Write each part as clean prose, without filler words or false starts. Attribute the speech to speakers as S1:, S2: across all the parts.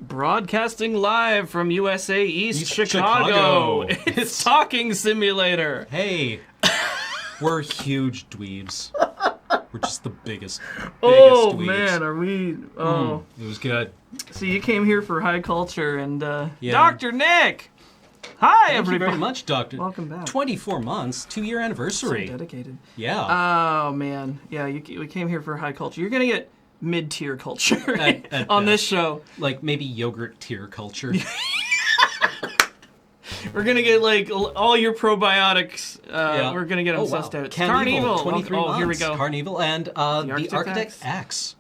S1: Broadcasting live from USA East
S2: Chicago.
S1: It's Talking Simulator.
S2: Hey, we're huge dweebs. We're just the biggest
S1: Oh
S2: dweebs.
S1: man, are we? Oh,
S2: It was good.
S1: so you came here for high culture and
S2: Yeah.
S1: Dr. Nick. Hi,
S2: Thank
S1: everybody.
S2: you very much, Doctor.
S1: Welcome back.
S2: 24 months, 2-year
S1: So
S2: anniversary.
S1: dedicated.
S2: Yeah.
S1: Oh man, yeah, we came here for high culture. You're gonna get mid-tier culture
S2: At
S1: on this
S2: best.
S1: show.
S2: Like maybe yogurt tier culture.
S1: We're gonna get like all your probiotics.
S2: Yeah.
S1: We're gonna get them
S2: Oh, wow.
S1: sussed out.
S2: Carnival, 23
S1: Oh,
S2: months.
S1: here we go.
S2: Carnival and the
S1: Architect
S2: Architect
S1: X.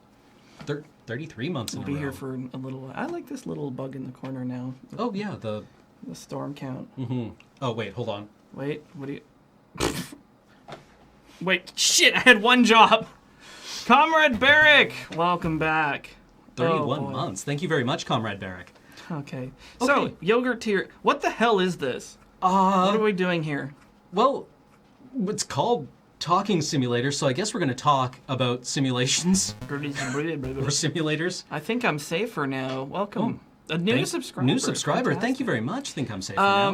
S2: X. 33 months in
S1: We'll
S2: a
S1: be
S2: row.
S1: here for a little while. I like this little bug in the corner now.
S2: Oh yeah,
S1: The storm count.
S2: Oh wait, hold on.
S1: Wait, what do you... Wait, shit, I had one job. Comrade Barrick, welcome back.
S2: 31
S1: boy.
S2: months. Thank you very much, Comrade Barrick.
S1: Okay. So, yogurt tier. What the hell is this? What are we doing here?
S2: Well, it's called Talking Simulator, so I guess we're going to talk about simulations or simulators.
S1: I think I'm safer now. Welcome. A new subscriber.
S2: New subscriber. Thank you very much. Think I'm safe now.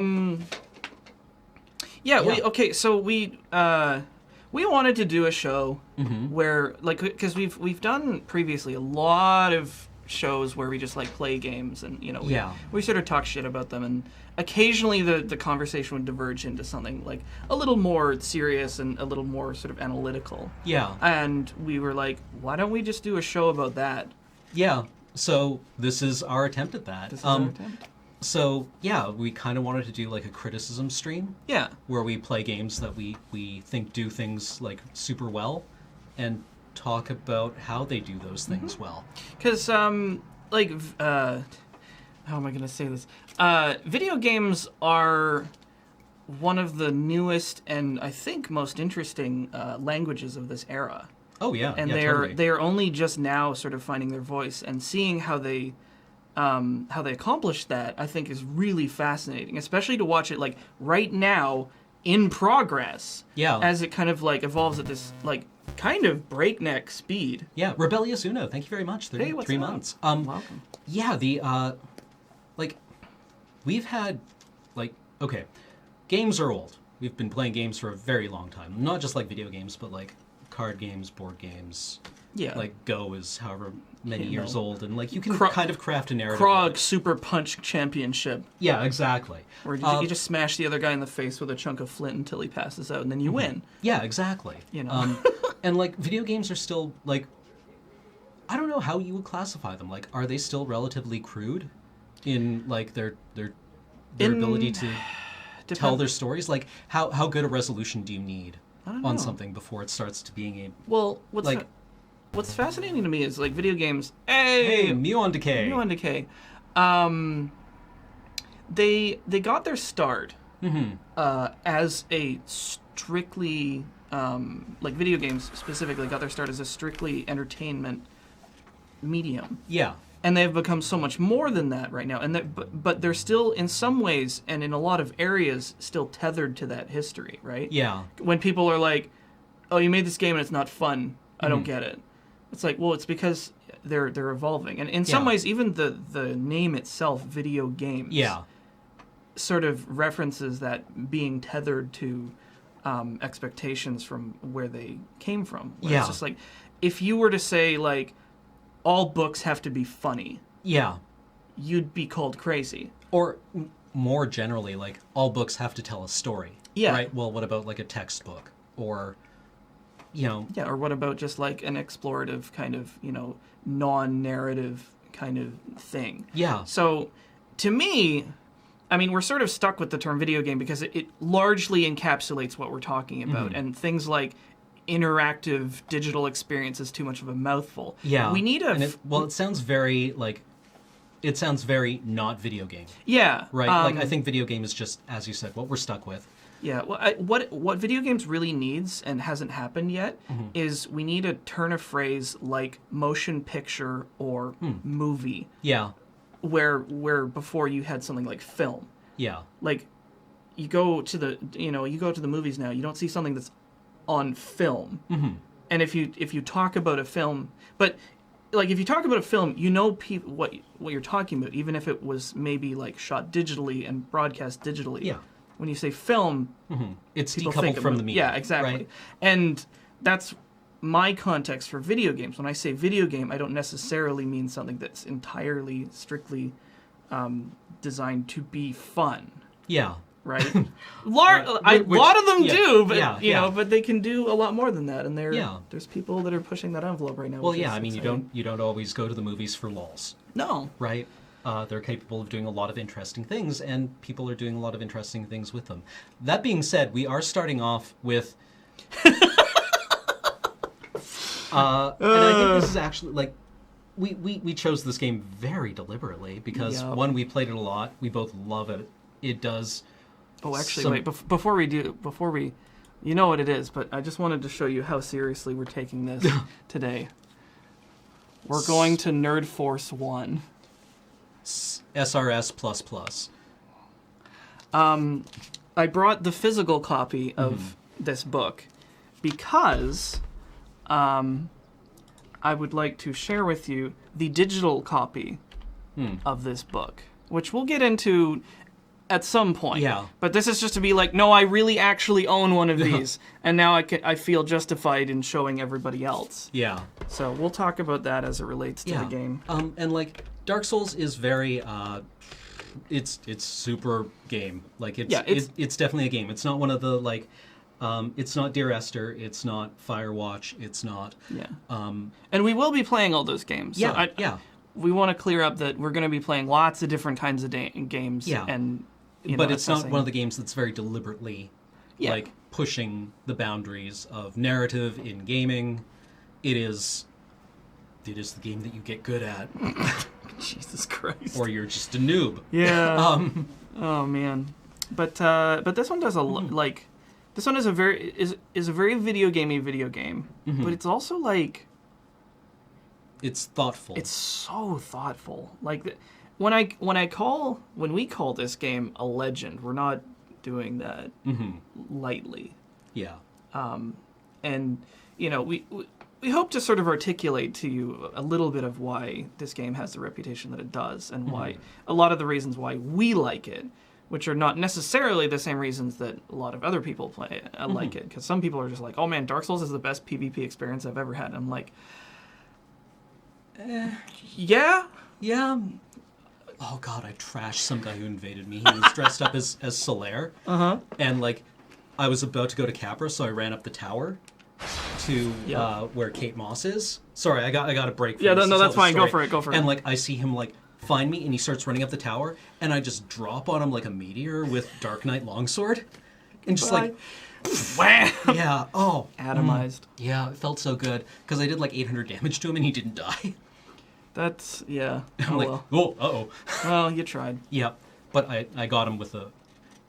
S1: Yeah,
S2: Yeah.
S1: so we wanted to do a show where, like, because we've done previously a lot of shows where we just like play games and we sort of talk shit about them, and occasionally the conversation would diverge into something like a little more serious and a little more sort of analytical.
S2: Yeah.
S1: And we were like, why don't we just do a show about that?
S2: Yeah. So this is our attempt at that.
S1: This is our attempt.
S2: So yeah, we kind of wanted to do like a criticism stream.
S1: Yeah.
S2: Where we play games that we think do things like super well, and talk about how they do those things well.
S1: Because, how am I going to say this? Video games are one of the newest and I think most interesting languages of this era.
S2: Oh yeah,
S1: And
S2: yeah, totally.
S1: they are only just now sort of finding their voice, and seeing how they accomplish that, I think, is really fascinating, especially to watch it like right now in progress.
S2: Yeah.
S1: As it kind of like evolves at this like kind of breakneck speed.
S2: Yeah, Rebellious Uno, thank you very much. 33
S1: what's up?
S2: months.
S1: Welcome.
S2: Yeah, like, we've had, like, okay, games are old. We've been playing games for a very long time. Not just like video games, but like card games, board games.
S1: Yeah.
S2: Like Go is however many
S1: You
S2: years
S1: know.
S2: old, and like you can
S1: Krog-
S2: kind of craft a narrative.
S1: Krog Super Punch Championship,
S2: Yeah, exactly.
S1: where you just smash the other guy in the face with a chunk of flint until he passes out, and then you win.
S2: Yeah, exactly.
S1: You know.
S2: And like video games are still like, I don't know how you would classify them. Like, are they still relatively crude in like their ability to tell their stories? Like, how good a resolution do you need
S1: don't
S2: on
S1: know.
S2: something before it starts to being a
S1: Well, what's fascinating to me is like video games. Hey,
S2: Muon Decay.
S1: Muon Decay. They got their start as a strictly like video games specifically got their start as a strictly entertainment medium.
S2: Yeah.
S1: And they've become so much more than that right now. And but they're still, in some ways, and in a lot of areas, still tethered to that history, right?
S2: Yeah.
S1: When people are like, "Oh, you made this game and it's not fun. I don't get it." It's like, well, it's because they're evolving. And in some
S2: Yeah.
S1: ways, even the name itself, video games,
S2: Yeah.
S1: sort of references that being tethered to expectations from where they came from. Where
S2: Yeah.
S1: It's just like, if you were to say, like, all books have to be funny,
S2: Yeah.
S1: you'd be called crazy.
S2: Or more generally, like, all books have to tell a story.
S1: Yeah.
S2: Right? Well, what about like a textbook? Or, you know,
S1: Yeah, or what about just like an explorative kind of, non-narrative kind of thing?
S2: yeah.
S1: So, to me, I mean, we're sort of stuck with the term video game because it largely encapsulates what we're talking about, and things like interactive digital experience is too much of a mouthful.
S2: Yeah.
S1: We need
S2: And it sounds very, like, it sounds very not video game.
S1: yeah,
S2: Right? Like, I think video game is just, as you said, what we're stuck with.
S1: Yeah, well, what video games really needs and hasn't happened yet is we need a turn of phrase like motion picture or movie,
S2: Yeah.
S1: where before you had something like film.
S2: Yeah.
S1: Like, you go to the movies now, you don't see something that's on film. And if you talk about a film, but like if you talk about a film, you know what you're talking about, even if it was maybe like shot digitally and broadcast digitally.
S2: Yeah.
S1: When you say film,
S2: it's decoupled from the media.
S1: Yeah, exactly.
S2: Right?
S1: And that's my context for video games. When I say video game, I don't necessarily mean something that's entirely, strictly designed to be fun.
S2: Yeah.
S1: Right? A lot of them do, but you know, but they can do a lot more than that. And there's people that are pushing that envelope right now.
S2: Well, yeah, I mean, you don't always go to the movies for lols.
S1: No.
S2: Right? They're capable of doing a lot of interesting things, and people are doing a lot of interesting things with them. That being said, we are starting off with... and I think this is actually, like, we chose this game very deliberately, because, one, we played it a lot, we both love it. It does...
S1: Oh, actually, wait, before we... You know what it is, but I just wanted to show you how seriously we're taking this today. We're going to Nerd Force 1.
S2: SRS++.
S1: I brought the physical copy of this book because I would like to share with you the digital copy of this book, which we'll get into at some point.
S2: Yeah.
S1: But this is just to be like, no, I really actually own one of these, and now I feel justified in showing everybody else.
S2: Yeah.
S1: So we'll talk about that as it relates to the game.
S2: And like Dark Souls is very it's super game. Like it's definitely a game. It's not one of the like it's not Dear Esther, it's not Firewatch, it's not
S1: and we will be playing all those games. So we want to clear up that we're going to be playing lots of different kinds of games and
S2: but it's not one of the games that's very deliberately like pushing the boundaries of narrative in gaming. It is the game that you get good at.
S1: Jesus Christ.
S2: Or you're just a noob.
S1: Yeah. Oh man. But this one does like this one is a very video game, but it's also like
S2: it's thoughtful.
S1: It's so thoughtful. Like when we call this game a legend, we're not doing that lightly.
S2: Yeah.
S1: And you know, we hope to sort of articulate to you a little bit of why this game has the reputation that it does, and why a lot of the reasons why we like it, which are not necessarily the same reasons that a lot of other people like it. Because some people are just like, oh man, Dark Souls is the best PvP experience I've ever had. And I'm like, yeah.
S2: Oh god, I trashed some guy who invaded me. He was dressed up as Solaire. And like, I was about to go to Capra, so I ran up the tower to where Kate Moss is. Sorry, I got a break.
S1: Yeah, no, that's fine. Go for it.
S2: And like, I see him like find me, and he starts running up the tower, and I just drop on him like a meteor with Dark Knight Longsword, and just like,
S1: wham!
S2: Yeah. Oh,
S1: atomized.
S2: Yeah, it felt so good because I did like 800 damage to him, and he didn't die.
S1: That's I'm
S2: like,
S1: well.
S2: Oh, uh-oh.
S1: Well, you tried.
S2: Yeah, but I got him with the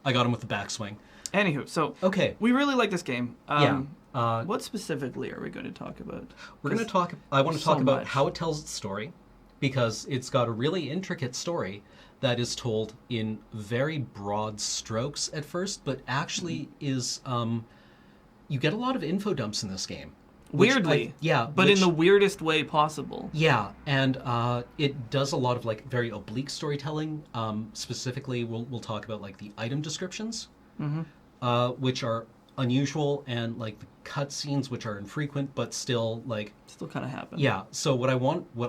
S2: backswing.
S1: Anywho, so
S2: okay,
S1: we really like this game. What specifically are we going to talk about?
S2: I want to talk about how it tells its story, because it's got a really intricate story that is told in very broad strokes at first, but actually is you get a lot of info dumps in this game.
S1: Weirdly. But in the weirdest way possible. Yeah,
S2: and it does a lot of like very oblique storytelling. Specifically, we'll talk about like the item descriptions, which are unusual, and like the cutscenes, which are infrequent but still
S1: kind of happen.
S2: Yeah. So what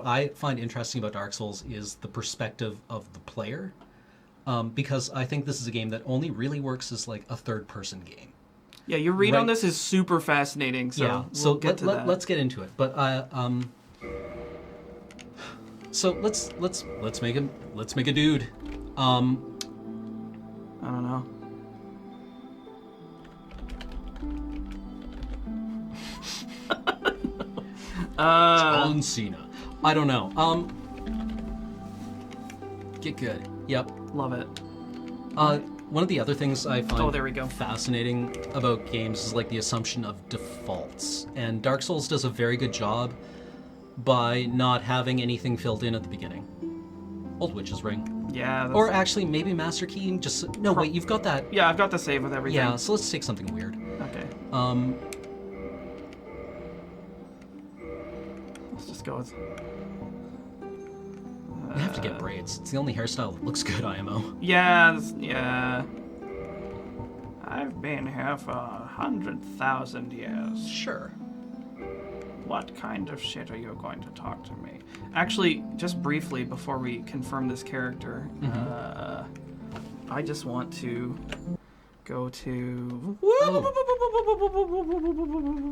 S2: I find interesting about Dark Souls is the perspective of the player, because I think this is a game that only really works as like a third-person game.
S1: Yeah, your read on this is super fascinating. So
S2: let's get into it. But so let's make a dude.
S1: I don't know.
S2: John Cena. I don't know. Get good. Yep.
S1: Love it.
S2: One of the other things I find
S1: fascinating
S2: about games is like the assumption of defaults. And Dark Souls does a very good job by not having anything filled in at the beginning. Old Witch's Ring.
S1: Yeah.
S2: Or actually, maybe Master Key. Wait, you've got that.
S1: Yeah, I've got the save with everything.
S2: Yeah, so let's take something weird.
S1: Okay. Let's just go with...
S2: You have to get braids. It's the only hairstyle that looks good, IMO.
S1: Yeah, yeah. I've been here for 100,000 years.
S2: Sure.
S1: What kind of shit are you going to talk to me? Actually, just briefly before we confirm this character, I just want to go to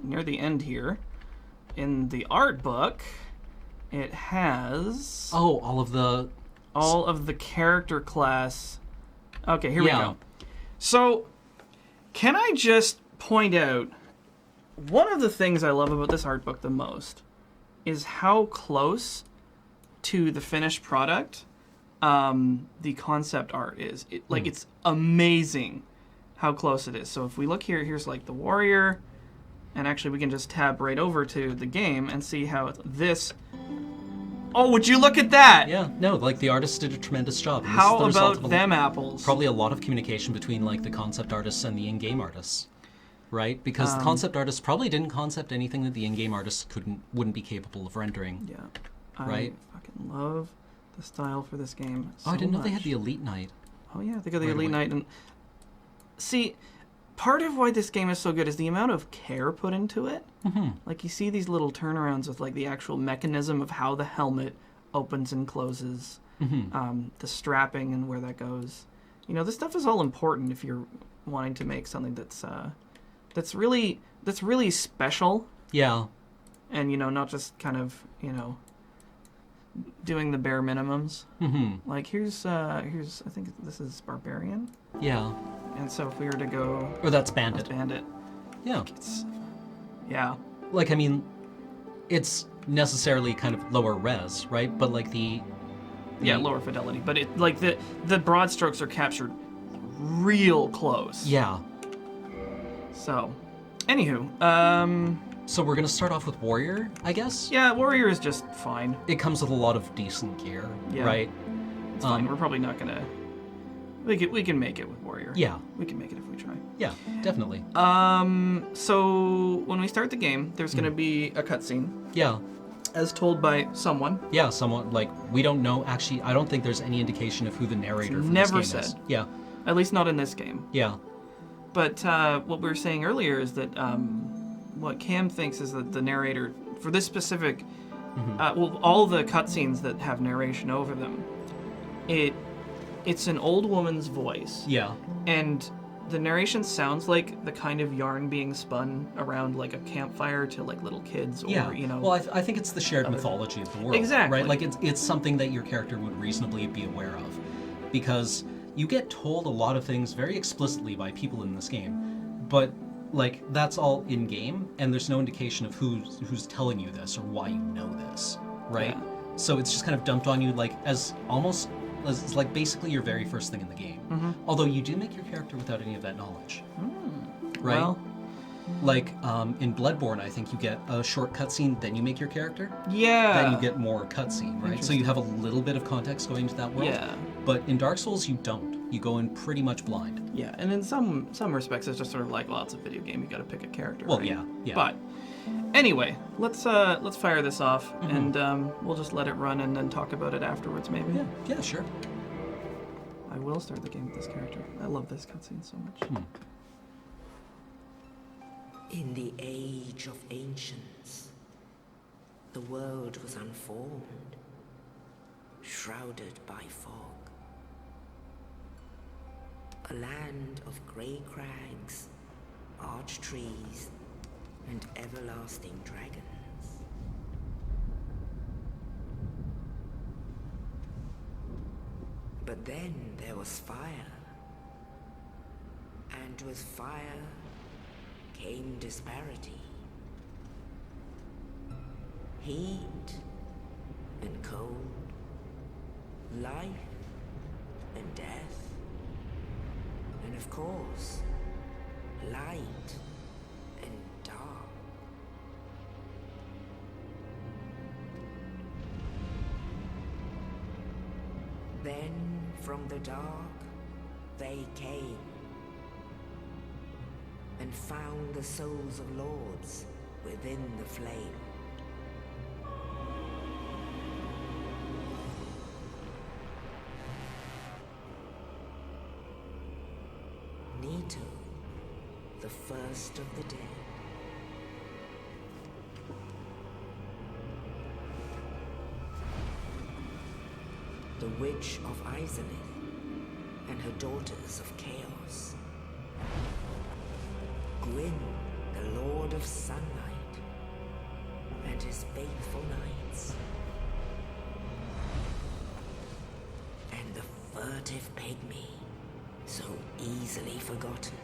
S1: near the end here. In the art book, it has
S2: all of the
S1: character class. Okay, here we go. So, can I just point out, one of the things I love about this art book the most is how close to the finished product the concept art is. It's amazing how close it is. So if we look here, here's like the warrior, and actually we can just tab right over to the game and see how this... Oh, would you look at that?
S2: Yeah, no, like the artist did a tremendous job.
S1: How about them apples?
S2: Probably a lot of communication between like the concept artists and the in-game artists, right? Because the concept artists probably didn't concept anything that the in-game artists wouldn't be capable of rendering.
S1: Yeah,
S2: right?
S1: I fucking love the style for this game.
S2: I didn't know they had the Elite Knight.
S1: Oh yeah, they got the Elite Knight, and see, part of why this game is so good is the amount of care put into it. Mm-hmm. Like, you see these little turnarounds with, like, the actual mechanism of how the helmet opens and closes, the strapping and where that goes. You know, this stuff is all important if you're wanting to make something that's really special.
S2: Yeah.
S1: And, you know, not just kind of, you know, doing the bare minimums. Mm-hmm. Like, here's I think this is Barbarian.
S2: Yeah.
S1: And so if we were to go...
S2: Or that's Bandit.
S1: Bandit.
S2: Yeah.
S1: Yeah.
S2: Like, I mean, it's necessarily kind of lower res, right? But, like,
S1: Yeah, lower fidelity. But, it like, the broad strokes are captured real close.
S2: Yeah.
S1: So, anywho,
S2: So we're going to start off with Warrior, I guess?
S1: Yeah, Warrior is just fine.
S2: It comes with a lot of decent gear, right?
S1: It's fine. We're probably not going to... We can make it with Warrior.
S2: Yeah.
S1: We can make it if we try.
S2: Yeah, definitely.
S1: So when we start the game, there's going to be a cutscene.
S2: Yeah.
S1: As told by someone.
S2: Yeah, someone, like, we don't know, actually, I don't think there's any indication of who the narrator for this game is. Never said. Yeah.
S1: At least not in this game.
S2: Yeah.
S1: But what we were saying earlier is that what Cam thinks is that the narrator, for this specific, all the cutscenes that have narration over them, it's an old woman's voice.
S2: Yeah.
S1: And the narration sounds like the kind of yarn being spun around like a campfire to like little kids, or you know.
S2: Well, I think it's the shared mythology of the world.
S1: Exactly.
S2: Right? Like it's something that your character would reasonably be aware of, because you get told a lot of things very explicitly by people in this game, but like that's all in game, and there's no indication of who's telling you this or why you know this, right? Yeah. So it's just kind of dumped on you like as almost. It's like basically your very first thing in the game. Mm-hmm. Although you do make your character without any of that knowledge. Right?
S1: Well,
S2: like in Bloodborne, I think you get a short cutscene, then you make your character.
S1: Yeah.
S2: Then you get more cutscene, right? So you have a little bit of context going into that world. Yeah. But in Dark Souls, you don't. You go in pretty much blind.
S1: Yeah, and in some respects, it's just sort of like, well, it's a video game. You got to pick a character.
S2: Well,
S1: right?
S2: yeah.
S1: But anyway, let's fire this off, and we'll just let it run and then talk about it afterwards, maybe.
S2: Yeah, sure.
S1: I will start the game with this character. I love this cutscene so much.
S3: In the age of ancients, the world was unformed, shrouded by fog. A land of grey crags, arched trees, and everlasting dragons. But then there was fire, and with fire came disparity. Heat and cold, life and death, and of course, light and dark. Then from the dark they came and found the souls of lords within the flame. Nito, the first of the dead. The Witch of Izalith and her daughters of Chaos. Gwyn, the Lord of Sunlight, and his faithful knights. And the furtive pygmy, so easily forgotten.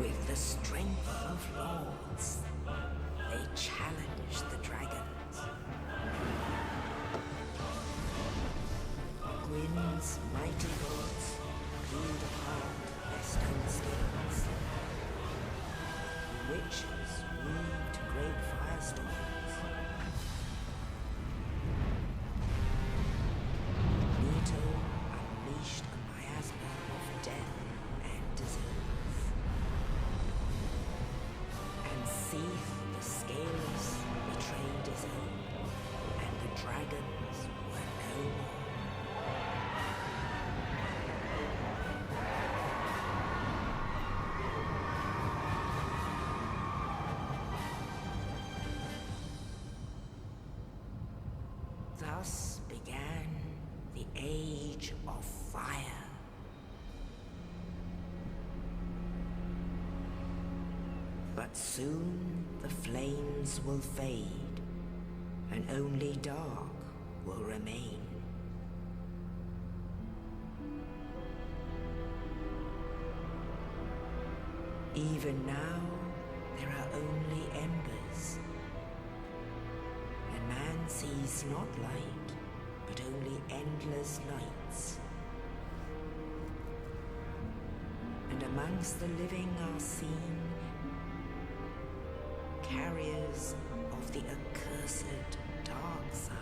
S3: With the strength of lords, they challenged the dragons. Gwyn's mighty lords peeled apart their stone skins. Witches weaved great firestorms. Nito unleashed a miasma of death and disease. And Seath the Scaleless betrayed his own, and the dragons were no more. Thus began the Age of Fire. But soon the flames will fade, and only dark will remain. Even now, there are only embers. And man sees not light, but only endless nights. And amongst the living are seen carriers of the accursed dark side.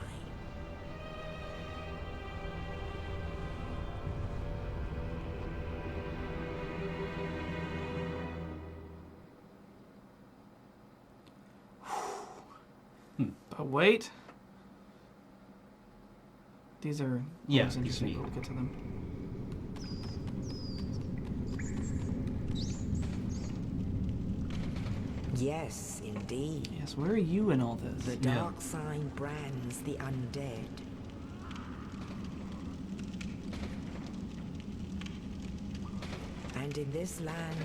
S1: But wait. These are always interesting. We'll get to them.
S3: Yes, indeed.
S1: Yes, where are you in all this?
S3: The dark sign brands the undead. And in this land,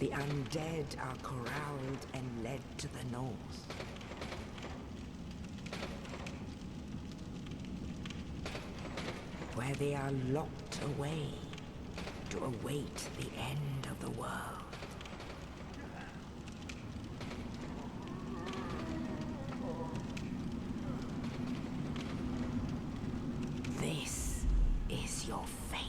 S3: the undead are corralled and led to the north. Where they are locked away to await the end of the world. This is your fate.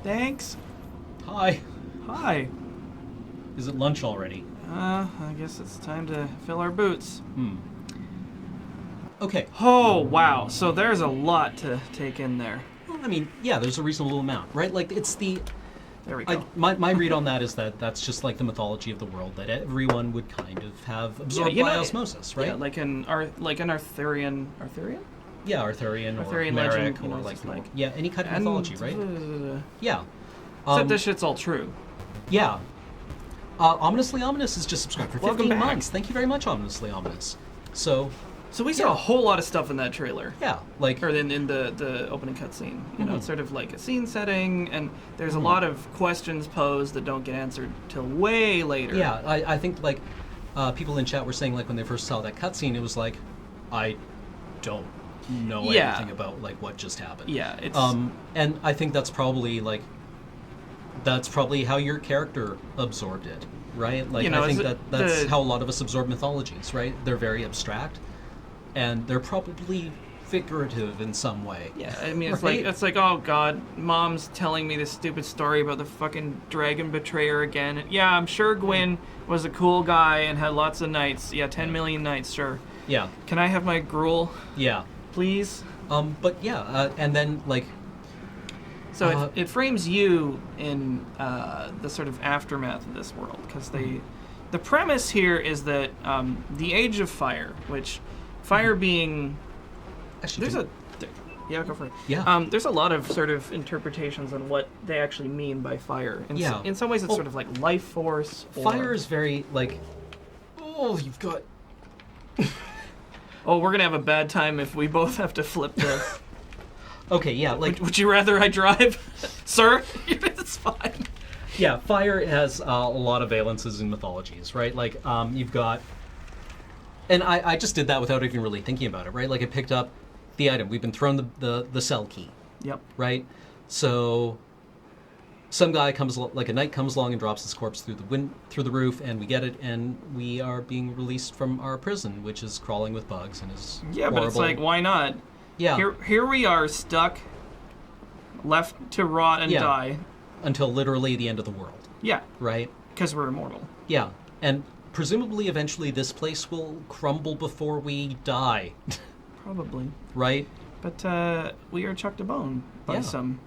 S1: Thanks.
S2: Hi.
S1: Hi.
S2: Is it lunch already?
S1: I guess it's time to fill our boots.
S2: Okay.
S1: Oh, wow. So there's a lot to take in there.
S2: Well, I mean, yeah, there's a reasonable amount, right? Like, it's the...
S1: There we go.
S2: My read on that is that that's just like the mythology of the world, that everyone would kind of have absorbed by osmosis, right?
S1: Yeah, like an Arthurian...
S2: Yeah, Arthurian or
S1: legend,
S2: Merrick,
S1: you know,
S2: or like
S1: just like...
S2: yeah, any kind of mythology, right? Yeah.
S1: Except this shit's all true.
S2: Yeah. Ominously Ominous is just subscribed for 15
S1: back.
S2: months. Thank you very much, Ominously Ominous. So
S1: we saw a whole lot of stuff in that trailer.
S2: Yeah, like...
S1: Or in the opening cutscene. You know, it's sort of like a scene setting, and there's a lot of questions posed that don't get answered till way later.
S2: Yeah, I think, like, people in chat were saying, like, when they first saw that cutscene, it was like, I don't know anything about, like, what just happened.
S1: Yeah, it's...
S2: and I think that's probably, like, that's probably how your character absorbed it, right? Like, you know, I think that's how a lot of us absorb mythologies, right? They're very abstract. and they're probably figurative in some way.
S1: Yeah, I mean,
S2: Right?
S1: it's like, oh god, mom's telling me this stupid story about the fucking dragon betrayer again. And yeah, I'm sure Gwyn was a cool guy and had lots of knights. Yeah, 10 million knights, sure.
S2: Yeah.
S1: Can I have my gruel,
S2: Yeah.
S1: please?
S2: But yeah, and then like.
S1: So it frames you in the sort of aftermath of this world, because the premise here is that the Age of Fire, which fire being
S2: Actually,
S1: yeah, go for it.
S2: Yeah.
S1: There's a lot of sort of interpretations on what they actually mean by fire. In some ways, it's sort of like life force.
S2: Fire is very like. Oh, you've got.
S1: Oh, we're gonna have a bad time if we both have to flip this.
S2: Okay, yeah, like.
S1: Would you rather I drive, sir? It's fine.
S2: Yeah, fire has a lot of valences in mythologies, right? Like, you've got. And I just did that without even really thinking about it, right? Like, I picked up the item. We've been thrown the cell key.
S1: Yep.
S2: Right? So, some guy comes, like a knight comes along and drops his corpse through the roof, and we get it, and we are being released from our prison, which is crawling with bugs and is horrible.
S1: But it's like, why not?
S2: Yeah.
S1: Here we are, stuck, left to rot and die.
S2: Until literally the end of the world.
S1: Yeah.
S2: Right?
S1: Because we're immortal.
S2: Yeah. And presumably eventually this place will crumble before we die.
S1: Probably.
S2: Right?
S1: But we are chucked a bone by some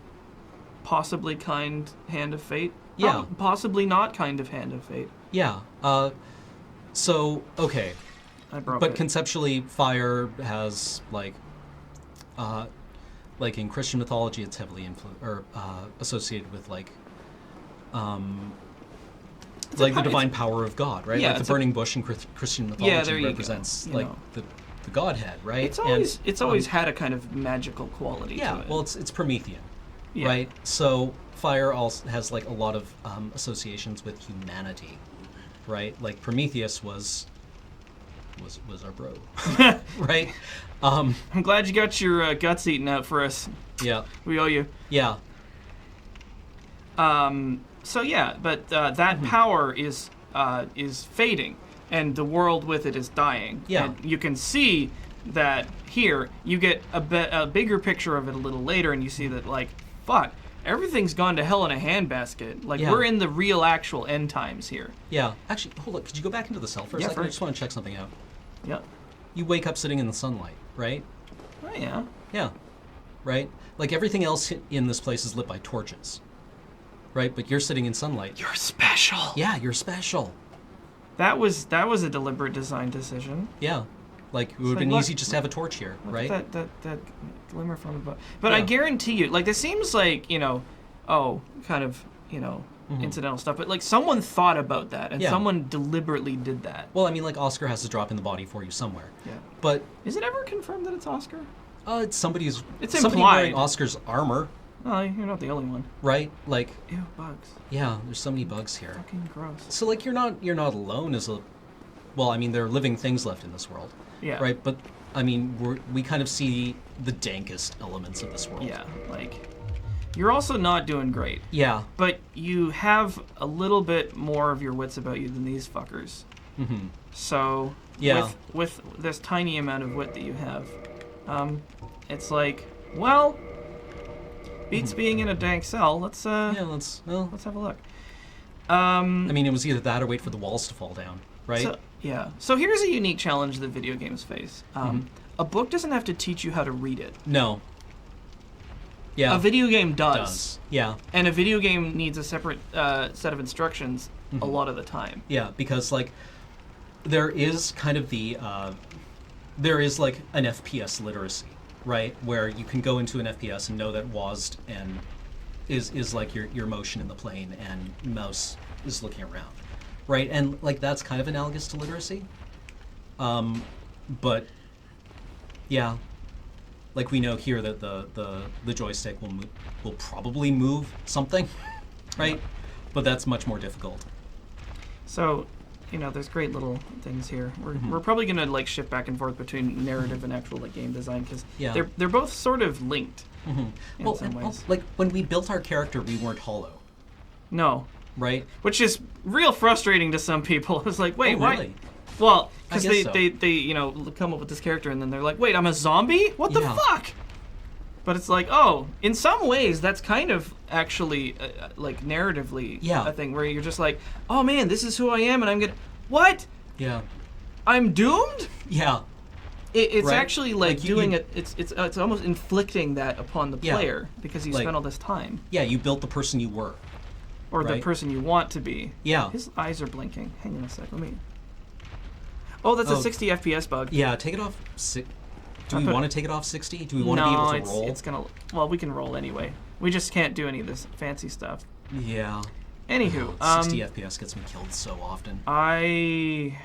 S1: possibly kind hand of fate.
S2: Yeah.
S1: Possibly not kind of hand of fate.
S2: Yeah. So, okay.
S1: I broke
S2: But
S1: it.
S2: conceptually, fire has, like in Christian mythology, it's heavily associated with, like the divine power of God, right?
S1: Yeah,
S2: like the burning bush in Christian mythology represents, like, the Godhead, right?
S1: It's always had a kind of magical quality to it.
S2: Yeah, well, it's Promethean, right? So fire also has, like, a lot of associations with humanity, right? Like, Prometheus was our bro, right?
S1: I'm glad you got your guts eaten out for us.
S2: Yeah.
S1: We owe you.
S2: Yeah.
S1: So yeah, but that power is fading, and the world with it is dying.
S2: Yeah.
S1: And you can see that here. You get a bigger picture of it a little later, and you see that, like, fuck, everything's gone to hell in a handbasket. Like, we're in the real, actual end times here.
S2: Yeah. Actually, hold on. Could you go back into the cell for a second? I just want to check something out.
S1: Yeah.
S2: You wake up sitting in the sunlight, right?
S1: Oh, yeah.
S2: Yeah. Right? Like, everything else in this place is lit by torches. Right? But you're sitting in sunlight.
S1: You're special.
S2: Yeah, you're special.
S1: That was a deliberate design decision.
S2: Yeah. Like, it would have been easy just to have a torch here, right?
S1: That glimmer from above. But I guarantee you, like, this seems like, kind of, incidental stuff. But, like, someone thought about that, and someone deliberately did that.
S2: Well, I mean, like, Oscar has to drop in the body for you somewhere.
S1: Yeah.
S2: But
S1: is it ever confirmed that it's Oscar?
S2: It's somebody
S1: implied.
S2: wearing Oscar's armor.
S1: Oh, you're not the only one.
S2: Right? Like,
S1: ew, bugs.
S2: Yeah, there's so many bugs here.
S1: Fucking gross.
S2: So, like, you're not alone as a. Well, I mean, there are living things left in this world.
S1: Yeah.
S2: Right? But, I mean, we kind of see the dankest elements of this world.
S1: Yeah, like, you're also not doing great.
S2: Yeah.
S1: But you have a little bit more of your wits about you than these fuckers.
S2: Mm-hmm.
S1: So, with this tiny amount of wit that you have, it's like, well, beats being in a dank cell. Let's have a look. I
S2: mean, it was either that or wait for the walls to fall down, right?
S1: So here's a unique challenge that video games face. A book doesn't have to teach you how to read it.
S2: No. Yeah.
S1: A video game does.
S2: Yeah.
S1: And a video game needs a separate set of instructions a lot of the time.
S2: Yeah, because, like, there is kind of there is, like, an FPS literacy, right? Where you can go into an FPS and know that WASD and is like your motion in the plane, and mouse is looking around, right? And, like, that's kind of analogous to literacy. But yeah, like, we know here that the joystick will probably move something, right? But that's much more difficult.
S1: So, there's great little things here. We're probably gonna, like, shift back and forth between narrative and actual, like, game design, because they're both sort of linked in some ways.
S2: Like, when we built our character, we weren't hollow.
S1: No.
S2: Right?
S1: Which is real frustrating to some people. It's like, wait,
S2: really?
S1: Well, because
S2: I guess so.
S1: they you know come up with this character and then they're like, wait, I'm a zombie? What the
S2: Yeah.
S1: fuck? But it's like, oh, in some ways that's kind of actually like narratively a thing where you're just like, oh man, this is who I am, and I'm gonna what?
S2: Yeah.
S1: I'm doomed?
S2: Yeah.
S1: It's
S2: Right?
S1: actually like
S2: you-
S1: doing it. It's almost inflicting that upon the
S2: Yeah.
S1: player because you
S2: Like-
S1: spent all this time,
S2: Yeah, you built the person you were.
S1: or the
S2: Right.
S1: person you want to be.
S2: Yeah.
S1: His eyes are blinking. Hang on a sec. Let me. Oh, that's a
S2: Oh.
S1: 60 FPS bug.
S2: Yeah, take it off. Do we
S1: put-
S2: want to take it off 60? Do we want to
S1: No,
S2: be able to
S1: it's,
S2: roll?
S1: it's gonna. Well, we can roll anyway. We just can't do any of this fancy stuff.
S2: Yeah.
S1: Anywho,
S2: 60 FPS gets me killed so often.
S1: I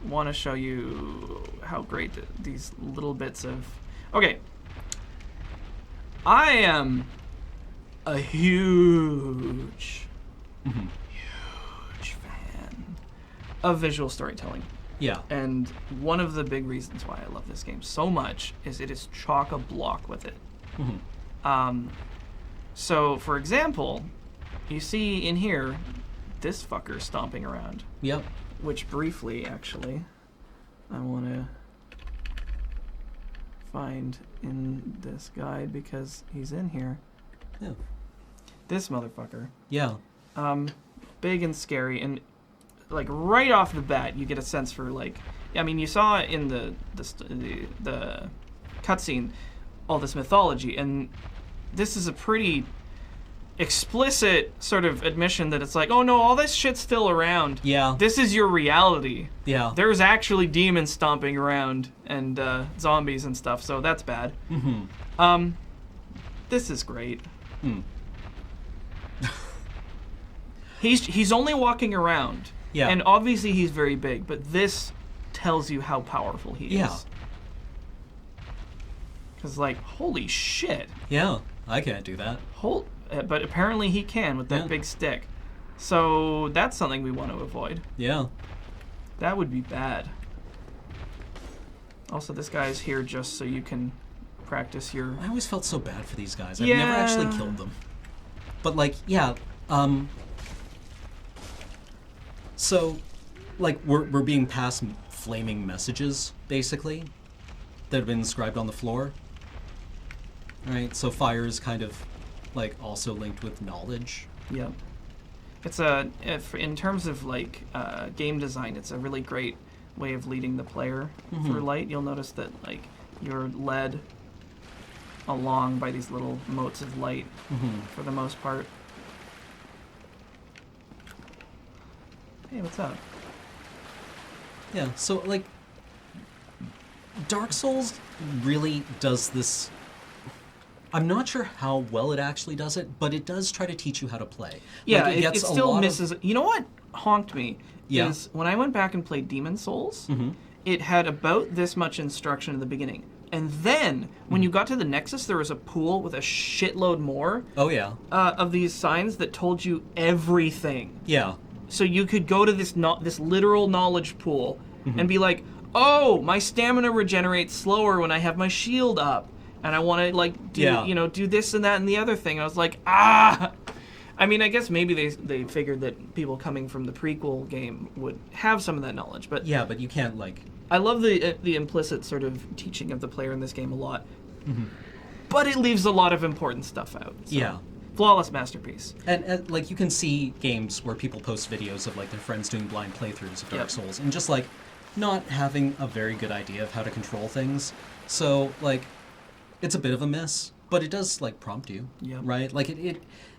S1: want to show you how great these little bits of. Okay. I am a huge fan of visual storytelling.
S2: Yeah.
S1: And one of the big reasons why I love this game so much is it is chock-a-block with it. So, for example, you see in here this fucker stomping around,
S2: Yep.
S1: which briefly, actually, I want to find in this guide because he's in here.
S2: Yeah.
S1: This motherfucker.
S2: Yeah.
S1: Big and scary, and like right off the bat, you get a sense for like, I mean, you saw in the cutscene all this mythology, and this is a pretty explicit sort of admission that it's like, oh no, all this shit's still around.
S2: Yeah.
S1: This is your reality.
S2: Yeah.
S1: There's actually demons stomping around and zombies and stuff, so that's bad. This is great. He's only walking around.
S2: Yeah.
S1: And obviously he's very big, but this tells you how powerful he
S2: Yeah.
S1: is. Because, like, holy shit.
S2: Yeah. I can't do that.
S1: But apparently he can with that
S2: Yeah.
S1: big stick. So that's something we want to avoid.
S2: Yeah.
S1: That would be bad. Also, this guy's here just so you can practice your...
S2: I always felt so bad for these guys. I've
S1: Yeah.
S2: never actually killed them. But like, yeah, so like we're being passed flaming messages basically that have been inscribed on the floor. Right? So fire is kind of like also linked with knowledge.
S1: Yep. It's in terms of like game design, it's a really great way of leading the player through light. You'll notice that like you're led along by these little motes of light for the most part. Hey, what's up?
S2: Yeah, so like Dark Souls really does this. I'm not sure how well it actually does it, but it does try to teach you how to play.
S1: Yeah,
S2: Like,
S1: it
S2: gets a
S1: still
S2: lot
S1: misses. You know what honked me
S2: Yeah.
S1: is when I went back and played Demon Souls. It had about this much instruction in the beginning, and then when you got to the Nexus, there was a pool with a shitload more
S2: Oh yeah,
S1: of these signs that told you everything.
S2: yeah,
S1: So you could go to this this literal knowledge pool and be like, oh, my stamina regenerates slower when I have my shield up, and I want to like do do this and that and the other thing. And I was like, ah. I mean, I guess maybe they figured that people coming from the prequel game would have some of that knowledge, but
S2: yeah, but you can't like.
S1: I love the implicit sort of teaching of the player in this game a lot, but it leaves a lot of important stuff out. So,
S2: Yeah.
S1: flawless masterpiece.
S2: And like you can see games where people post videos of like their friends doing blind playthroughs of Dark
S1: Yep.
S2: Souls and just like not having a very good idea of how to control things. So like it's a bit of a miss, but it does like prompt you,
S1: Yep.
S2: right? Like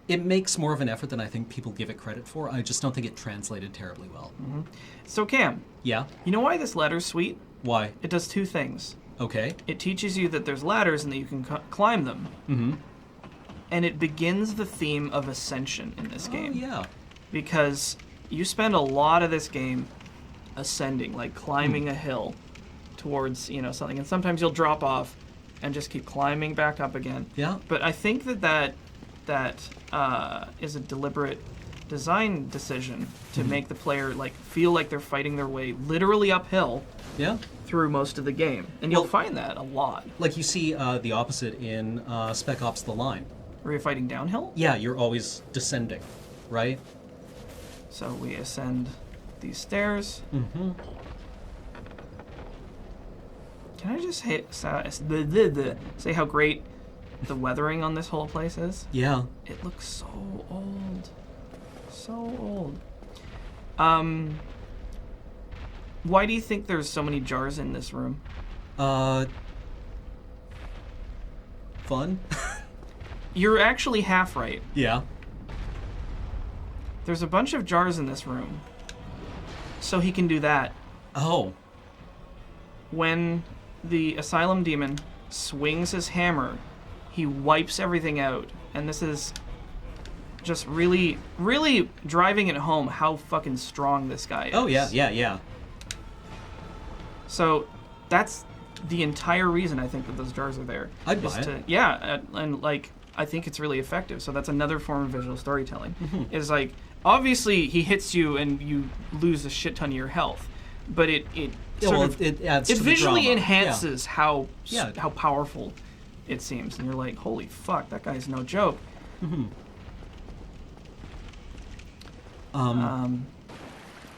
S2: it makes more of an effort than I think people give it credit for. I just don't think it translated terribly well.
S1: So Cam,
S2: Yeah.
S1: you know why this ladder's sweet?
S2: Why?
S1: It does two things.
S2: Okay.
S1: It teaches you that there's ladders and that you can climb them. And it begins the theme of ascension in this game.
S2: Oh yeah.
S1: Because you spend a lot of this game ascending, like climbing a hill towards, something. And sometimes you'll drop off and just keep climbing back up again.
S2: Yeah.
S1: But I think that is a deliberate design decision to make the player like feel like they're fighting their way literally uphill
S2: Yeah.
S1: through most of the game. And you'll
S2: Well-
S1: find that a lot.
S2: Like you see the opposite in Spec Ops: The Line.
S1: Where you're fighting downhill.
S2: Yeah, you're always descending, right?
S1: So we ascend these stairs. Can I just say how great the weathering on this whole place is?
S2: Yeah.
S1: It looks so old. So old. Why do you think there's so many jars in this room?
S2: Fun?
S1: You're actually half right.
S2: Yeah.
S1: There's a bunch of jars in this room. So he can do that.
S2: Oh.
S1: When the asylum demon swings his hammer, he wipes everything out. And this is just really, really driving it home how fucking strong this guy is.
S2: Oh, yeah.
S1: So that's the entire reason I think that those jars are there.
S2: I'd buy it.
S1: Yeah, and like, I think it's really effective. So that's another form of visual storytelling.
S2: Mm-hmm.
S1: Is like, obviously he hits you and you lose a shit ton of your health, but it
S2: adds to the
S1: visually
S2: drama.
S1: enhances how
S2: Yeah.
S1: how powerful it seems, and you're like, holy fuck, that guy's no joke.
S2: Mm-hmm.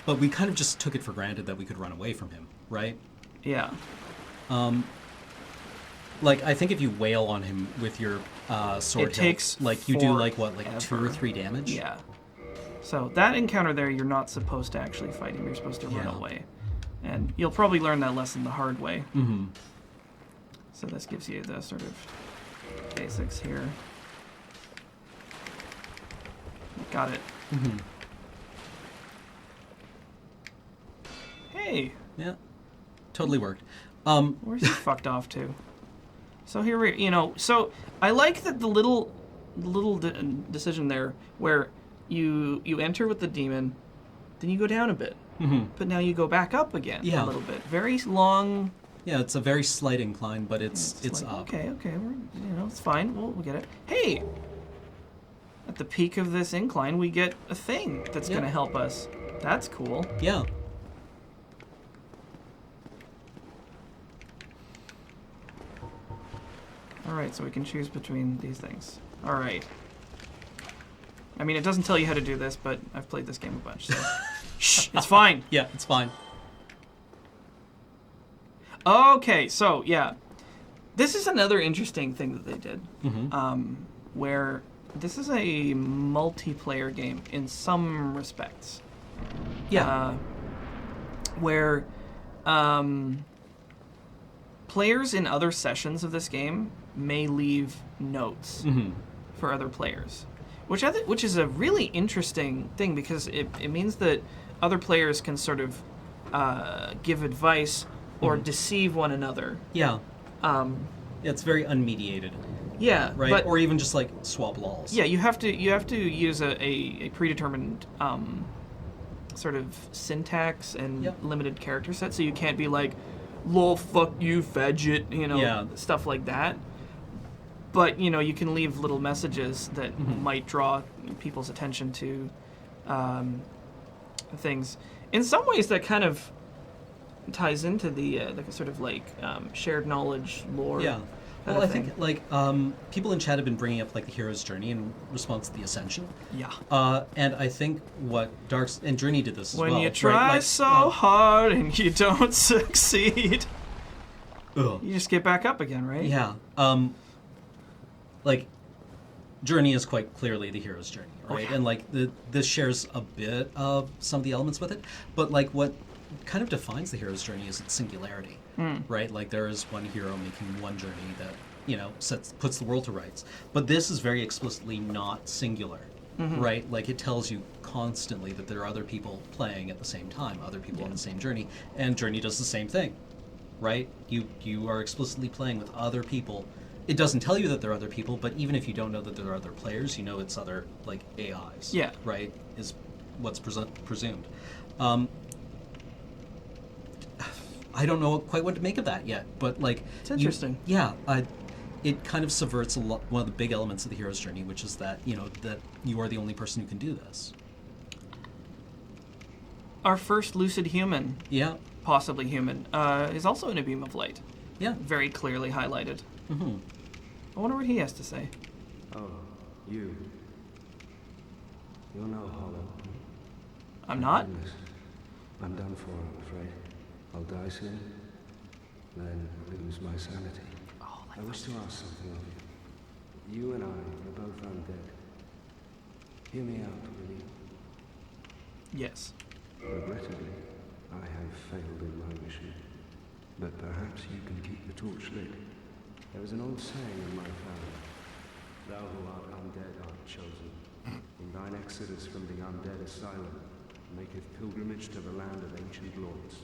S2: But we kind of just took it for granted that we could run away from him, right?
S1: Yeah.
S2: Like, I think if you wail on him with your sword
S1: It takes
S2: hilt, like, you do, like,
S1: forever.
S2: 2 or 3 damage?
S1: Yeah. So that encounter there, you're not supposed to actually fight him. You're supposed to run
S2: Yeah.
S1: away. And you'll probably learn that lesson the hard way.
S2: Mm-hmm.
S1: So this gives you the sort of basics here. Got it.
S2: Mm-hmm.
S1: Hey,
S2: Yeah. Totally worked.
S1: where's he fucked off to? So here we, so I like that the little decision there where you enter with the demon, then you go down a bit, but now you go back up again a little bit. Very long.
S2: Yeah, it's a very slight incline, but it's
S1: like,
S2: up.
S1: Okay, it's fine. We'll get it. Hey, at the peak of this incline, we get a thing that's gonna help us. That's cool.
S2: Yeah.
S1: All right, so we can choose between these things. All right. I mean, it doesn't tell you how to do this, but I've played this game a bunch, so shh, it's fine.
S2: Yeah, it's fine.
S1: Okay, so yeah, this is another interesting thing that they did, where this is a multiplayer game in some respects.
S2: Yeah.
S1: Where players in other sessions of this game may leave notes for other players, which is a really interesting thing because it means that other players can sort of give advice or deceive one another.
S2: Yeah. It's very unmediated.
S1: Yeah,
S2: right. Or even just like swap lols.
S1: Yeah, you have to use a predetermined sort of syntax and limited character set, so you can't be like, "Lol, fuck you, faggot," stuff like that. But you can leave little messages that might draw people's attention to things. In some ways, that kind of ties into the sort of like shared knowledge lore.
S2: Yeah. Well, I think like people in chat have been bringing up like the hero's journey in response to the Ascension.
S1: Yeah.
S2: And I think what and Journey did this as well.
S1: When you try so hard and you don't succeed, you just get back up again, right?
S2: Yeah. Like Journey is quite clearly the hero's journey, right? And like this shares a bit of some of the elements with it, but like what kind of defines the hero's journey is its singularity, right? Like there is one hero making one journey that puts the world to rights, but this is very explicitly not singular, right? Like it tells you constantly that there are other people playing at the same time, other people on the same journey, and Journey does the same thing, right? You are explicitly playing with other people. It doesn't tell you that there are other people, but even if you don't know that there are other players, you know it's other like AIs.
S1: Yeah.
S2: Right? Is what's presumed. I don't know quite what to make of that yet, but like
S1: it's interesting.
S2: It kind of subverts one of the big elements of the hero's journey, which is that that you are the only person who can do this.
S1: Our first lucid human, possibly human, is also in a beam of light.
S2: Yeah,
S1: very clearly highlighted. I wonder what he has to say.
S4: Oh, you're no hollow.
S1: I'm not?
S4: I'm done for, I'm afraid. I'll die soon. then lose my sanity. I wish to ask something of you. You and I are both undead. Hear me out, will you?
S1: Yes.
S4: Regrettably, I have failed in my mission. But perhaps you can keep the torch lit. There is an old saying in my family. Thou who art undead art chosen. In thine exodus from the undead asylum, maketh pilgrimage to the land of ancient lords.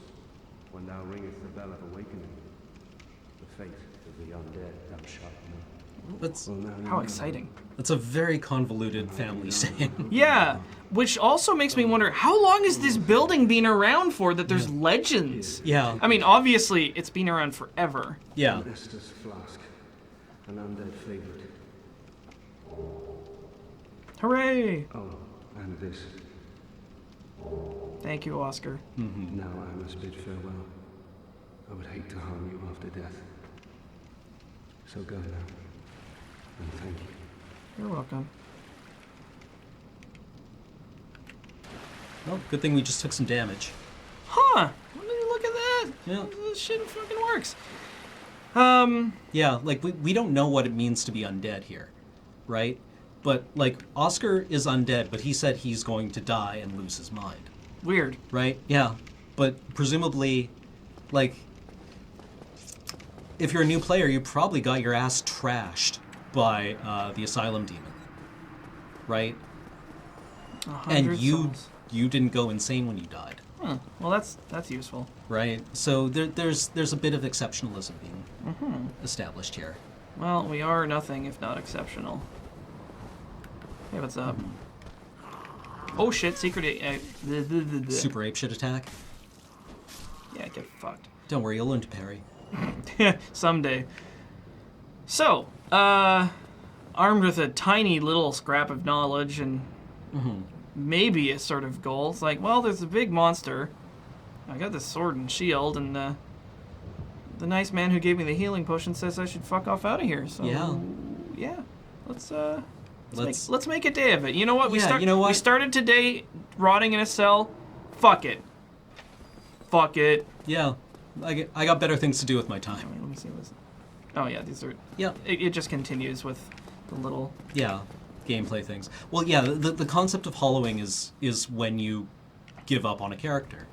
S4: When thou ringest the bell of awakening, the fate of the undead thou shalt know.
S1: How exciting.
S2: That's a very convoluted family saying.
S1: Yeah, which also makes me wonder, how long has this building been around for that there's legends?
S2: Yeah.
S1: I mean, obviously, it's been around forever.
S2: Yeah.
S4: Estus flask, an undead favorite.
S1: Hooray!
S4: Oh, and this.
S1: Thank you, Oscar.
S4: Now I must bid farewell. I would hate to harm you after death. So go now. And thank you.
S1: You're welcome.
S2: Well, good thing we just took some damage.
S1: Huh! Look at that!
S2: Yeah.
S1: This shit fucking works.
S2: Yeah, like, we don't know what it means to be undead here, right? But, like, Oscar is undead, but he said he's going to die and lose his mind.
S1: Weird.
S2: Right? Yeah. But presumably, like, if you're a new player, you probably got your ass trashed by the Asylum Demon. Right? And you didn't go insane when you died.
S1: Well, that's useful.
S2: Right? So there's a bit of exceptionalism being established here.
S1: Well, we are nothing if not exceptional. Hey, what's up? Oh shit, secret
S2: Super ape shit attack.
S1: Yeah, get fucked.
S2: Don't worry, you'll learn to parry.
S1: Someday. So, armed with a tiny little scrap of knowledge and maybe a sort of goal, it's like, well, there's a big monster. I got this sword and shield, and the nice man who gave me the healing potion says I should fuck off out of here. So yeah, let's make a day of it. You know what?
S2: You know what?
S1: We started today rotting in a cell. Fuck it. Fuck it.
S2: Yeah, I got better things to do with my time.
S1: Let me see this. Oh yeah, these are.
S2: Yeah.
S1: It just continues with the little.
S2: Yeah, gameplay things. Well, yeah, the concept of hollowing is when you give up on a character,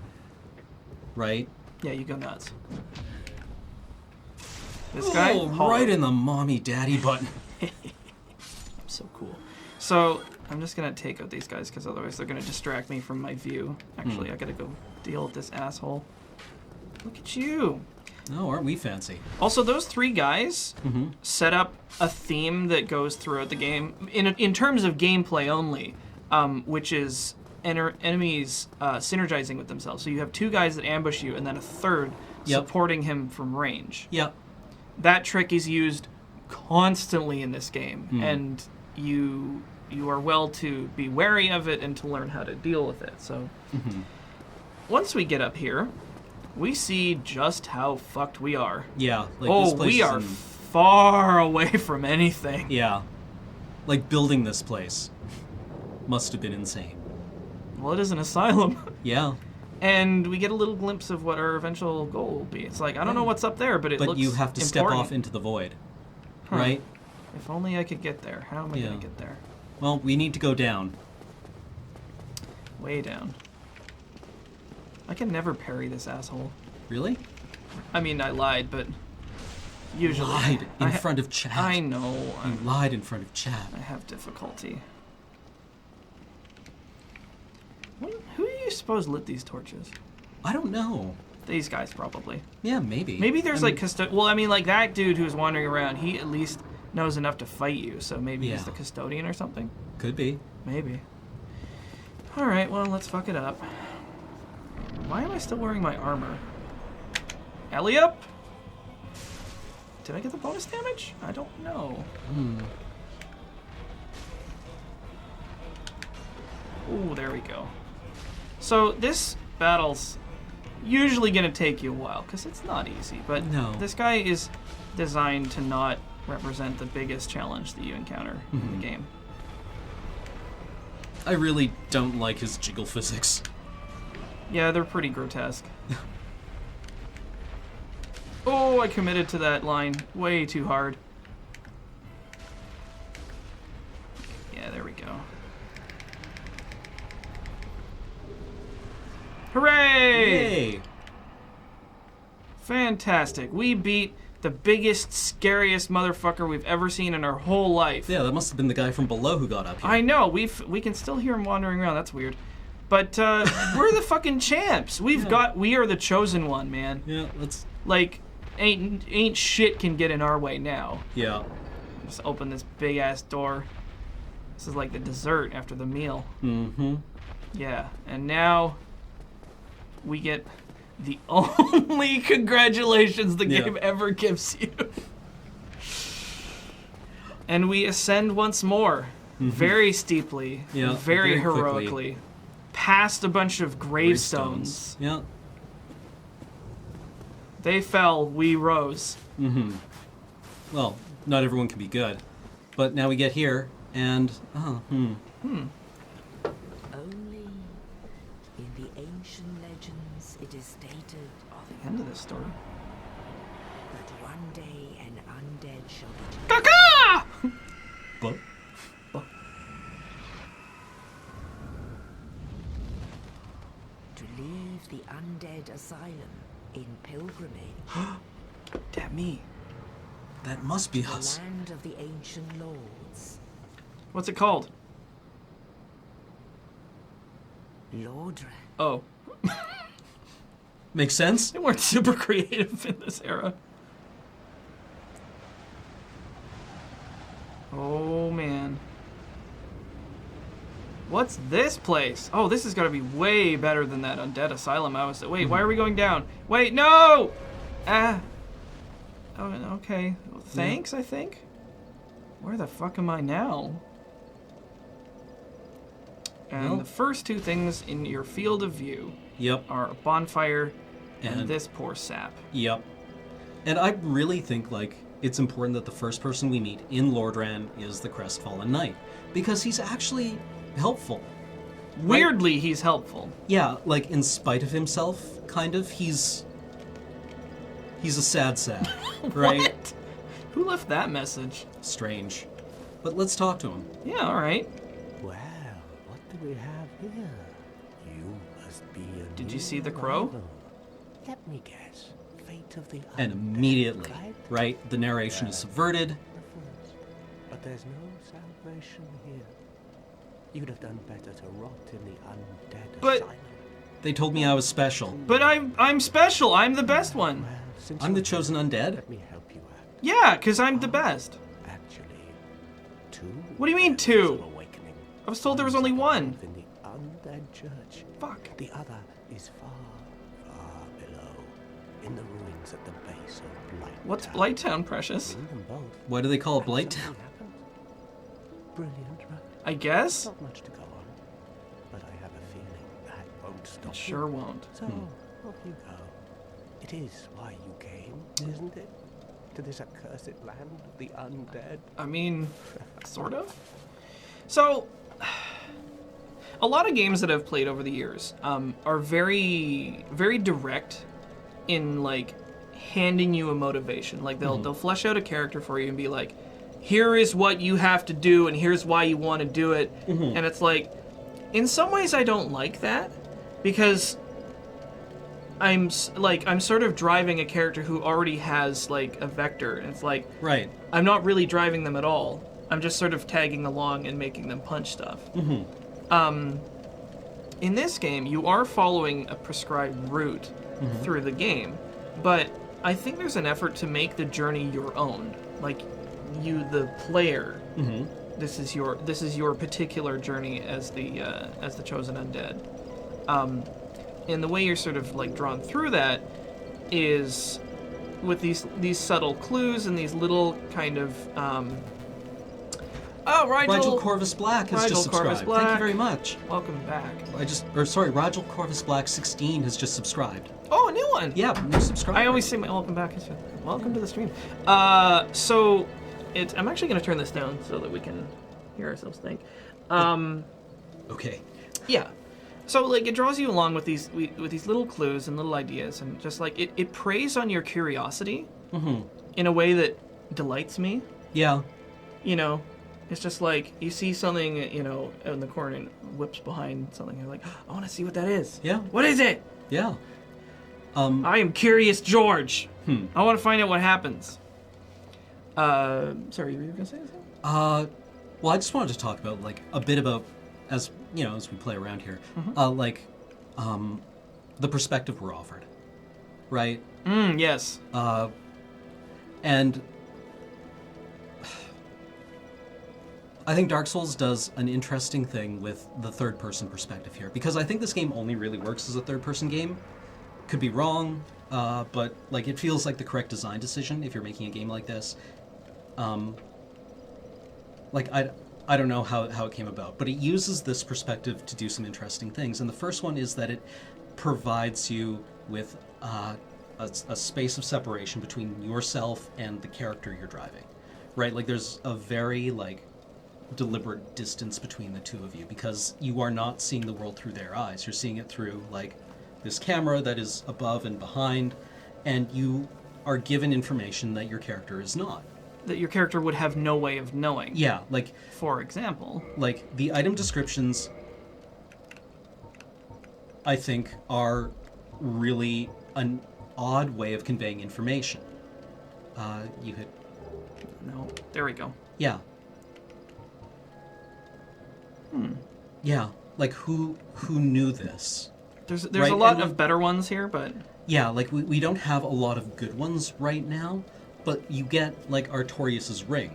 S2: right?
S1: Yeah, you go nuts. This guy.
S2: Right in the mommy daddy button.
S1: So cool. So I'm just gonna take out these guys because otherwise they're gonna distract me from my view. Actually, I gotta go deal with this asshole. Look at you.
S2: No, aren't we fancy?
S1: Also, those three guys set up a theme that goes throughout the game in terms of gameplay only, which is enemies synergizing with themselves. So you have two guys that ambush you, and then a third supporting him from range.
S2: Yep.
S1: That trick is used constantly in this game, and you are well to be wary of it and to learn how to deal with it. So once we get up here, we see just how fucked we are.
S2: Yeah. Like this place
S1: we are far away from anything.
S2: Yeah. Like building this place must have been insane.
S1: Well, it is an asylum.
S2: Yeah.
S1: And we get a little glimpse of what our eventual goal will be. It's like, I don't know what's up there, but it looks
S2: But you have to step off into the void, right?
S1: If only I could get there. How am I going to get there?
S2: Well, we need to go down.
S1: Way down. I can never parry this asshole.
S2: Really?
S1: I mean, I lied, but usually...
S2: Lied in front of chat.
S1: I know.
S2: You lied in front of chat.
S1: I have difficulty. Who do you suppose lit these torches?
S2: I don't know.
S1: These guys, probably.
S2: Yeah, maybe.
S1: Maybe there's like well, I mean, like that dude who's wandering around, he at least knows enough to fight you, so maybe he's the custodian or something?
S2: Could be.
S1: Maybe. Alright, well, let's fuck it up. Why am I still wearing my armor? Ellie up? Did I get the bonus damage? I don't know. Ooh, there we go. So this battle's usually going to take you a while, because it's not easy, but this guy is designed to not represent the biggest challenge that you encounter in the game.
S2: I really don't like his jiggle physics.
S1: Yeah, they're pretty grotesque. Oh, I committed to that line way too hard. Yeah, there we go. Hooray!
S2: Yay!
S1: Fantastic. We beat the biggest, scariest motherfucker we've ever seen in our whole life.
S2: Yeah, that must have been the guy from below who got up here.
S1: I know. We can still hear him wandering around. That's weird. But we're the fucking champs. We are the chosen one, man.
S2: Yeah, let's...
S1: Like, ain't shit can get in our way now.
S2: Yeah.
S1: Just open this big ass door. This is like the dessert after the meal.
S2: Mm-hmm.
S1: Yeah, and now we get the only congratulations the game ever gives you. And we ascend once more, very steeply, very heroically, quickly. Past a bunch of gravestones.
S2: Yeah.
S1: They fell, we rose.
S2: Mm-hmm. Well, not everyone can be good. But now we get here, and...
S3: Only in the ancient legends it is stated
S1: The end of this story.
S3: that one day an undead shall be
S1: Caca!
S2: But...
S3: to leave the undead asylum in pilgrimage
S1: Damn me.
S2: That must be
S3: to the
S2: us.
S3: land of the ancient lords.
S1: What's it called?
S3: Lordran.
S1: Oh.
S2: Makes sense?
S1: They weren't super creative in this era. Oh, man. What's this place? Oh, this is gonna be way better than that undead asylum I was... Wait, why are we going down? Wait, no! Ah. Oh, okay. Well, thanks, I think. Where the fuck am I now? And
S2: Well.
S1: the first two things in your field of view are a bonfire and this poor sap.
S2: Yep. And I really think, like, it's important that the first person we meet in Lordran is the Crestfallen Knight. Because he's actually helpful.
S1: Weirdly, he's helpful.
S2: Yeah, like, in spite of himself, kind of. He's a sad sap, right?
S1: What? Who left that message?
S2: Strange. But let's talk to him.
S1: Yeah, alright.
S5: Well, what do we have here? You must be a
S1: Did you
S5: new
S1: see the crow?
S5: arrival. Let me guess. Fate of the
S2: And
S5: undead,
S2: immediately,
S5: right?
S2: the narration is subverted.
S5: But there's no salvation here. You'd have done better to rot in the undead
S1: But-
S5: asylum.
S2: They told me I was special.
S1: But I'm special. I'm the best one.
S5: Well, since
S2: I'm the
S5: you're
S2: chosen
S5: here,
S2: undead?
S5: Let me help you out.
S1: Yeah, because I'm the best.
S5: Actually, two.
S1: What do you mean,
S5: levels
S1: two?
S5: of awakening.
S1: I was told there was only one.
S5: In the undead church.
S1: Fuck.
S5: The other is far, far below, in the ruins at the base of Blight.
S1: What's
S5: Town.
S1: Blighttown, Precious?
S5: Bring them both.
S2: Why do they call it
S5: and
S2: Blight
S5: something
S2: Town?
S5: happens. Brilliant, right?
S1: I guess?
S5: Not much to go on, but I have a feeling that won't stop
S1: It sure
S5: you.
S1: won't.
S5: So, off you go. It is why you came, isn't it? To this accursed land of the undead.
S1: I mean, sort of. So, a lot of games that I've played over the years are very, very direct in, like, handing you a motivation. Like, they'll flesh out a character for you and be like, here is what you have to do, and here's why you want to do it. And it's like, in some ways I don't like that, because I'm sort of driving a character who already has, like, a vector, and it's like,
S2: Right.
S1: I'm not really driving them at all. I'm just sort of tagging along and making them punch stuff. In this game, you are following a prescribed route through the game, but I think there's an effort to make the journey your own. Like, you, the player, this is your particular journey as the chosen undead. And the way you're sort of like drawn through that is with these subtle clues and these little kind of
S2: Rigel Corvus Black has
S1: Rigel
S2: just
S1: Corvus
S2: subscribed.
S1: Black.
S2: Thank you very much.
S1: Welcome back.
S2: Rigel Corvus Black 16 has just subscribed.
S1: Oh, a new one.
S2: Yeah, new subscriber.
S1: I always say my welcome back. Welcome to the stream. So I'm actually going to turn this down so that we can hear ourselves think.
S2: Okay.
S1: Yeah. So like it draws you along with these little clues and little ideas, and just like it preys on your curiosity in a way that delights me.
S2: Yeah.
S1: You know, it's just like you see something, you know, out in the corner and whips behind something. You're like, I want to see what that is.
S2: Yeah.
S1: What is it?
S2: Yeah.
S1: I am Curious George. I want to find out what happens. Sorry, you were gonna say something?
S2: Well, I just wanted to talk about like a bit about, as you know, as we play around here, the perspective we're offered, right?
S1: Yes.
S2: And I think Dark Souls does an interesting thing with the third-person perspective here, because I think this game only really works as a third-person game. Could be wrong, but like it feels like the correct design decision if you're making a game like this. Like I don't know how it came about, but it uses this perspective to do some interesting things. And the first one is that it provides you with a space of separation between yourself and the character you're driving, right? Like there's a very like deliberate distance between the two of you, because you are not seeing the world through their eyes. You're seeing it through like this camera that is above and behind, and you are given information that your character is not.
S1: That your character would have no way of knowing.
S2: Yeah, like
S1: for example,
S2: like the item descriptions I think are really an odd way of conveying information. You hit...
S1: No, there we go.
S2: Yeah. Yeah, like who knew this?
S1: There's
S2: right?
S1: a lot of better ones here, but...
S2: Yeah, like we don't have a lot of good ones right now, but you get like Artorias' ring,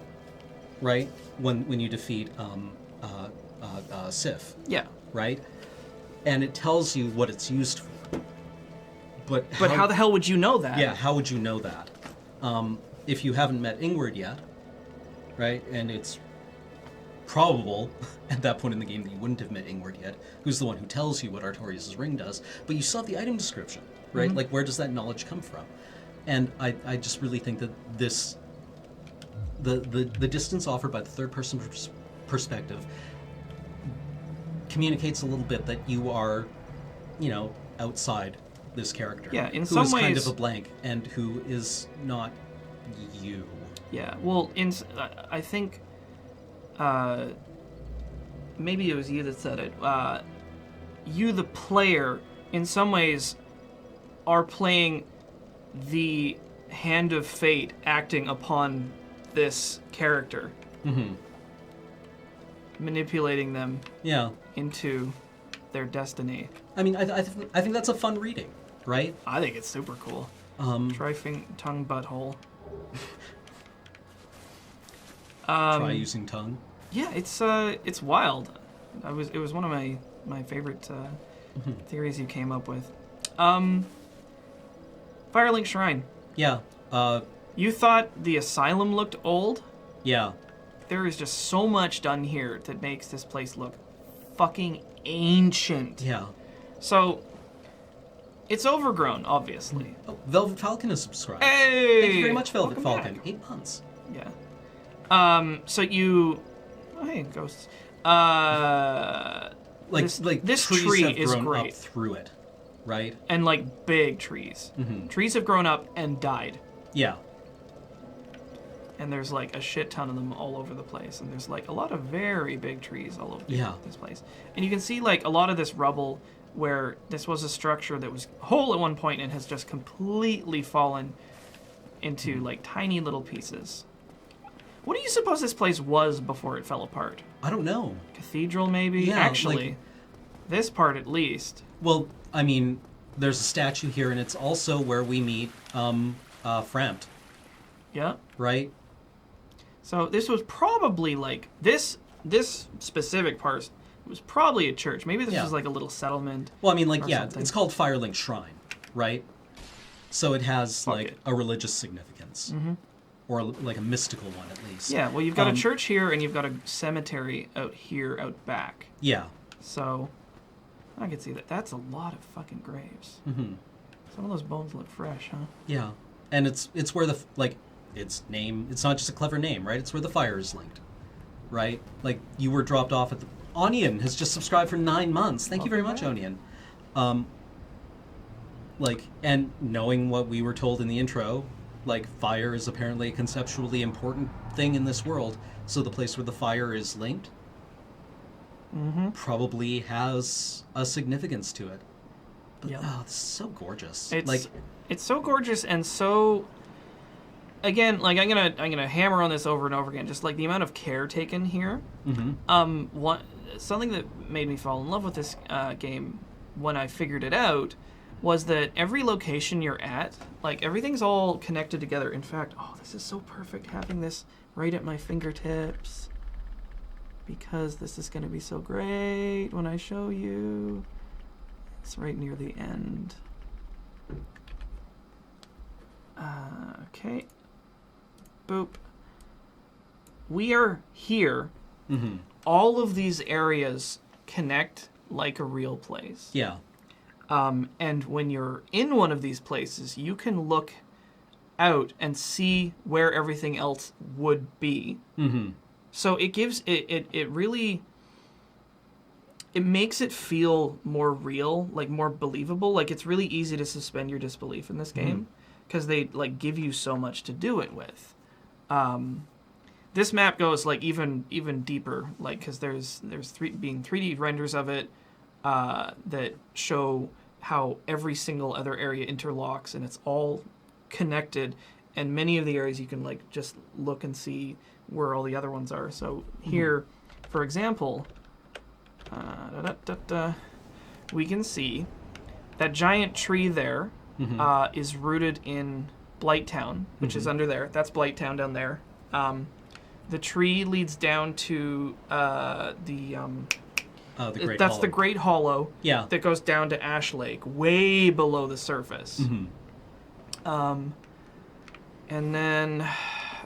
S2: right? When you defeat Sif.
S1: Yeah.
S2: Right? And it tells you what it's used for. But
S1: how the hell would you know that?
S2: Yeah, how would you know that? If you haven't met Ingrid yet, right? And it's probable at that point in the game that you wouldn't have met Ingrid yet, who's the one who tells you what Artorias' ring does, but you saw the item description, right? Like, where does that knowledge come from? And I just really think that this, the distance offered by the third-person perspective communicates a little bit that you are, you know, outside this character.
S1: Yeah, in
S2: who
S1: some
S2: is
S1: ways...
S2: kind of a blank, and who is not you.
S1: Yeah, well, I think... maybe it was you that said it. You, the player, in some ways, are playing the hand of fate acting upon this character.
S2: Mm-hmm.
S1: Manipulating them into their destiny.
S2: I mean, I think that's a fun reading, right?
S1: I think it's super cool. Try tongue butthole.
S2: Try using tongue.
S1: Yeah, it's wild. It was one of my favorite theories you came up with. Firelink Shrine.
S2: Yeah.
S1: You thought the asylum looked old?
S2: Yeah.
S1: There is just so much done here that makes this place look fucking ancient.
S2: Yeah.
S1: So, it's overgrown, obviously.
S2: Oh, Velvet Falcon is subscribed.
S1: Hey!
S2: Thank you very much, Velvet
S1: Welcome
S2: Falcon.
S1: back.
S2: 8 months.
S1: Yeah. So you... Oh, hey, ghosts. This
S2: trees
S1: tree
S2: have
S1: is
S2: grown
S1: great.
S2: up through it, right?
S1: And, like, big trees.
S2: Mm-hmm.
S1: Trees have grown up and died.
S2: Yeah.
S1: And there's, like, a shit ton of them all over the place. And there's, like, a lot of very big trees all over this place. And you can see, like, a lot of this rubble where this was a structure that was whole at one point and has just completely fallen into, like, tiny little pieces. What do you suppose this place was before it fell apart?
S2: I don't know.
S1: Cathedral, maybe?
S2: Yeah,
S1: actually,
S2: like...
S1: this part at least.
S2: Well, I mean, there's a statue here, and it's also where we meet Frampt.
S1: Yeah.
S2: Right?
S1: So this was probably, like, this specific part was probably a church. Maybe this was, like, a little settlement.
S2: Well, I mean, like,
S1: something.
S2: it's called Firelink Shrine, right? So it has, a religious significance.
S1: Mm-hmm.
S2: Or, like, a mystical one, at least.
S1: Yeah, well, you've got a church here, and you've got a cemetery out here, out back.
S2: Yeah.
S1: So, I can see that. That's a lot of fucking graves.
S2: Mm-hmm.
S1: Some of those bones look fresh, huh?
S2: Yeah. And it's where the, like, its name, it's not just a clever name, right? It's where the fire is linked, right? Like, you were dropped off at Onion has just subscribed for 9 months. Thank you very much, Onion. And knowing what we were told in the intro, like, fire is apparently a conceptually important thing in this world, so the place where the fire is linked probably has a significance to it. But, oh, this is so gorgeous.
S1: It's so gorgeous and so... Again, like, I'm gonna hammer on this over and over again, just like the amount of care taken here. Something that made me fall in love with this game when I figured it out was that every location you're at, like, everything's all connected together. In fact, oh, this is so perfect having this right at my fingertips, because this is going to be so great when I show you. It's right near the end. Okay. Boop. We are here. All of these areas connect like a real place.
S2: Yeah.
S1: And when you're in one of these places, you can look out and see where everything else would be. So it gives it really, it makes it feel more real, like more believable. Like, it's really easy to suspend your disbelief in this game because they like give you so much to do it with. This map goes like even deeper, like, because there's 3D renders of it that show how every single other area interlocks, and it's all connected. And many of the areas you can like just look and see where all the other ones are. So here, for example, we can see that giant tree there is rooted in Blighttown, which is under there. That's Blighttown down there. The tree leads down to the Great Hollow. The Great Hollow.
S2: Yeah.
S1: That goes down to Ash Lake, way below the surface. And then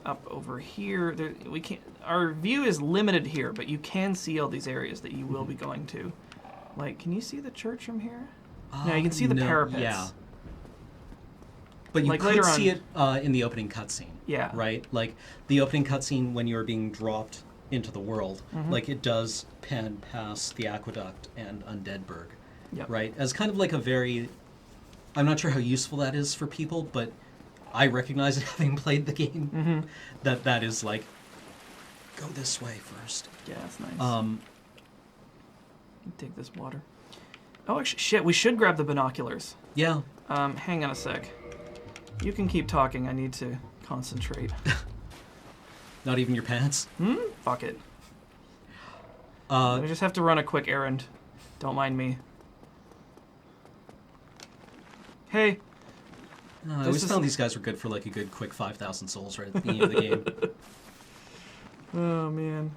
S1: up over here, we can't. Our view is limited here, but you can see all these areas that you will be going to. Like, can you see the church from here? No, you can see the parapets.
S2: Yeah. But you
S1: like
S2: could
S1: later
S2: see it in the opening cutscene.
S1: Yeah.
S2: Right? Like, the opening cutscene when you're being dropped into the world, like, it does pan past the aqueduct and Undeadburg.
S1: Yep.
S2: Right? As kind of like a very... I'm not sure how useful that is for people, but I recognize it having played the game. That is like, go this way first.
S1: Yeah, that's nice. Take this water. Oh, actually, shit, we should grab the binoculars.
S2: Yeah.
S1: Hang on a sec. You can keep talking. I need to concentrate.
S2: Not even your pants?
S1: Fuck it. I just have to run a quick errand. Don't mind me. Hey.
S2: I always found these guys were good for like a good quick 5,000 souls right at the beginning of the game.
S1: Oh, man.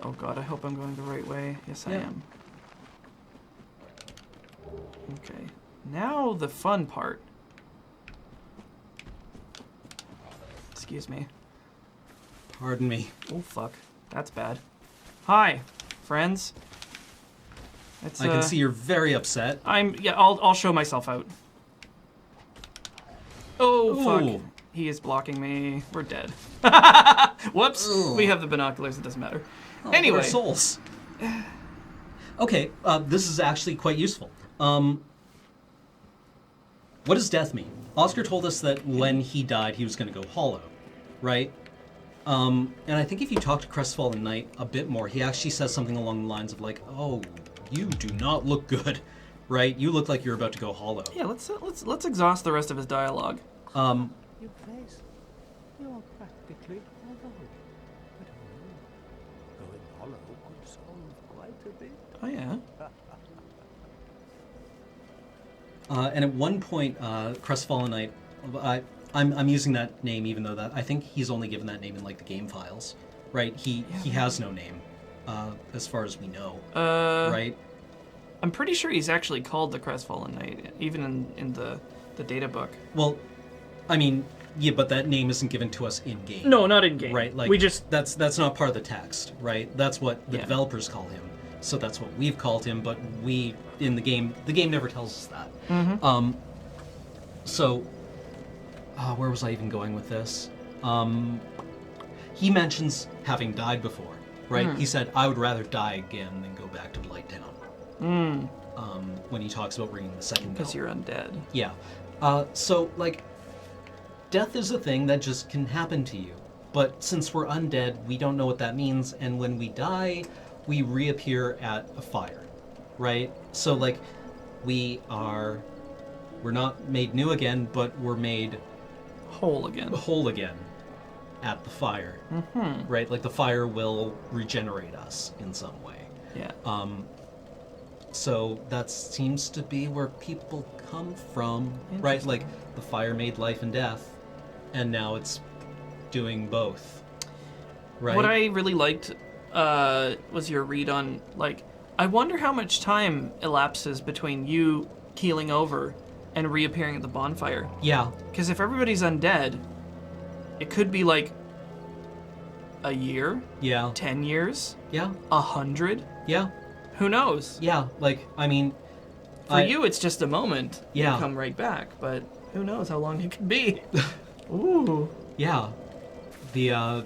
S1: Oh god, I hope I'm going the right way. Yes, I am. Okay. Now the fun part. Excuse me.
S2: Pardon me.
S1: Oh, fuck. That's bad. Hi, friends.
S2: I can see you're very upset.
S1: I'll show myself out. Oh,
S2: Ooh.
S1: fuck. He is blocking me. We're dead. Whoops.
S2: Ooh.
S1: We have the binoculars. It doesn't matter.
S2: Oh,
S1: anyway.
S2: we're souls. Okay, this is actually quite useful. What does death mean? Oscar told us that when he died, he was going to go hollow, right? And I think if you talk to Crestfallen Knight a bit more, he actually says something along the lines of like, "Oh, you do not look good, right? You look like you're about to go hollow."
S1: Yeah, let's exhaust the rest of his dialogue.
S5: You place, you are practically hollow. But going hollow could solve quite a bit.
S1: Oh yeah.
S2: And at one point, Crestfallen Knight, I'm using that name even though that I think he's only given that name in like the game files, right? He has no name, as far as we know, right?
S1: I'm pretty sure he's actually called the Crestfallen Knight, even in the data book.
S2: Well, I mean, yeah, but that name isn't given to us in game.
S1: No, not in game.
S2: Right? Like
S1: we just
S2: that's not part of the text, right? That's what the developers call him. So that's what we've called him, but we in the game never tells us that. So where was I even going with this? He mentions having died before, right? He said, I would rather die again than go back to Blighttown. When he talks about ringing the second bell.
S1: Because you're undead.
S2: Yeah. So, like, death is a thing that just can happen to you. But since we're undead, we don't know what that means, and when we die, we reappear at a fire, right? So, like, we're not made new again, but we're made
S1: Whole again
S2: at the fire, right? Like, the fire will regenerate us in some way.
S1: Yeah.
S2: So that seems to be where people come from, right? Like, the fire made life and death, and now it's doing both, right?
S1: What I really liked was your read on, like, I wonder how much time elapses between you keeling over and reappearing at the bonfire.
S2: Yeah.
S1: Because if everybody's undead, it could be like a year,
S2: Yeah.
S1: 10 years,
S2: Yeah.
S1: 100.
S2: Yeah.
S1: Who knows?
S2: Yeah. Like, I mean...
S1: For you, it's just a moment.
S2: Yeah.
S1: You come right back, but who knows how long it could be. Ooh.
S2: Yeah. The,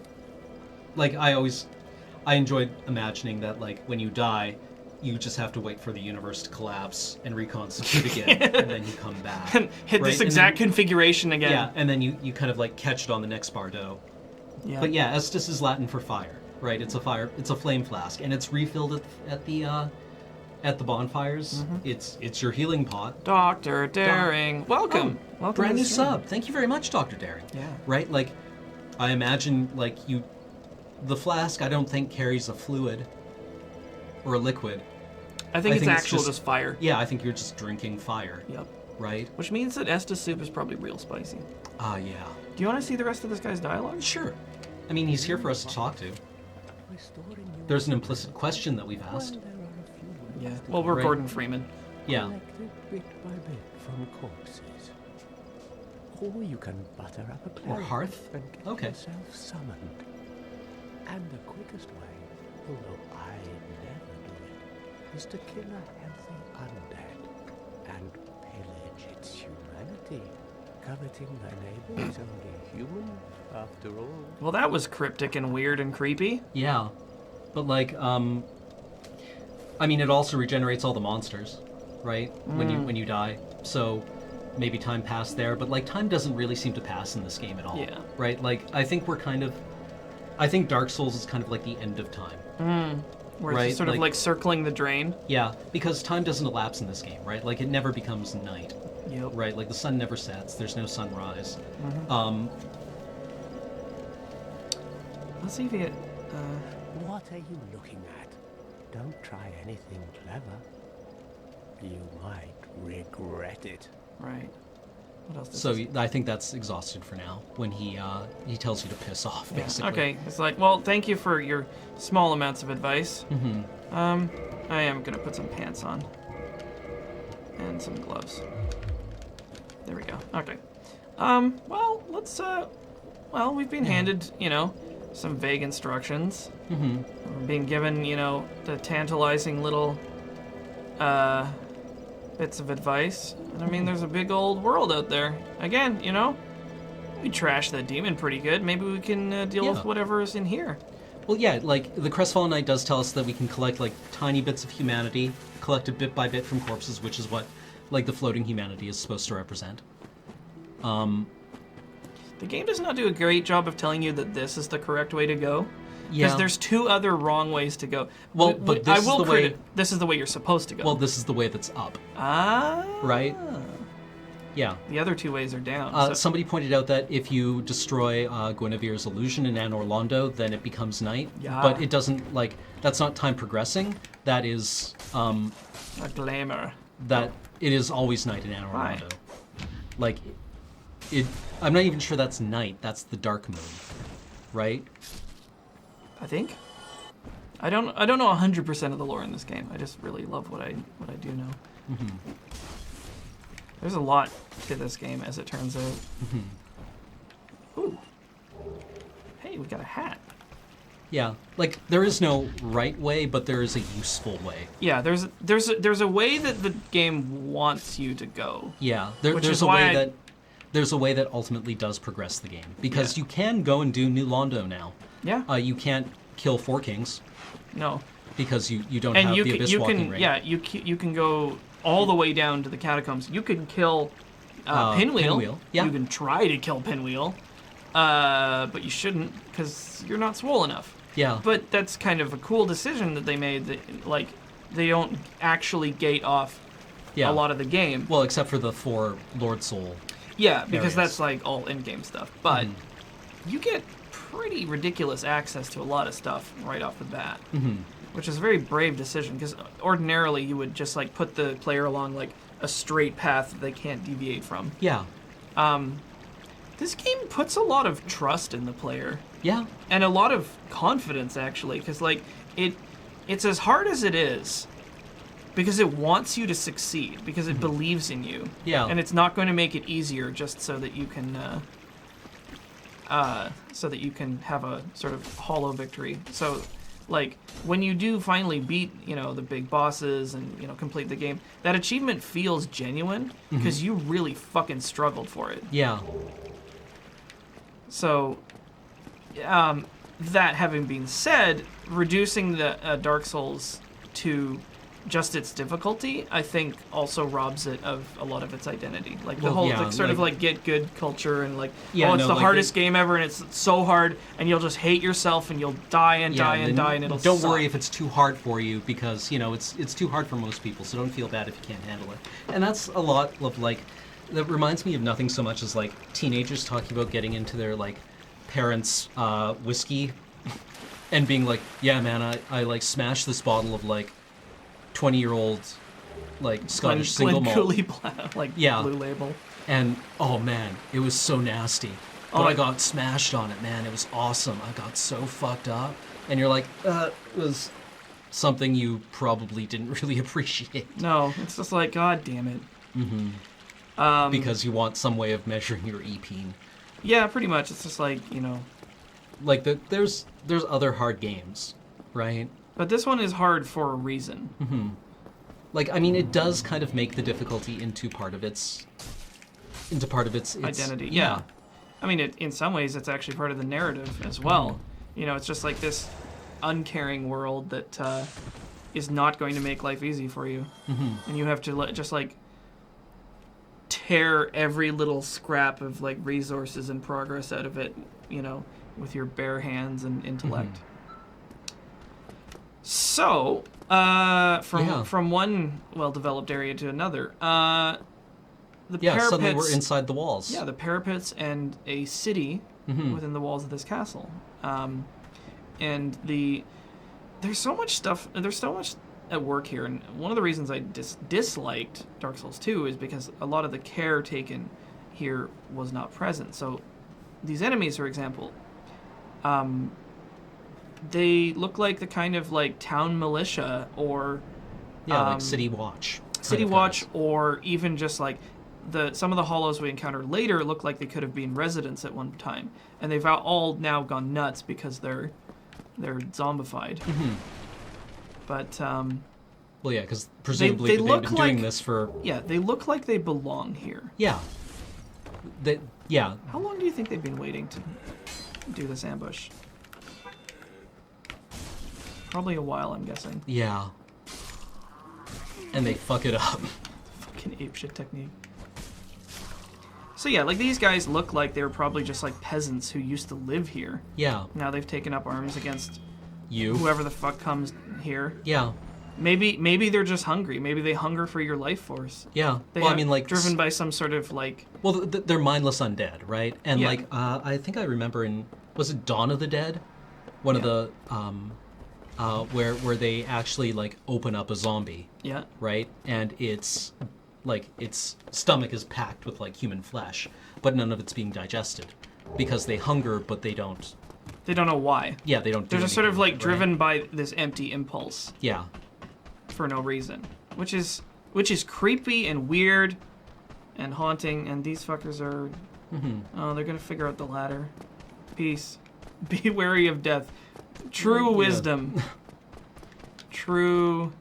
S2: like, I enjoyed imagining that, like, when you die, you just have to wait for the universe to collapse and reconstitute again, and then you come back.
S1: And hit
S2: right?
S1: this exact configuration again.
S2: Yeah, and then you kind of, like, catch it on the next Bardo.
S1: Yeah.
S2: But yeah, Estus is Latin for fire, right? It's a flame flask, and it's refilled at the bonfires. It's your healing pot.
S1: Dr. Daring. Welcome. Welcome.
S2: Brand
S1: to
S2: new
S1: the stream.
S2: sub. Thank you very much, Dr. Daring.
S1: Yeah.
S2: Right? Like, I imagine, like, the flask, I don't think carries a fluid or a liquid.
S1: I think it's
S2: actual
S1: just fire.
S2: Yeah, I think you're just drinking fire.
S1: Yep.
S2: Right?
S1: Which means that Estus soup is probably real spicy.
S2: Yeah.
S1: Do you want to see the rest of this guy's dialogue?
S2: Sure. I mean, he's here for us to talk to. There's an implicit question that we've asked.
S1: Yeah. Well, we're
S2: Right.
S1: Gordon Freeman.
S2: Yeah.
S5: Collected bit by bit from corpses. Or you can butter up a cleric
S2: hearth?
S5: and get
S2: Okay.
S5: yourself summoned. And the quickest way, although I never do it, is to kill a healthy undead and pillage its humanity. Coveting thy neighbor is only human, after all.
S1: Well, that was cryptic and weird and creepy.
S2: Yeah. But, like, I mean, it also regenerates all the monsters, right? When you die. So maybe time passed there, but, like, time doesn't really seem to pass in this game at all.
S1: Yeah.
S2: Right? Like, I think Dark Souls is kind of like the end of time.
S1: Where
S2: Right,
S1: it's sort of like circling the drain.
S2: Yeah, because time doesn't elapse in this game, right? Like, it never becomes night.
S1: Yep.
S2: Right? Like, the sun never sets. There's no sunrise.
S1: Let's see if he...
S5: What are you looking at? Don't try anything clever. You might regret it.
S1: Right. What else?
S2: So I think that's exhausted for now when he tells you to piss off, basically.
S1: Okay. It's like, well, thank you for your small amounts of advice. I am gonna put some pants on. And some gloves. There we go. Okay. Well, let's, well, we've been handed, some vague instructions. We're being given, the tantalizing little, bits of advice. And I mean, there's a big old world out there. Again, we trashed that demon pretty good. Maybe we can deal with whatever is in here.
S2: Well, yeah, like, the Crestfallen Knight does tell us that we can collect, like, tiny bits of humanity, collected bit by bit from corpses, which is what, like, the floating humanity is supposed to represent.
S1: The game does not do a great job of telling you that this is the correct way to go.
S2: Yeah.
S1: Because there's two other wrong ways to go.
S2: Well, but this is the way...
S1: This is the way you're supposed to go.
S2: Well, this is the way that's up.
S1: Ah.
S2: Right? Yeah.
S1: The other two ways are down.
S2: Somebody pointed out that if you destroy Guinevere's illusion in Anor Londo, then it becomes night.
S1: Yeah.
S2: But it doesn't, like, that's not time progressing. That is,
S1: a glamour.
S2: that it is always night in Anor
S1: Why?
S2: Londo. Like, I'm not even sure that's night. That's the dark moon. Right?
S1: I think. I don't know 100% of the lore in this game. I just really love what I do know. There's a lot to this game, as it turns out. Ooh. Hey, we got a hat.
S2: Yeah. Like, there is no right way, but there is a useful way.
S1: Yeah, there's a way that the game wants you to go.
S2: Yeah.
S1: Which
S2: There's
S1: is
S2: a
S1: why
S2: way there's a way that ultimately does progress the game. Because you can go and do New Londo now.
S1: Yeah.
S2: You can't kill four kings.
S1: No.
S2: Because you don't have the abyss walking ring.
S1: Yeah, you can go all the way down to the catacombs. You can kill Pinwheel.
S2: Yeah.
S1: You can try to kill Pinwheel, but you shouldn't because you're not swole enough.
S2: Yeah.
S1: But that's kind of a cool decision that they made. That like they don't actually gate off a lot of the game.
S2: Well, except for the 4 Lord Soul.
S1: Yeah, because
S2: areas.
S1: that's like all in-game stuff. But you get pretty ridiculous access to a lot of stuff right off the bat. Which is a very brave decision, because ordinarily you would just like put the player along like a straight path that they can't deviate from.
S2: Yeah.
S1: This game puts a lot of trust in the player.
S2: Yeah.
S1: And a lot of confidence, actually, because like it's as hard as it is because it wants you to succeed, because it believes in you.
S2: Yeah.
S1: And it's not going to make it easier just so that you can have a sort of hollow victory. So like when you do finally beat, the big bosses and, complete the game, that achievement feels genuine because you really fucking struggled for it.
S2: Yeah.
S1: So, that having been said, reducing the Dark Souls to just its difficulty, I think also robs it of a lot of its identity. Like the whole of get good culture and like, it's the hardest game ever and it's so hard and you'll just hate yourself and you'll die and die and die and it'll
S2: Don't
S1: suck.
S2: worry if it's too hard for you, because, it's too hard for most people, so don't feel bad if you can't handle it. And that's a lot of like, that reminds me of nothing so much as like teenagers talking about getting into their like parents' whiskey and being like, yeah man, I like smashed this bottle of like 20-year-old like Scottish single malt.
S1: Blue Label.
S2: And oh man, it was so nasty. But I got smashed on it, man. It was awesome. I got so fucked up. And you're like, it was something you probably didn't really appreciate.
S1: No, it's just like, God damn it.
S2: Because you want some way of measuring your EP.
S1: Yeah, pretty much. It's just like,
S2: Like there's other hard games, right?
S1: But this one is hard for a reason.
S2: Like, I mean, it does kind of make the difficulty into part of its
S1: identity. Yeah. I mean, in some ways, it's actually part of the narrative as well. It's just like this uncaring world that is not going to make life easy for you, and you have to just like tear every little scrap of like resources and progress out of it, with your bare hands and intellect. So, from one well-developed area to another, the parapets...
S2: suddenly we're inside the walls.
S1: Yeah, the parapets and a city within the walls of this castle. And there's so much stuff, there's so much at work here, and one of the reasons I disliked Dark Souls 2 is because a lot of the care taken here was not present. So, these enemies, for example... they look like the kind of like town militia or
S2: like City Watch.
S1: Or even just like some of the hollows we encounter later look like they could have been residents at one time, and they've all now gone nuts because they're zombified. But
S2: well, yeah, because presumably they've been doing this for...
S1: Yeah, they look like they belong here.
S2: Yeah.
S1: How long do you think they've been waiting to do this ambush? Probably a while, I'm guessing.
S2: Yeah. And they fuck it up.
S1: Fucking apeshit technique. So yeah, like these guys look like they were probably just like peasants who used to live here.
S2: Yeah.
S1: Now they've taken up arms against
S2: you,
S1: whoever the fuck comes here.
S2: Yeah.
S1: Maybe they're just hungry. Maybe they hunger for your life force.
S2: Yeah. Well, I mean, like
S1: driven by some sort of like.
S2: Well, they're mindless undead, right? And like, I think I remember was it Dawn of the Dead, one of the where they actually like open up a zombie.
S1: Yeah.
S2: Right, and it's like its stomach is packed with like human flesh, but none of it's being digested because they hunger, but they don't.
S1: They don't know why.
S2: Yeah, they don't.
S1: They're just sort of like driven by this empty impulse.
S2: Yeah.
S1: For no reason, which is creepy and weird, and haunting. And these fuckers are. Oh, they're gonna figure out the ladder. Peace. Be wary of death. True wisdom. True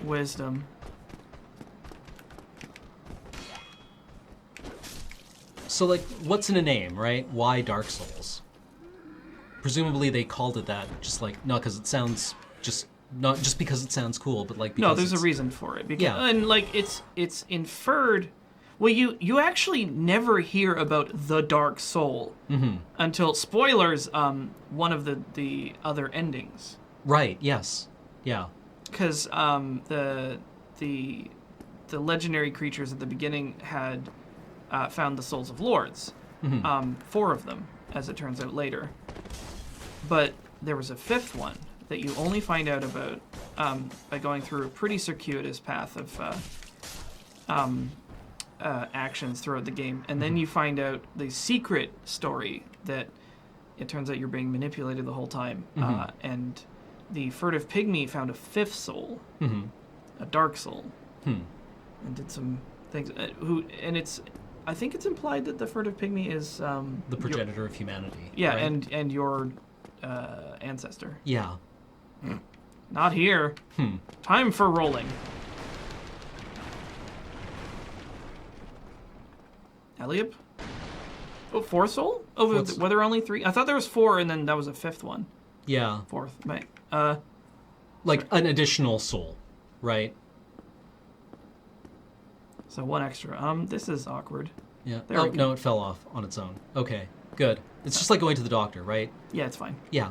S1: wisdom.
S2: So, like, what's in a name, right? Why Dark Souls? presumably they called it that, just like not because it sounds not just because it sounds cool, but like because
S1: no, there's a reason for it. Because,
S2: yeah,
S1: and like it's inferred. Well, you actually never hear about the Dark Soul until spoilers. One of the other endings.
S2: Right. Yes. Yeah.
S1: Because the legendary creatures at the beginning had found the souls of lords, 4 of them, as it turns out later. But there was a 5th one that you only find out about by going through a pretty circuitous path of actions throughout the game, and then you find out the secret story that it turns out you're being manipulated the whole time, and the furtive pygmy found a 5th soul, a dark soul, and did some things. I think it's implied that the furtive pygmy is
S2: the progenitor of humanity.
S1: Yeah,
S2: right?
S1: and your ancestor.
S2: Yeah.
S1: Not here. Time for rolling. Eliab? Oh, 4th soul? Oh, were there only 3? I thought there was 4, and then that was a 5th one.
S2: Yeah.
S1: 4th, right.
S2: Like an additional soul, right?
S1: So 1 extra. This is awkward.
S2: Yeah.
S1: There we go.
S2: No, it fell off on its own. Okay, good. It's just like going to the doctor, right?
S1: Yeah, it's fine.
S2: Yeah.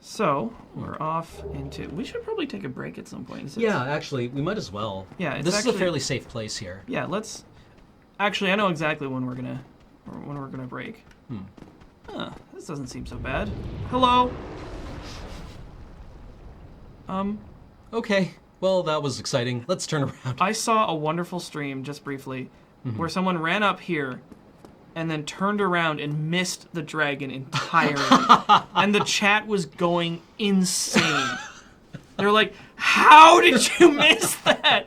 S1: So, we're off into... We should probably take a break at some point.
S2: Yeah, actually, we might as well.
S1: Yeah,
S2: this is a fairly safe place here.
S1: Yeah, let's... Actually, I know exactly when we're gonna break. Huh, this doesn't seem so bad. Hello?
S2: Okay, well, that was exciting. Let's turn around.
S1: I saw a wonderful stream, just briefly, where someone ran up here and then turned around and missed the dragon entirely. And the chat was going insane. They were like, how did you miss that?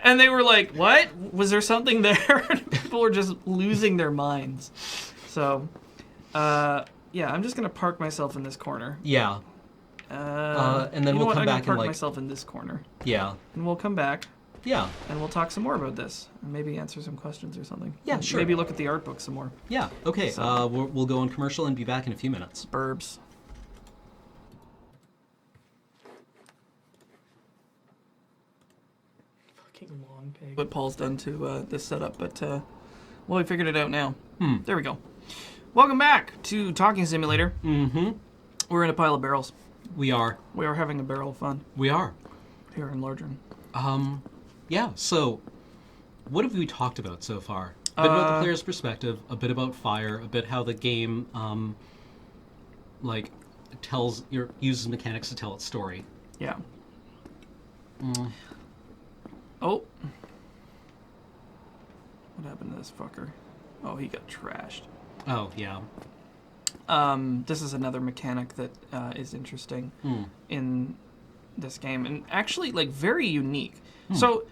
S1: And they were like, what? Was there something there? People were just losing their minds. So, yeah, I'm just going to park myself in this corner.
S2: Yeah. And then we'll come back and
S1: park myself in this corner.
S2: Yeah.
S1: And we'll come back.
S2: Yeah.
S1: And we'll talk some more about this. And maybe answer some questions or something.
S2: Yeah,
S1: and
S2: sure.
S1: Maybe look at the art book some more.
S2: Yeah. Okay.
S1: So,
S2: we'll go on commercial and be back in a few minutes.
S1: Burbs. Fucking long pig. What Paul's done to this setup, but well, we figured it out now. There we go. Welcome back to Talking Simulator. We're in a pile of barrels.
S2: We are.
S1: We are having a barrel of fun.
S2: We are.
S1: Here in Lordran.
S2: Yeah, so what have we talked about so far? A bit about the player's perspective, a bit about fire, a bit how the game uses mechanics to tell its story.
S1: Yeah. Oh. What happened to this fucker? Oh, he got trashed.
S2: Oh, yeah.
S1: This is another mechanic that is interesting in this game, and actually, like, very unique. So,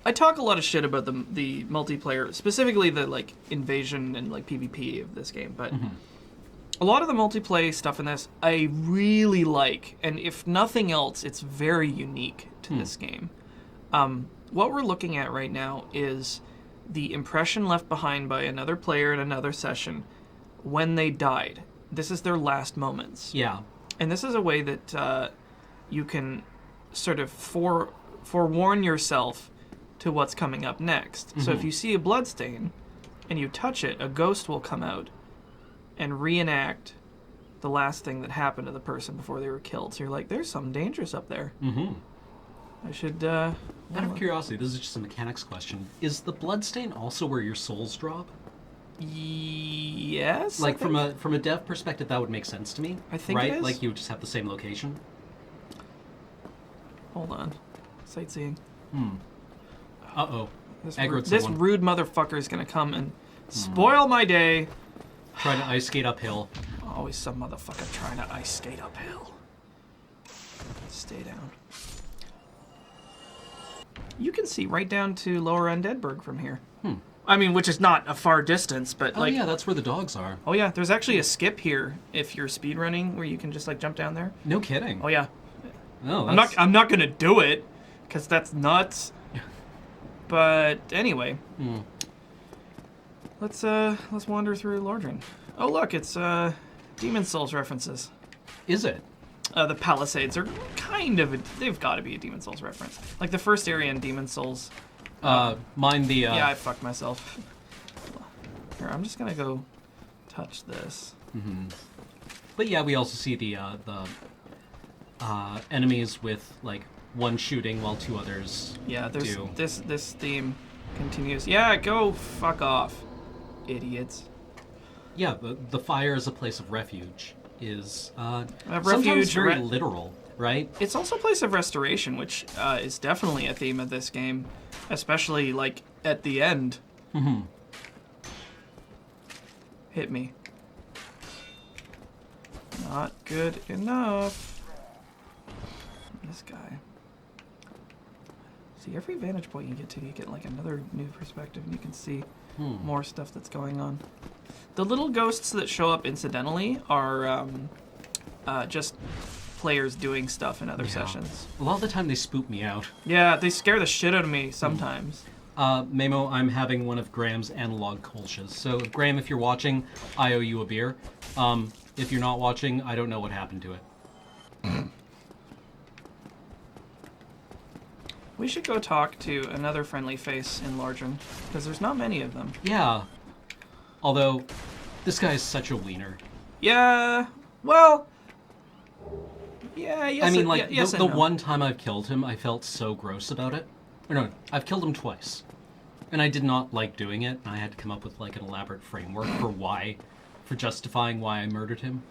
S1: I talk a lot of shit about the multiplayer, specifically the, like, invasion and, like, PvP of this game, but a lot of the multiplayer stuff in this I really like, and if nothing else, it's very unique to this game. What we're looking at right now is the impression left behind by another player in another session when they died. This is their last moments.
S2: Yeah.
S1: And this is a way that you can sort of forewarn yourself to what's coming up next. So if you see a bloodstain and you touch it, a ghost will come out and reenact the last thing that happened to the person before they were killed. So you're like, there's something dangerous up there. I should... Out
S2: of curiosity, this is just a mechanics question. Is the bloodstain also where your souls drop?
S1: Yes.
S2: Like, from a dev perspective, that would make sense to me.
S1: I think
S2: right?
S1: it is.
S2: Like, you would just have the same location.
S1: Hold on. Sightseeing.
S2: Uh-oh.
S1: This rude motherfucker is going to come and spoil my day.
S2: Trying to ice skate uphill.
S1: Always some motherfucker trying to ice skate uphill. Stay down. You can see right down to Lower Undeadburg from here. I mean, which is not a far distance, but
S2: yeah, that's where the dogs are.
S1: Oh yeah, there's actually a skip here if you're speedrunning where you can just like jump down there.
S2: No kidding.
S1: Oh yeah.
S2: No,
S1: I'm not gonna do it because that's nuts. But anyway. Let's wander through Lordran. Oh look, it's Demon Souls references.
S2: Is it?
S1: The Palisades are kind of they've got to be a Demon Souls reference. Like the first area in Demon Souls.
S2: Mind the.
S1: Yeah, I fucked myself. Here, I'm just gonna go touch this.
S2: Mm-hmm. But yeah, we also see the enemies with like one shooting while two others.
S1: Yeah, there's
S2: do.
S1: this theme continues. Yeah, go fuck off, idiots.
S2: Yeah, the fire as a place of refuge is sometimes
S1: refuge,
S2: very literal, right?
S1: It's also a place of restoration, which is definitely a theme of this game, especially like at the end.
S2: Mm-hmm.
S1: Hit me. Not good enough. This guy. See, every vantage point you get to, you get like another new perspective, and you can see more stuff that's going on. The little ghosts that show up incidentally are just players doing stuff in other sessions.
S2: A lot of the time they spook me out.
S1: Yeah, they scare the shit out of me sometimes.
S2: Memo, I'm having one of Graham's analog Kolsch's. So, Graham, if you're watching, I owe you a beer. If you're not watching, I don't know what happened to it.
S1: We should go talk to another friendly face in Lordran, because there's not many of them.
S2: Yeah. Although, this guy is such a wiener.
S1: Yeah, well... Yeah, yes.
S2: I mean, like,
S1: yes
S2: the one time I've killed him, I felt so gross about it. Or no, I've killed him twice. And I did not like doing it, and I had to come up with, like, an elaborate framework for justifying why I murdered him.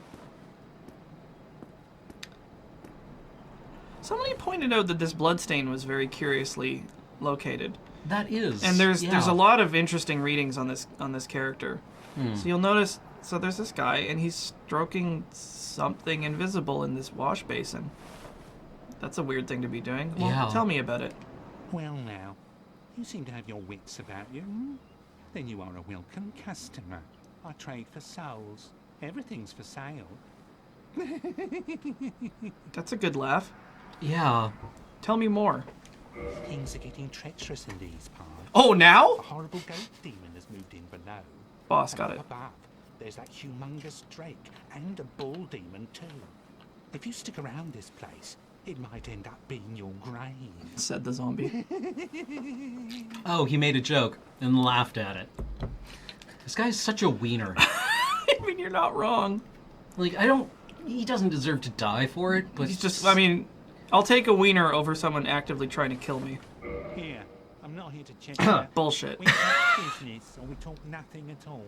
S1: Somebody pointed out that this bloodstain was very curiously located.
S2: That is.
S1: And there's a lot of interesting readings on this character. So you'll notice, so there's this guy, and he's stroking something invisible in this wash basin. That's a weird thing to be doing. Well, tell me about it.
S5: Well now, you seem to have your wits about you. Then you are a welcome customer. I trade for souls. Everything's for sale.
S1: That's a good laugh.
S2: Yeah.
S1: Tell me more.
S5: Things are getting treacherous in these parts.
S1: Oh, now?
S5: A horrible goat demon has moved in below.
S1: Boss got it.
S5: Up above, there's that humongous drake and a bull demon too. If you stick around this place, it might end up being your grave.
S1: Said the zombie.
S2: Oh, he made a joke and laughed at it. This guy's such a wiener.
S1: I mean, you're not wrong.
S2: Like, he doesn't deserve to die for it, but...
S1: He's just, I mean, I'll take a wiener over someone actively trying to kill me.
S5: Here, I'm not here to check that.
S1: Bullshit.
S5: We talk business, or we talk nothing at all.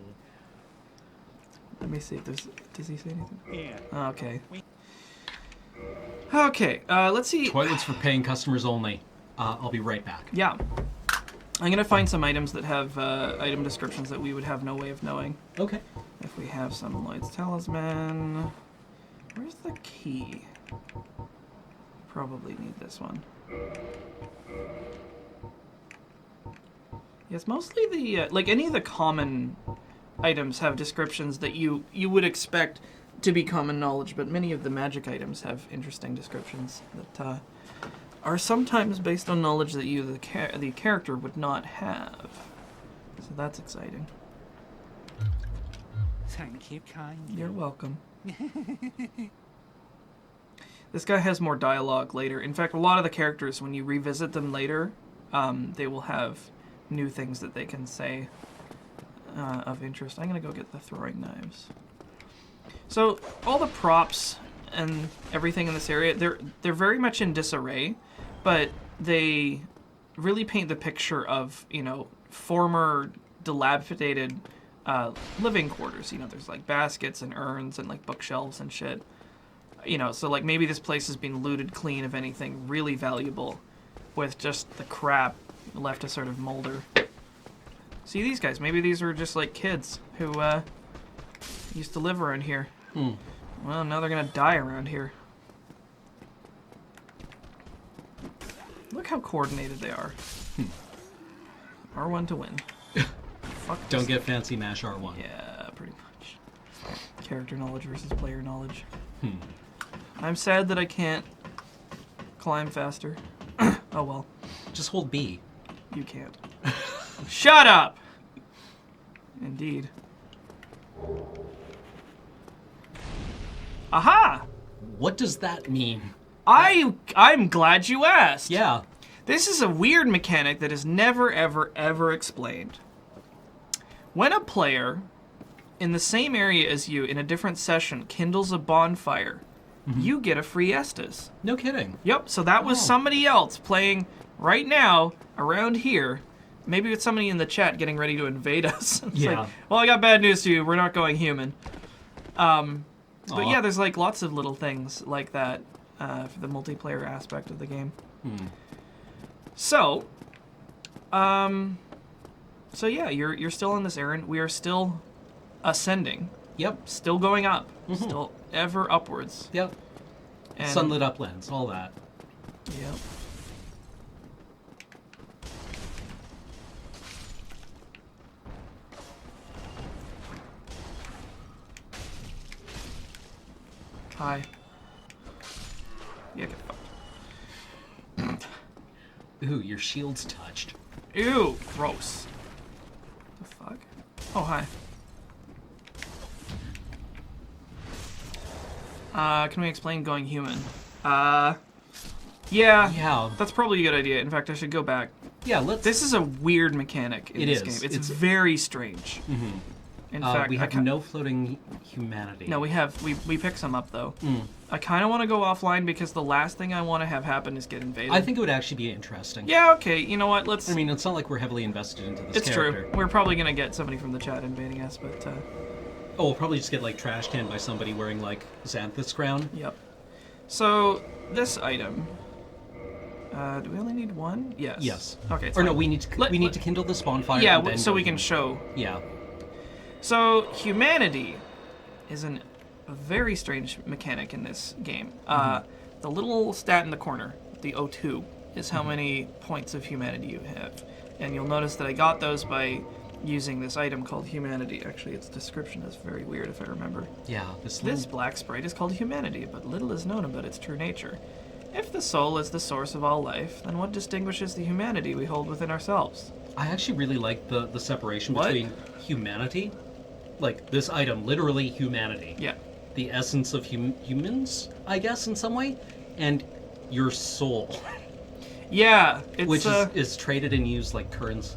S1: Let me see if there's... Does he say anything?
S5: Here.
S1: Okay. Okay, let's see.
S2: Toilets for paying customers only. I'll be right back.
S1: Yeah. I'm gonna find some items that have item descriptions that we would have no way of knowing.
S2: Okay.
S1: If we have some Lloyd's Talisman... Where's the key? Probably need this one. Yes, mostly the... like, any of the common items have descriptions that you would expect to be common knowledge, but many of the magic items have interesting descriptions that are sometimes based on knowledge that you, the character, would not have. So that's exciting.
S5: Thank you kindly.
S1: You're welcome. This guy has more dialogue later. In fact, a lot of the characters, when you revisit them later, they will have new things that they can say of interest. I'm going to go get the throwing knives. So all the props and everything in this area, they're very much in disarray, but they really paint the picture of, you know, former dilapidated living quarters. You know, there's like baskets and urns and like bookshelves and shit. You know, so like maybe this place has been looted clean of anything really valuable, with just the crap left to sort of molder. See these guys, maybe these were just like kids who used to live around here. Well, now they're gonna die around here. Look how coordinated they are. R1 to win. Fuck.
S2: Don't get fancy, mash R1.
S1: Yeah, pretty much. Character knowledge versus player knowledge. I'm sad that I can't climb faster. Oh well.
S2: Just hold B.
S1: You can't. Shut up! Indeed. Aha!
S2: What does that mean?
S1: I'm glad you asked.
S2: Yeah.
S1: This is a weird mechanic that is never, ever, ever explained. When a player in the same area as you in a different session kindles a bonfire, you get a free Estus.
S2: No kidding.
S1: Yep, so that was somebody else playing right now around here. Maybe it's somebody in the chat getting ready to invade us. It's
S2: Yeah.
S1: like, well, I got bad news to you. We're not going human. But yeah, there's like lots of little things like that for the multiplayer aspect of the game. So, yeah, you're still on this errand. We are still ascending.
S2: Yep.
S1: Still going up. Still ever upwards.
S2: Yep.
S1: And,
S2: Sunlit uplands, all that.
S1: Yep. Hi. Yeah, get fucked.
S2: Ooh, your shield's touched.
S1: Ew, gross. The fuck? Oh, hi. Can we explain going human? Yeah.
S2: Yeah.
S1: That's probably a good idea. In fact, I should go back.
S2: Yeah, let's...
S1: This is a weird mechanic in this game. It's very strange. In fact,
S2: we have no floating humanity.
S1: No, we pick some up though. I kind of want to go offline because the last thing I want to have happen is get invaded.
S2: I think it would actually be interesting.
S1: Yeah, okay. You know what? Let's.
S2: I mean, it's not like we're heavily invested into this
S1: it's
S2: character.
S1: true. We're probably gonna get somebody from the chat invading us, but.
S2: Oh, we'll probably just get like trash canned by somebody wearing like Xanthus crown.
S1: Yep. So this item. Do we only need one? Yes.
S2: Yes.
S1: Okay.
S2: Or no, we need to kindle this bonfire.
S1: Yeah,
S2: and then
S1: so
S2: go
S1: we can
S2: human.
S1: show.
S2: Yeah.
S1: So humanity is a very strange mechanic in this game. The little stat in the corner, the O2, is how many points of humanity you have. And you'll notice that I got those by using this item called humanity. Actually, its description is very weird if I remember.
S2: Yeah.
S1: This black sprite is called humanity, but little is known about its true nature. If the soul is the source of all life, then what distinguishes the humanity we hold within ourselves?
S2: I actually really like the separation
S1: What?
S2: between humanity, like this item, literally humanity.
S1: Yeah.
S2: The essence of humans, I guess, in some way, and your soul,
S1: Yeah, it's
S2: which is traded and used like currency,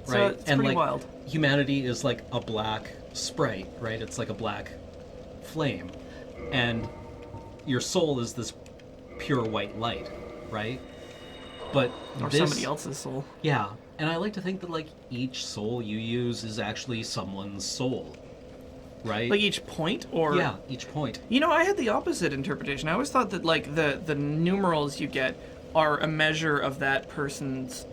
S1: so
S2: right?
S1: it's
S2: and
S1: pretty
S2: like
S1: wild.
S2: humanity is like a black sprite, right? It's like a black flame, and your soul is this pure white light, right? But
S1: Or
S2: this,
S1: somebody else's soul.
S2: yeah, and I like to think that like each soul you use is actually someone's soul, right?
S1: Like each point, or
S2: yeah, each point.
S1: You know, I had the opposite interpretation. I always thought that like the numerals you get are a measure of that person's,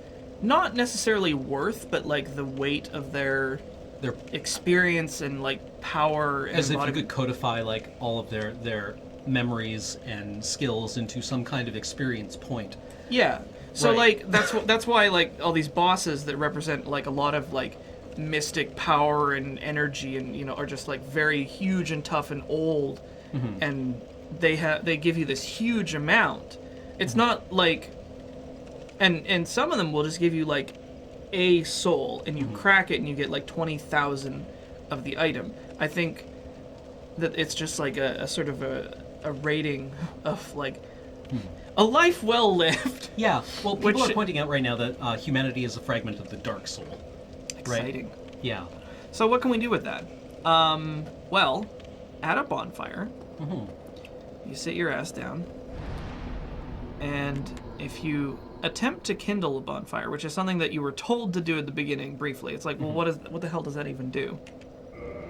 S1: not necessarily worth, but like the weight of their
S2: They're
S1: experience and like power. And
S2: as if you
S1: embodiment.
S2: could codify like all of their memories and skills into some kind of experience point.
S1: Yeah. So
S2: Right.
S1: like that's why like all these bosses that represent like a lot of like mystic power and energy and are just like very huge and tough and old, and they give you this huge amount. It's not like, and some of them will just give you like a soul and you crack it and you get like 20,000 of the item. I think that it's just like a sort of a rating of like a life well lived.
S2: Yeah, well, people
S1: Which-
S2: are pointing out right now that humanity is a fragment of the dark soul.
S1: Exciting.
S2: Yeah.
S1: So what can we do with that? Well, at a bonfire, you sit your ass down, and if you attempt to kindle a bonfire, which is something that you were told to do at the beginning briefly, it's like, well, what the hell does that even do?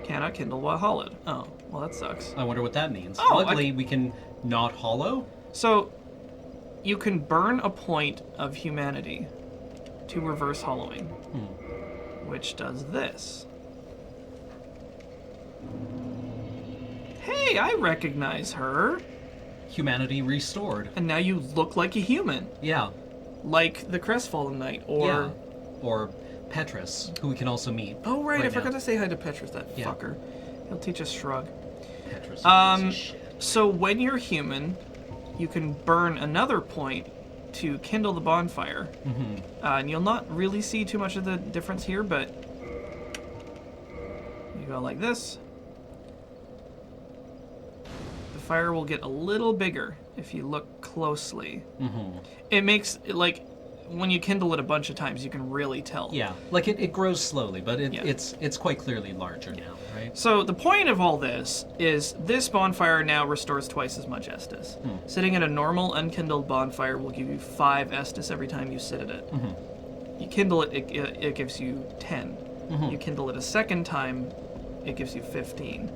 S1: Cannot kindle while hollowed. Oh, well, that sucks.
S2: I wonder what that means.
S1: Oh,
S2: Luckily, we can not hollow.
S1: So, you can burn a point of humanity to reverse hollowing, which does this. Hey, I recognize her.
S2: Humanity restored.
S1: And now you look like a human,
S2: Yeah.
S1: like the Crestfallen Knight, or
S2: Yeah. Or Petrus, who we can also meet.
S1: oh right, I
S2: right
S1: forgot
S2: now.
S1: to say hi to Petrus, that
S2: Yeah.
S1: fucker. He'll teach us shrug.
S2: Petrus is a piece of shit.
S1: So when you're human, you can burn another point to kindle the bonfire, and you'll not really see too much of the difference here, but go like this. The fire will get a little bigger if you look closely. Mm-hmm. It makes, like, when you kindle it a bunch of times, you can really tell.
S2: Yeah, like it grows slowly, but it's quite clearly larger now, right?
S1: So the point of all this is this bonfire now restores twice as much Estus. Sitting at a normal unkindled bonfire will give you 5 Estus every time you sit at it. You kindle it, it gives you 10. You kindle it a second time, it gives you 15.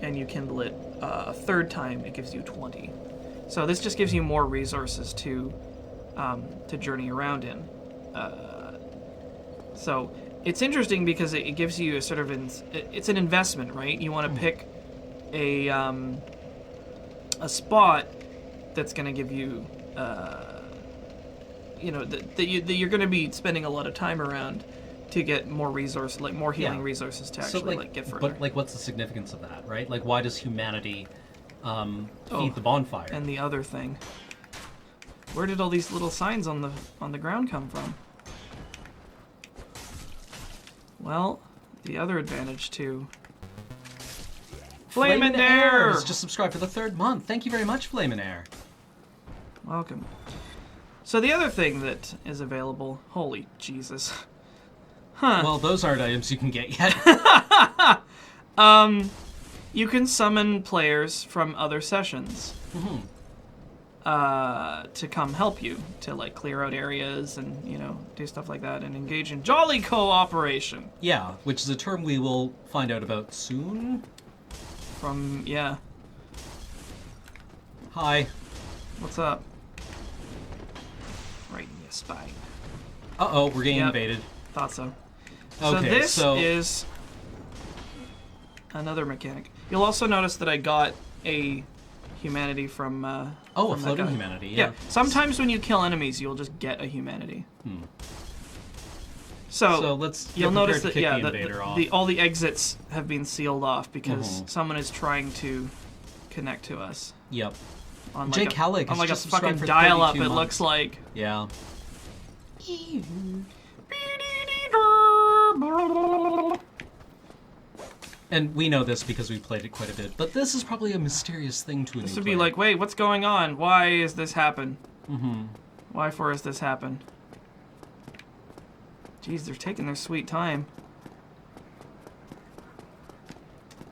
S1: And you kindle it a third time, it gives you 20. So this just gives you more resources to journey around in. So it's interesting because it gives you a sort of it's an investment, right? You want to pick a spot that's going to give you that you're going to be spending a lot of time around to get more resource, like more healing resources to actually get further.
S2: But like, what's the significance of that, right? Like, why does humanity feed the bonfire?
S1: And the other thing. Where did all these little signs on the ground come from? Well, the other advantage too. Flamin' Air
S2: has just subscribed for the 3rd month. Thank you very much, Flamin' Air.
S1: Welcome. So the other thing that is available, holy Jesus. Huh.
S2: Well, those aren't items you can get yet.
S1: You can summon players from other sessions. To come help you, to like clear out areas and, do stuff like that and engage in jolly cooperation.
S2: Yeah, which is a term we will find out about soon. Hi.
S1: What's up? Right in your spine.
S2: Uh-oh, we're getting invaded.
S1: Thought so.
S2: Okay,
S1: so this is another mechanic. You'll also notice that I got a humanity from
S2: a
S1: from
S2: floating humanity.
S1: Yeah. Sometimes when you kill enemies, you'll just get a humanity. So
S2: let's
S1: you'll notice that
S2: the invader off.
S1: all the exits have been sealed off because someone is trying to connect to us.
S2: Yep.
S1: On
S2: Jake Halleck
S1: on like a
S2: just subscribed
S1: fucking
S2: for
S1: dial-up.
S2: 32
S1: It
S2: months.
S1: looks like.
S2: Yeah. And we know this because we played it quite a bit, but this is probably a mysterious thing to a
S1: This
S2: new
S1: would be
S2: player.
S1: like, wait, what's going on? Why is this happen? Why for has this happened? Jeez, they're taking their sweet time.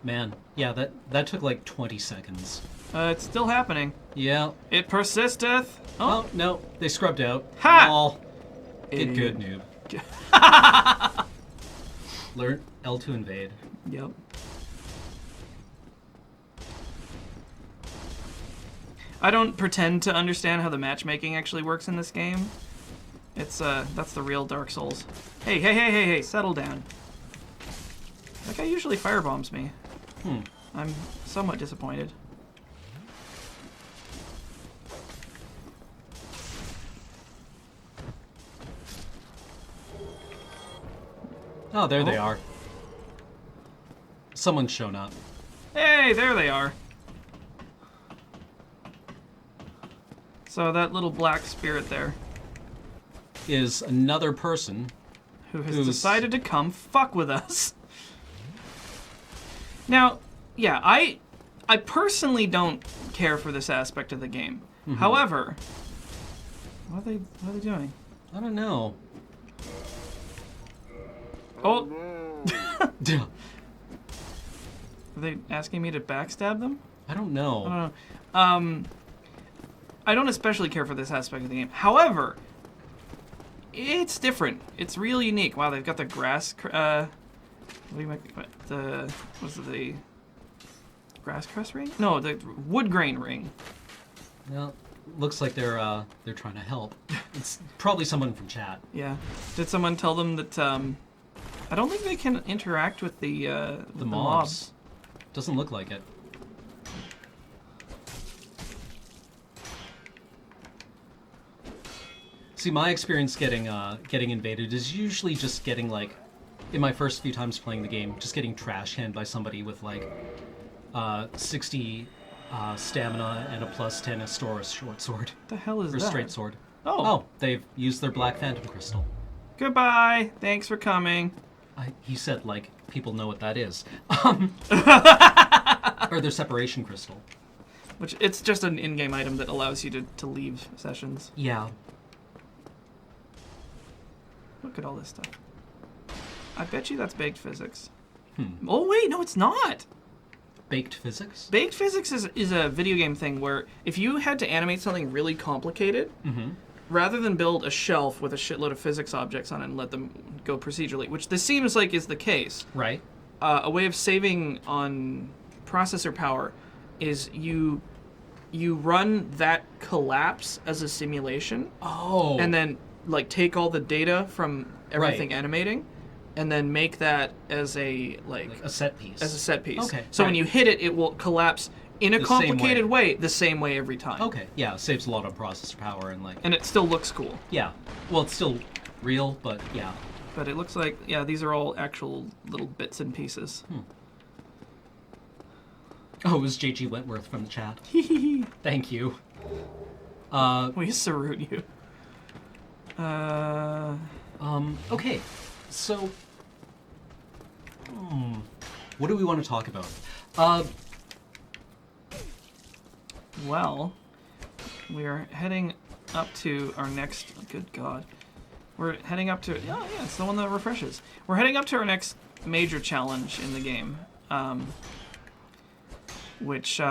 S2: Man, yeah, that took like 20 seconds.
S1: It's still happening.
S2: Yeah.
S1: It persisteth.
S2: Oh, no, they scrubbed out.
S1: Ha!
S2: Lol. Get
S1: Idiot.
S2: good, noob. Learn L to invade.
S1: Yep. I don't pretend to understand how the matchmaking actually works in this game. It's that's the real Dark Souls. Hey, settle down. That guy usually firebombs me. I'm somewhat disappointed.
S2: Oh, there they are. Someone's shown up.
S1: Hey, there they are. So that little black spirit there,
S2: Is another person
S1: who has decided to come fuck with us. Now, yeah, I personally don't care for this aspect of the game. However, what are they doing?
S2: I don't know.
S1: Oh. Are they asking me to backstab them?
S2: I don't know.
S1: I don't know. I don't especially care for this aspect of the game. However, it's different. It's really unique. Wow, they've got the grass. What do you make the? What's it, the grass crest ring? No, the wood grain ring.
S2: Well, looks like they're trying to help. It's probably someone from chat.
S1: Yeah. Did someone tell them that? I don't think they can interact with the mobs.
S2: Doesn't look like it. See, my experience getting invaded is usually just getting, like, in my first few times playing the game, just getting trash canned by somebody with like 60 stamina and a plus 10 Astoris short sword.
S1: What the hell is
S2: or
S1: that?
S2: straight sword.
S1: Oh,
S2: they've used their black phantom crystal.
S1: Goodbye. Thanks for coming.
S2: He said, like, people know what that is. Or their separation crystal.
S1: Which, it's just an in-game item that allows you to leave sessions.
S2: Yeah.
S1: Look at all this stuff. I bet you that's baked physics.
S2: Hmm.
S1: Oh, wait, no, it's not!
S2: Baked physics?
S1: Baked physics is a video game thing where if you had to animate something really complicated, rather than build a shelf with a shitload of physics objects on it and let them go procedurally, which this seems like is the case.
S2: Right.
S1: A way of saving on processor power is you run that collapse as a simulation.
S2: Oh.
S1: And then like take all the data from everything animating and then make that as a like
S2: a set piece.
S1: As a set piece.
S2: Okay.
S1: So when you hit it, it will collapse in a complicated way, the same way every time.
S2: Okay. Yeah, it saves a lot of processor power and like.
S1: And it still looks cool.
S2: Yeah. Well, it's still real, but yeah.
S1: But it looks like these are all actual little bits and pieces.
S2: Oh, it was J.G. Wentworth from the chat. Thank you.
S1: We salute you.
S2: Okay. So, what do we want to talk about?
S1: Well, we are heading up to our next. Good God, we're heading up to. Oh yeah, it's the one that refreshes. We're heading up to our next major challenge in the game, which is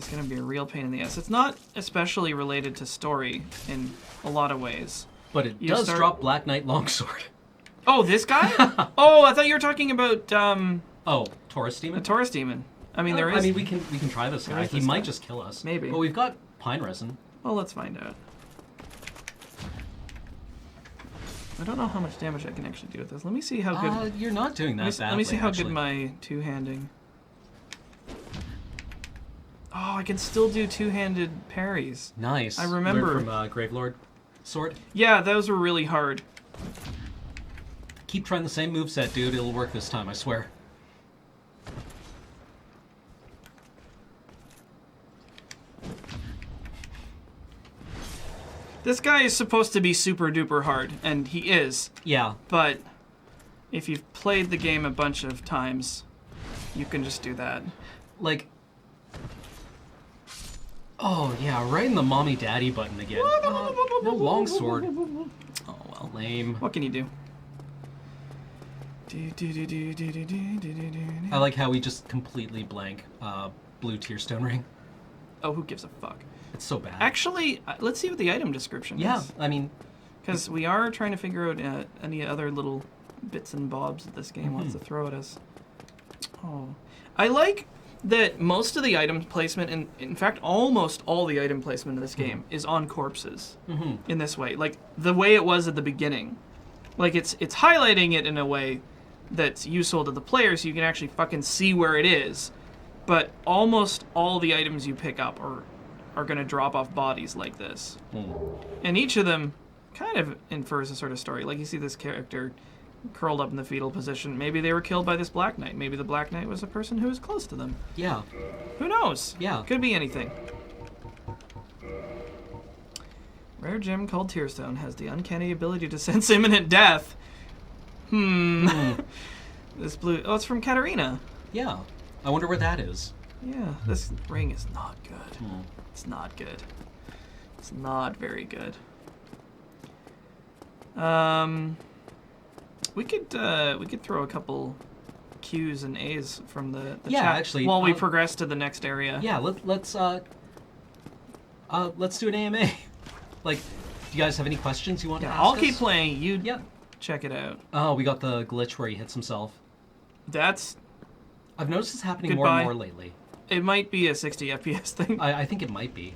S1: going to be a real pain in the ass. It's not especially related to story in a lot of ways.
S2: But it does drop Black Knight Longsword.
S1: Oh, this guy? Oh, I thought you were talking about
S2: Taurus Demon?
S1: the Taurus Demon. I mean, there is.
S2: I mean, we can try this guy. He might just kill us.
S1: Maybe.
S2: But we've got pine resin.
S1: Well, let's find out. I don't know how much damage I can actually do with this. Let me see how good.
S2: You're not doing that badly.
S1: Let me see how
S2: actually.
S1: good my two-handing. Oh, I can still do two-handed parries.
S2: Nice.
S1: I remember
S2: from Gravelord Sword.
S1: Yeah, those were really hard.
S2: Keep trying the same moveset, dude. It'll work this time, I swear.
S1: This guy is supposed to be super duper hard, and he is.
S2: Yeah.
S1: But if you've played the game a bunch of times, you can just do that.
S2: Like, oh yeah, right in the mommy daddy button again. No longsword. Oh well, lame.
S1: What can you do?
S2: I like how we just completely blank blue tearstone ring.
S1: Oh, who gives a fuck?
S2: It's so bad.
S1: Actually, let's see what the item description is.
S2: Yeah, I mean...
S1: Because we are trying to figure out any other little bits and bobs that this game wants to throw at us. Oh. I like that most of the item placement, and in fact almost all the item placement in this game, is on corpses in this way. Like, the way it was at the beginning. Like, it's highlighting it in a way that's useful to the player so you can actually fucking see where it is. But almost all the items you pick up are going to drop off bodies like this. And each of them kind of infers a sort of story. Like, you see this character curled up in the fetal position. Maybe they were killed by this Black Knight. Maybe the Black Knight was a person who was close to them.
S2: Yeah.
S1: Who knows?
S2: Yeah.
S1: Could be anything. Rare gem called Tearstone has the uncanny ability to sense imminent death. This blue... Oh, it's from Katarina.
S2: Yeah. I wonder where that is.
S1: Yeah, this ring is not good. It's not good. It's not very good. We could throw a couple Q's and A's from the chat
S2: actually,
S1: while we progress to the next area.
S2: Yeah, let's do an AMA. Like, do you guys have any questions you want to ask
S1: I'll
S2: us?
S1: keep playing. You check it out.
S2: Oh, we got the glitch where he hits himself.
S1: I've
S2: noticed this happening more and more lately.
S1: It might be a 60 FPS thing.
S2: I think it might be.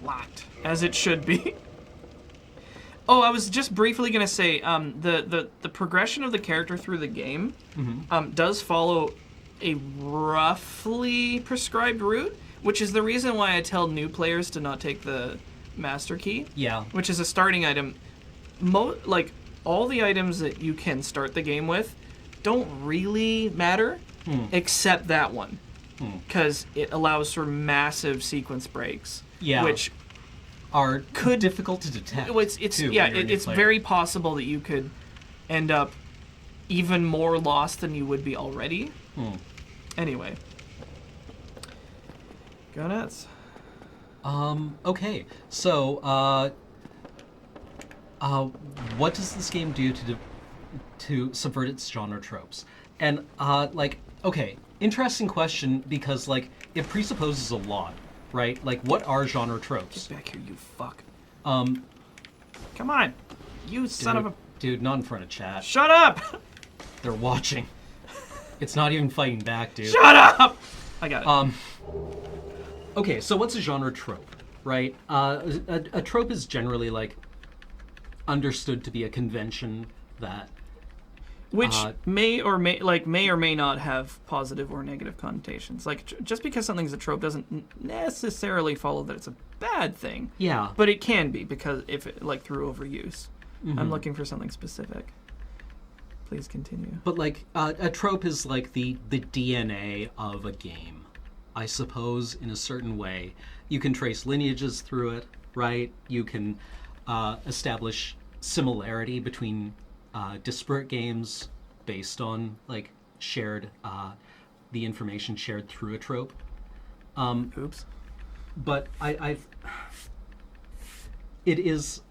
S1: Locked. As it should be. Oh, I was just briefly going to say, the progression of the character through the game does follow a roughly prescribed route, which is the reason why I tell new players to not take the Master Key.
S2: Yeah.
S1: Which is a starting item. Like, all the items that you can start the game with don't really matter, except that one. Because it allows for massive sequence breaks.
S2: Yeah.
S1: Which
S2: are difficult to detect.
S1: It's
S2: too,
S1: it's very possible that you could end up even more lost than you would be already. Anyway. Go nuts.
S2: Okay. So, what does this game do to subvert its genre tropes? And, okay, interesting question, because, like, it presupposes a lot, right? Like, what are genre tropes?
S1: Get back here, you fuck. Come on. You son of a...
S2: Dude, not in front of chat.
S1: Shut up!
S2: They're watching. It's not even fighting back, dude.
S1: Shut up! I got it.
S2: Okay, so what's a genre trope, right? A trope is generally, like, understood to be a convention that...
S1: Which may or may not have positive or negative connotations. Like, just because something's a trope doesn't necessarily follow that it's a bad thing.
S2: Yeah.
S1: But it can be, because if it, like, through overuse. I'm looking for something specific. Please continue.
S2: But, like, a trope is, like, the DNA of a game, I suppose, in a certain way. You can trace lineages through it, right? You can establish similarity between disparate games based on, like, shared, the information shared through a trope.
S1: Oops.
S2: But it is,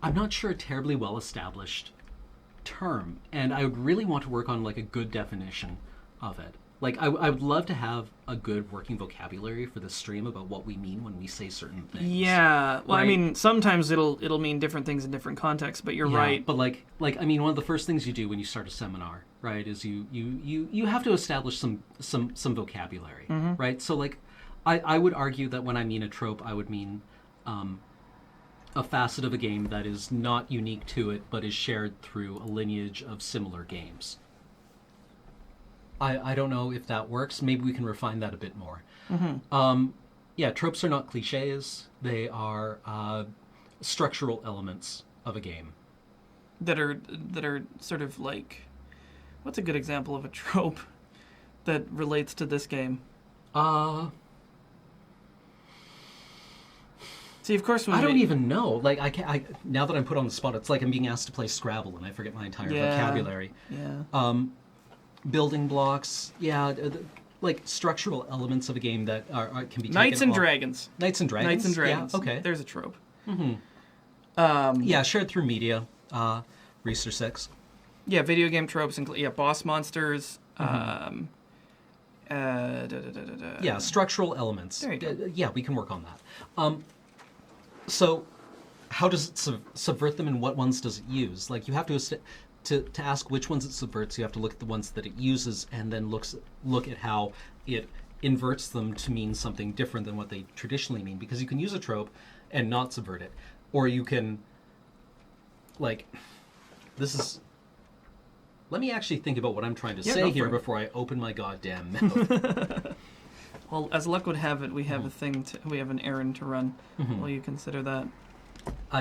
S2: I'm not sure, a terribly well established term, and I would really want to work on, like, a good definition of it. Like, I would love to have a good working vocabulary for the stream about what we mean when we say certain things.
S1: Yeah. Well,
S2: right?
S1: I mean, sometimes it'll mean different things in different contexts, but you're right.
S2: But like I mean, one of the first things you do when you start a seminar, right, is you have to establish some vocabulary, right? So, like, I would argue that when I mean a trope, I would mean a facet of a game that is not unique to it, but is shared through a lineage of similar games. I don't know if that works. Maybe we can refine that a bit more. Yeah, tropes are not cliches. They are structural elements of a game.
S1: That are sort of like... What's a good example of a trope that relates to this game? See, of course,
S2: I don't even know. Like, now that I'm put on the spot, it's like I'm being asked to play Scrabble and I forget my entire vocabulary.
S1: Yeah.
S2: Building blocks, like structural elements of a game that can be taken
S1: Knights and
S2: off.
S1: Dragons.
S2: Knights and Dragons.
S1: Knights and Dragons.
S2: Yeah, okay.
S1: There's a trope.
S2: Yeah, shared through media. Reeser 6.
S1: Yeah, video game tropes include boss monsters.
S2: Yeah, structural elements.
S1: There you go.
S2: Yeah, we can work on that. So, how does it subvert them, and what ones does it use? Like, you have to ask which ones it subverts. You have to look at the ones that it uses, and then look at how it inverts them to mean something different than what they traditionally mean. Because you can use a trope and not subvert it, or you can, like, this is. Let me actually think about what I'm trying to say here before I open my goddamn mouth.
S1: Well, as luck would have it, we have we have an errand to run. Will you consider that?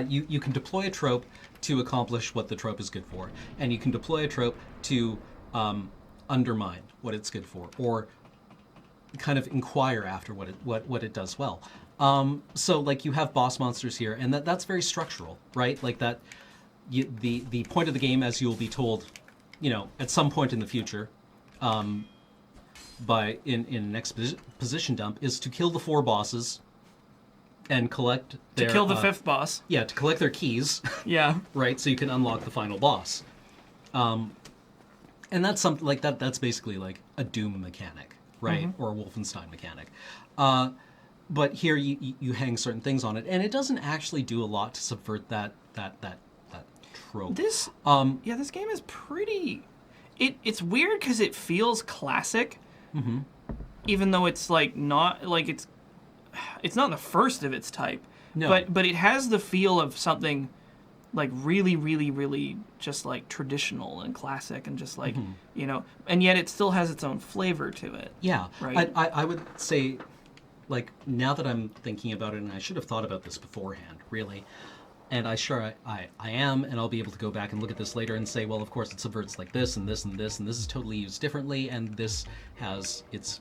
S2: You can deploy a trope to accomplish what the trope is good for, and you can deploy a trope to undermine what it's good for, or kind of inquire after what it does well. So, like, you have boss monsters here, and that's very structural, right? Like that, the point of the game, as you'll be told, at some point in the future, in an exposition dump, is to kill the 4 bosses and collect their...
S1: To kill the 5th boss.
S2: Yeah, to collect their keys.
S1: Yeah.
S2: Right, so you can unlock the final boss. And that's something like that. That's basically like a Doom mechanic, right? Or a Wolfenstein mechanic. But here you hang certain things on it, and it doesn't actually do a lot to subvert that trope.
S1: This game is pretty... It's weird because it feels classic, even though it's like not like it's not the first of its type.
S2: No.
S1: But it has the feel of something like really, really, really just like traditional and classic and just like and yet it still has its own flavor to it.
S2: Yeah,
S1: right.
S2: I would say, like, now that I'm thinking about it, and I should have thought about this beforehand, really. And I am, and I'll be able to go back and look at this later and say, well, of course it subverts like this and this and this, and this is totally used differently, and this has its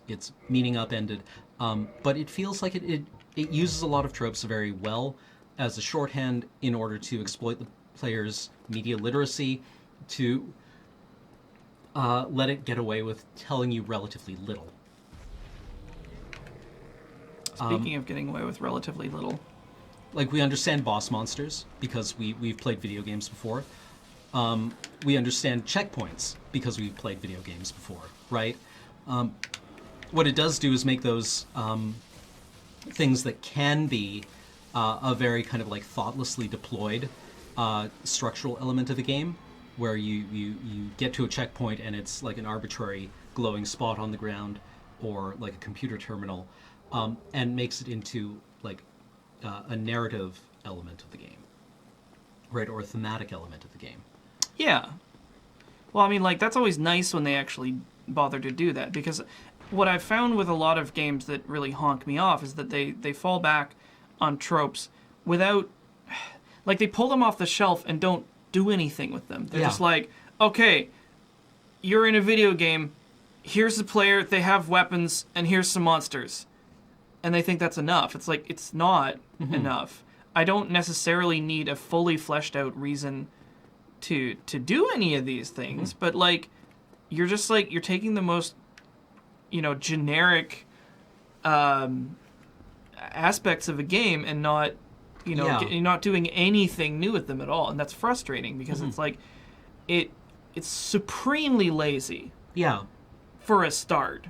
S2: meaning upended. But it feels like it uses a lot of tropes very well as a shorthand in order to exploit the player's media literacy, to let it get away with telling you relatively little.
S1: Speaking of getting away with relatively little.
S2: Like, we understand boss monsters because we've played video games before. We understand checkpoints because we've played video games before, right? What it does do is make those things that can be a very kind of like thoughtlessly deployed structural element of the game, where you get to a checkpoint and it's like an arbitrary glowing spot on the ground or like a computer terminal, and makes it into like a narrative element of the game, right, or a thematic element of the game.
S1: Yeah. Well, I mean, like, that's always nice when they actually bother to do that, because what I've found with a lot of games that really honk me off is that they fall back on tropes without, like, they pull them off the shelf and don't do anything with them. They're just like, okay, you're in a video game, here's the player, they have weapons, and here's some monsters. And they think that's enough. It's like, it's not enough. I don't necessarily need a fully fleshed out reason to do any of these things, but like, you're just like, you're taking the most, generic aspects of a game and not, you're not doing anything new with them at all, and that's frustrating because it's like, it's supremely lazy.
S2: Yeah.
S1: For a start.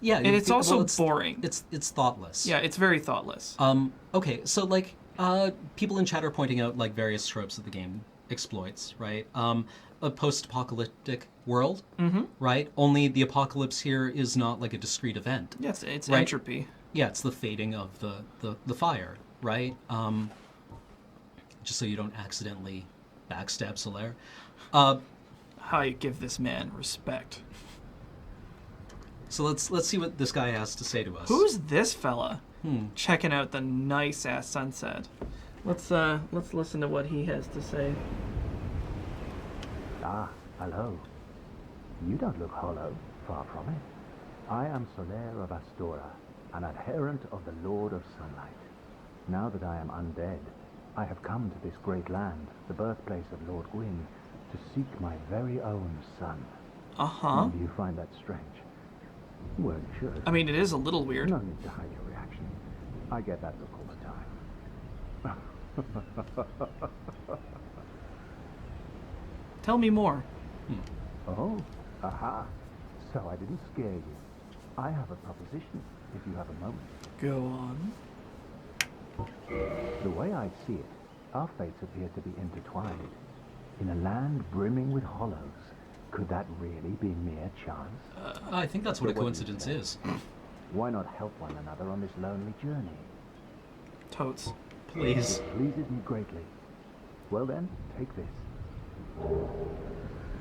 S2: Yeah,
S1: and it's also boring.
S2: It's thoughtless.
S1: Yeah, it's very thoughtless.
S2: Okay, so like people in chat are pointing out like various tropes that the game exploits, right? A post-apocalyptic world, right? Only the apocalypse here is not like a discrete event.
S1: Yes, it's
S2: right?
S1: entropy. Yeah,
S2: it's the fading of the fire, right? Just so you don't accidentally backstab Solaire.
S1: I give this man respect.
S2: So let's see what this guy has to say to us.
S1: Who's this fella? Checking out the nice ass sunset. Let's listen to what he has to say.
S5: Ah, hello. You don't look hollow, far from it. I am Solaire of Astora, an adherent of the Lord of Sunlight. Now that I am undead, I have come to this great land, the birthplace of Lord Gwyn, to seek my very own son. Do you find that strange? Well, you should.
S1: I mean, it is a little weird.
S5: No need to hide your reaction. I get that look all the time.
S1: Tell me more.
S5: Oh, aha. So I didn't scare you. I have a proposition, if you have a moment.
S1: Go on.
S5: The way I see it, our fates appear to be intertwined. In a land brimming with hollows, could that really be mere chance?
S2: I think that's what a coincidence is.
S5: Why not help one another on this lonely journey?
S1: Totes.
S2: Please.
S5: It pleases me greatly. Well then, take this.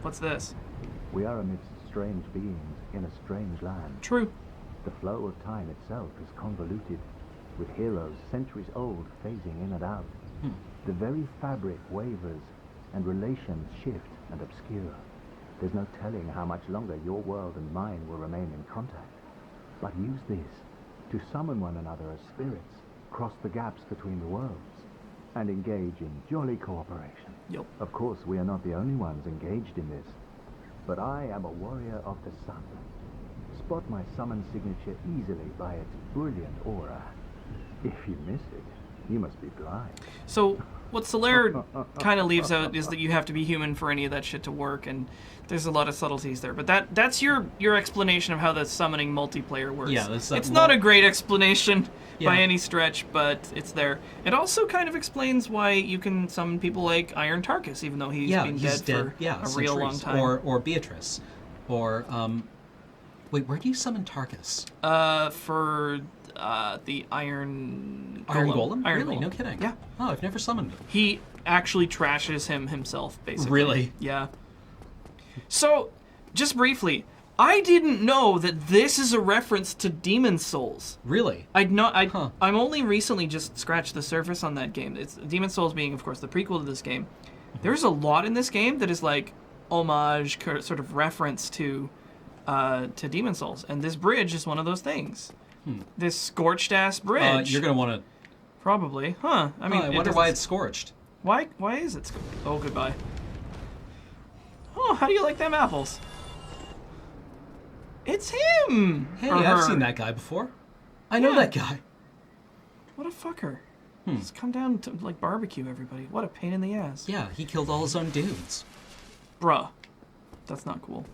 S1: What's this?
S5: We are amidst strange beings in a strange land.
S1: True.
S5: The flow of time itself is convoluted, with heroes centuries old phasing in and out. The very fabric wavers, and relations shift and obscure. There's no telling how much longer your world and mine will remain in contact. But use this to summon one another as spirits, cross the gaps between the worlds, and engage in jolly cooperation.
S1: Yep.
S5: Of course, we are not the only ones engaged in this, but I am a warrior of the sun. Spot my summon signature easily by its brilliant aura. If you miss it, you must be blind.
S1: So, what Solaire kind of leaves out is that you have to be human for any of that shit to work, and there's a lot of subtleties there. But that's your explanation of how the summoning multiplayer works.
S2: Yeah,
S1: it's not a great explanation by any stretch, but it's there. It also kind of explains why you can summon people like Iron Tarkus, even though he's been dead for a real long time.
S2: Or Beatrice. Or, wait, where do you summon Tarkus?
S1: For the Iron
S2: Golem?
S1: Iron
S2: Really?
S1: Golem.
S2: No kidding.
S1: Yeah.
S2: Oh, I've never summoned him.
S1: He actually trashes himself, basically.
S2: Really?
S1: Yeah. So, just briefly, I didn't know that this is a reference to Demon Souls.
S2: Really?
S1: I'm only recently just scratched the surface on that game. It's Demon Souls being, of course, the prequel to this game. There's a lot in this game that is like homage, sort of reference to Demon Souls, and this bridge is one of those things. This scorched ass bridge.
S2: You're gonna want to.
S1: Probably, huh? I mean,
S2: I wonder why it's scorched.
S1: Why is it scorched? Oh, goodbye. Oh, how do you like them apples? It's him!
S2: Hey,
S1: Or
S2: I've
S1: her.
S2: seen that guy before. I know
S1: Yeah.
S2: that guy.
S1: What a fucker. Just come down to, like, barbecue everybody. What a pain in the ass.
S2: Yeah, he killed all his own dudes.
S1: Bruh. That's not cool.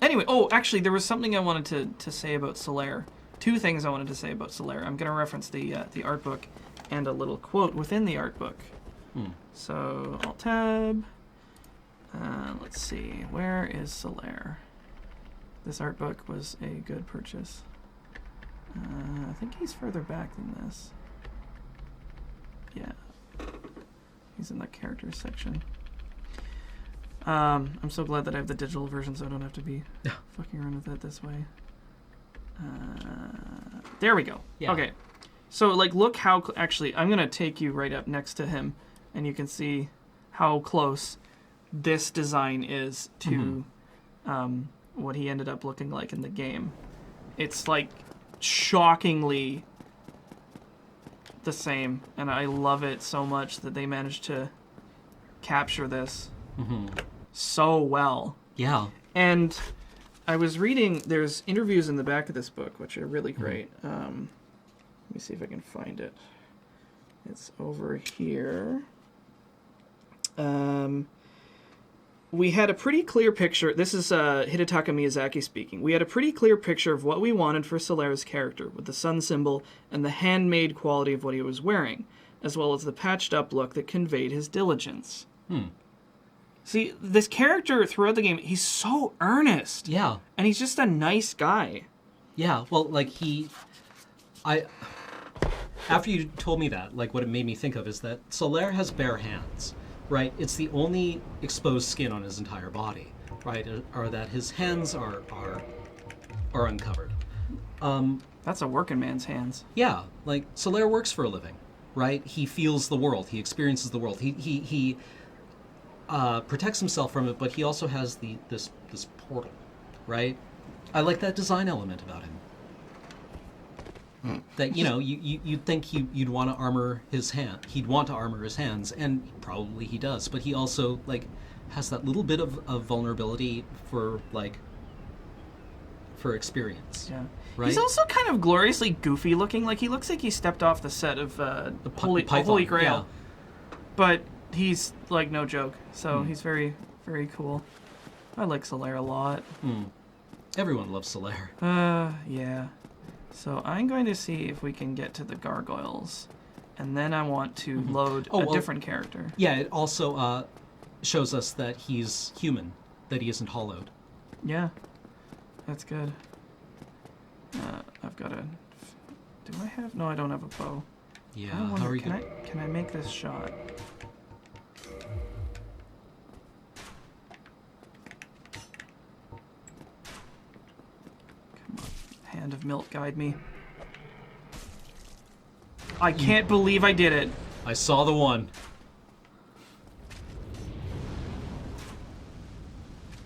S1: Anyway, actually, there was something I wanted to say about Solaire. Two things I wanted to say about Solaire. I'm going to reference the art book and a little quote within the art book. So, Alt-Tab. Let's see. Where is Solaire? This art book was a good purchase. I think he's further back than this. Yeah. He's in the characters section. I'm so glad that I have the digital version so I don't have to be fucking around with that this way. There we go.
S2: Yeah.
S1: Okay. So, like, look how... actually, I'm going to take you right up next to him, and you can see how close this design is to what he ended up looking like in the game. It's, like, shockingly the same, and I love it so much that they managed to capture this so well.
S2: Yeah.
S1: And I was reading, there's interviews in the back of this book, which are really great. Let me see if I can find it. It's over here. We had a pretty clear picture. This is Hidetaka Miyazaki speaking. We had a pretty clear picture of what we wanted for Solaire's character, with the sun symbol and the handmade quality of what he was wearing, as well as the patched up look that conveyed his diligence. See, this character throughout the game, he's so earnest.
S2: Yeah.
S1: And he's just a nice guy.
S2: Yeah. Well, like after you told me that, like what it made me think of is that Solaire has bare hands, right? It's the only exposed skin on his entire body, right? Or that his hands are uncovered.
S1: That's a working man's hands.
S2: Yeah, like Solaire works for a living, right? He feels the world. He experiences the world. He protects himself from it, but he also has this portal, right? I like that design element about him. That, you know, you'd think you'd want to armor his hand. He'd want to armor his hands, and probably he does. But he also, like, has that little bit of vulnerability for experience.
S1: Yeah.
S2: Right?
S1: He's also kind of gloriously goofy looking. Like, he looks like he stepped off the set of Holy Grail.
S2: Yeah.
S1: But he's, like, no joke. So he's very, very cool. I like Solaire a lot.
S2: Everyone loves Solaire.
S1: Yeah. So I'm going to see if we can get to the gargoyles. And then I want to load a different character.
S2: Yeah, it also shows us that he's human, that he isn't hollowed.
S1: Yeah. That's good. I've got a... Do I have... No, I don't have a bow.
S2: Yeah,
S1: I wonder,
S2: how are you
S1: can I make this shot? Come on. Hand of milk, guide me. I can't believe I did it.
S2: I saw the one.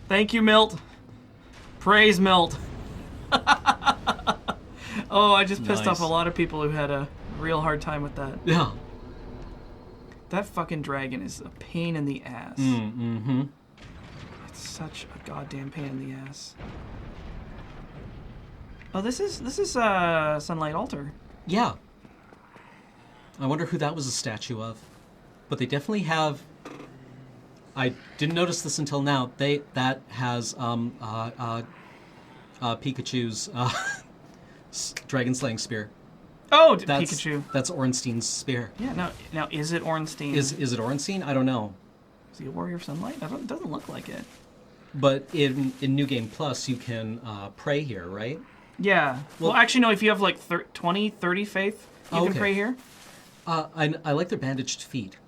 S1: Thank you, Milt. Praise Milt. Oh, I just pissed off a lot of people who had a real hard time with that.
S2: Yeah.
S1: That fucking dragon is a pain in the ass. It's such a goddamn pain in the ass. Oh, this is Sunlight Altar.
S2: Yeah. I wonder who that was a statue of. But they definitely have... I didn't notice this until now. That has Pikachu's dragon slaying spear.
S1: Oh, Pikachu.
S2: That's Ornstein's spear.
S1: Yeah. Now is it Ornstein?
S2: Is it Ornstein? I don't know.
S1: Is he a warrior of sunlight? It doesn't look like it.
S2: But in New Game Plus, you can pray here, right?
S1: Yeah. Well, actually, no. If you have like 20, 30 faith, you can pray here.
S2: I like their bandaged feet.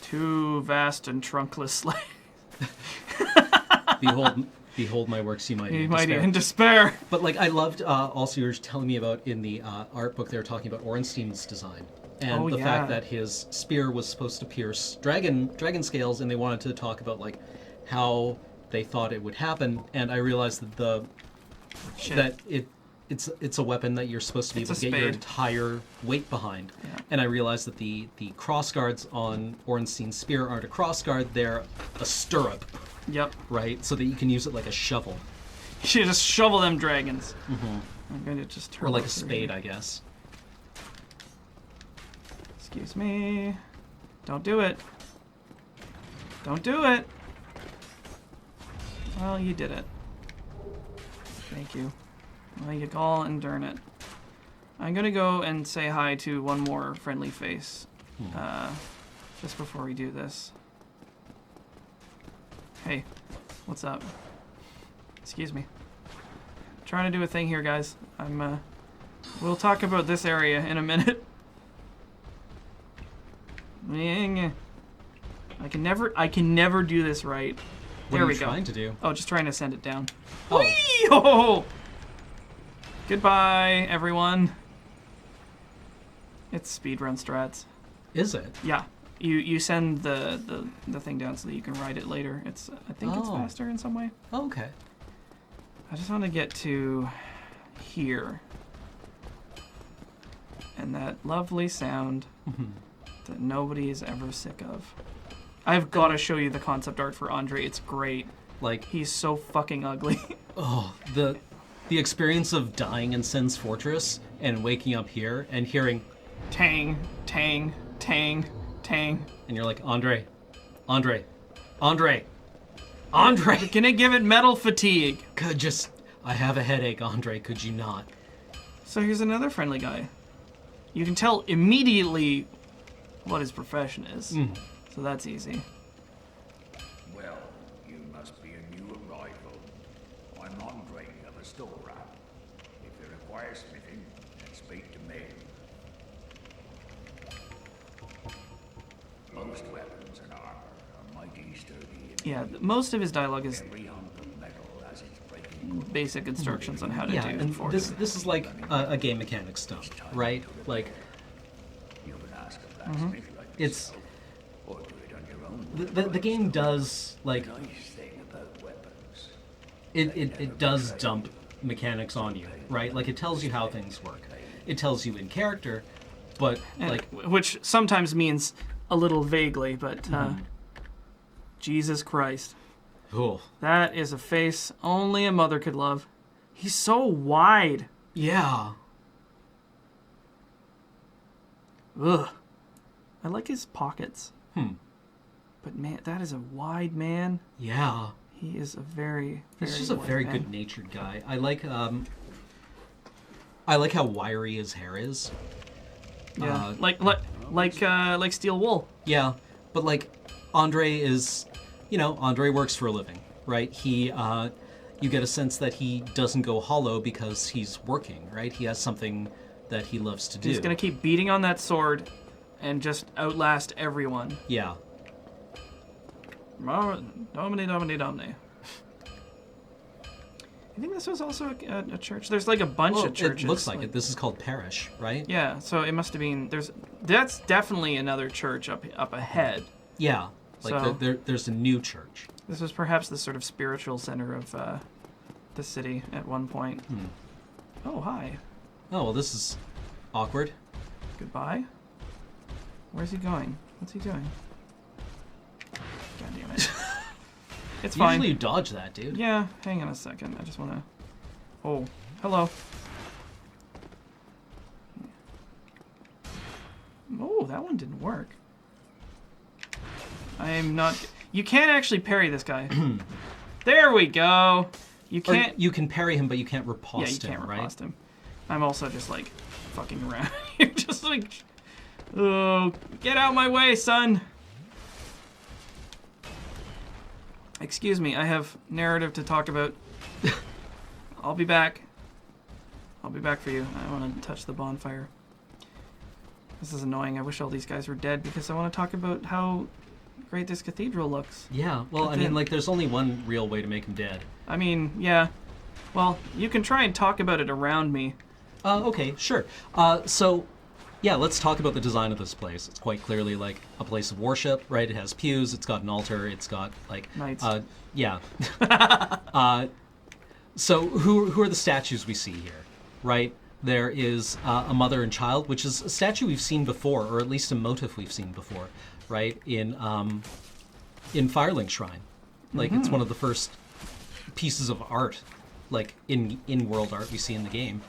S1: Too vast and trunkless slay.
S2: Behold my works, you might
S1: in despair.
S2: But like I loved also you were telling me about in the art book they were talking about Ornstein's design and fact that his spear was supposed to pierce dragon scales, and they wanted to talk about like how they thought it would happen, and I realized that it's a weapon that you're supposed to be able to get your entire weight behind.
S1: Yeah.
S2: And I realized that the cross guards on Ornstein's spear aren't a cross guard, they're a stirrup.
S1: Yep.
S2: Right? So that you can use it like a shovel.
S1: You should just shovel them dragons. Mm-hmm. I'm going to just turn.
S2: Or like a spade, I guess.
S1: Excuse me. Don't do it. Don't do it. Well, you did it. Thank you. Well, you gall and darn it. I'm gonna go and say hi to one more friendly face. Just before we do this. Hey, what's up? Excuse me. Trying to do a thing here, guys. We'll talk about this area in a minute. I can never do this right.
S2: What
S1: there
S2: are
S1: we
S2: you
S1: go.
S2: trying to do?
S1: Oh, just trying to send it down.
S2: Oh.
S1: Whee! Oh! Goodbye, everyone. It's speedrun strats.
S2: Is it?
S1: Yeah. You send the thing down so that you can ride it later. I think it's faster in some way.
S2: Oh, okay.
S1: I just want to get to here. And that lovely sound that nobody is ever sick of. I've got to show you the concept art for Andre. It's great.
S2: Like,
S1: he's so fucking ugly.
S2: Oh, the experience of dying in Sin's Fortress and waking up here and hearing
S1: tang, tang, tang, tang.
S2: And you're like, Andre. You're
S1: gonna give it metal fatigue.
S2: I have a headache, Andre, could you not?
S1: So here's another friendly guy. You can tell immediately what his profession is. So that's easy.
S6: Well, you must be a new arrival. I'm Andre of Astoria. If you require smithing, then speak to me. Most weapons and armor are mighty sturdy.
S1: Yeah, most of his dialogue is
S6: every hunk of metal has its breaking
S1: basic instructions on how to do.
S2: And this is like a game mechanic stuff, right? Like,
S6: you can ask a blacksmith like
S2: it's.
S6: Or do it on your own.
S2: The game does, like,
S6: Nice thing about weapons.
S2: it does dump mechanics on you, right? Like, it tells you how things work. It tells you in character, but, like...
S1: Which sometimes means a little vaguely, but, Jesus Christ.
S2: Oh.
S1: That is a face only a mother could love. He's so wide.
S2: Yeah.
S1: Ugh. I like his pockets. But man, that is a wide man.
S2: Yeah.
S1: He is a very, very
S2: He's just a very
S1: man.
S2: good-natured guy. I like how wiry his hair is.
S1: Yeah. Like steel wool.
S2: Yeah. But like Andre is, Andre works for a living, right? He you get a sense that he doesn't go hollow because he's working, right? He has something that he loves to do.
S1: He's going to keep beating on that sword and just outlast everyone.
S2: Yeah.
S1: Domini. I think this was also a church. There's like a bunch of churches.
S2: It looks like it. This is called Parish, right?
S1: Yeah, so it must have been... That's definitely another church up ahead.
S2: Yeah. Like
S1: so,
S2: there's a new church.
S1: This was perhaps the sort of spiritual center of the city at one point. Oh, hi.
S2: Oh, well, this is awkward.
S1: Goodbye. Where's he going? What's he doing? God damn it. It's fine.
S2: Usually you dodge that, dude.
S1: Yeah, hang on a second. I just want to... Oh, hello. Oh, that one didn't work. I am not... You can't actually parry this guy. There we go. You can't...
S2: Or you can parry him, but you can't riposte him,
S1: right? Yeah, you can't riposte him. I'm also just, like, fucking around. You're just like... Oh, get out my way, son! Excuse me, I have narrative to talk about. I'll be back. I'll be back for you. I want to touch the bonfire. This is annoying. I wish all these guys were dead because I want to talk about how great this cathedral looks.
S2: Yeah, well, I mean, like, there's only one real way to make him dead.
S1: I mean, yeah. Well, you can try and talk about it around me.
S2: Okay, sure. So, yeah, let's talk about the design of this place. It's quite clearly, like, a place of worship, right? It has pews, it's got an altar, it's got, like...
S1: Knights.
S2: Yeah. So, who are the statues we see here? right? There is a mother and child, which is a statue we've seen before, or at least a motif we've seen before, right? In Firelink Shrine. Like, it's one of the first pieces of art, like, in world art we see in the game.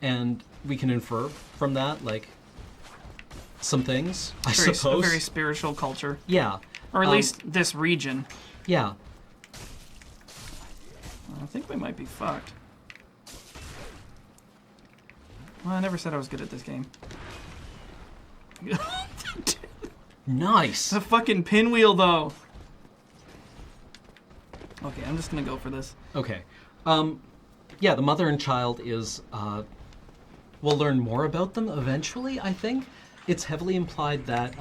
S2: And we can infer from that, like, some things, I suppose.
S1: A very spiritual culture.
S2: Yeah.
S1: Or at least this region.
S2: Yeah.
S1: I think we might be fucked. Well, I never said I was good at this game.
S2: Nice.
S1: The fucking pinwheel, though. Okay, I'm just gonna go for this.
S2: Okay. Yeah, the mother and child is, we'll learn more about them eventually, I think. It's heavily implied that,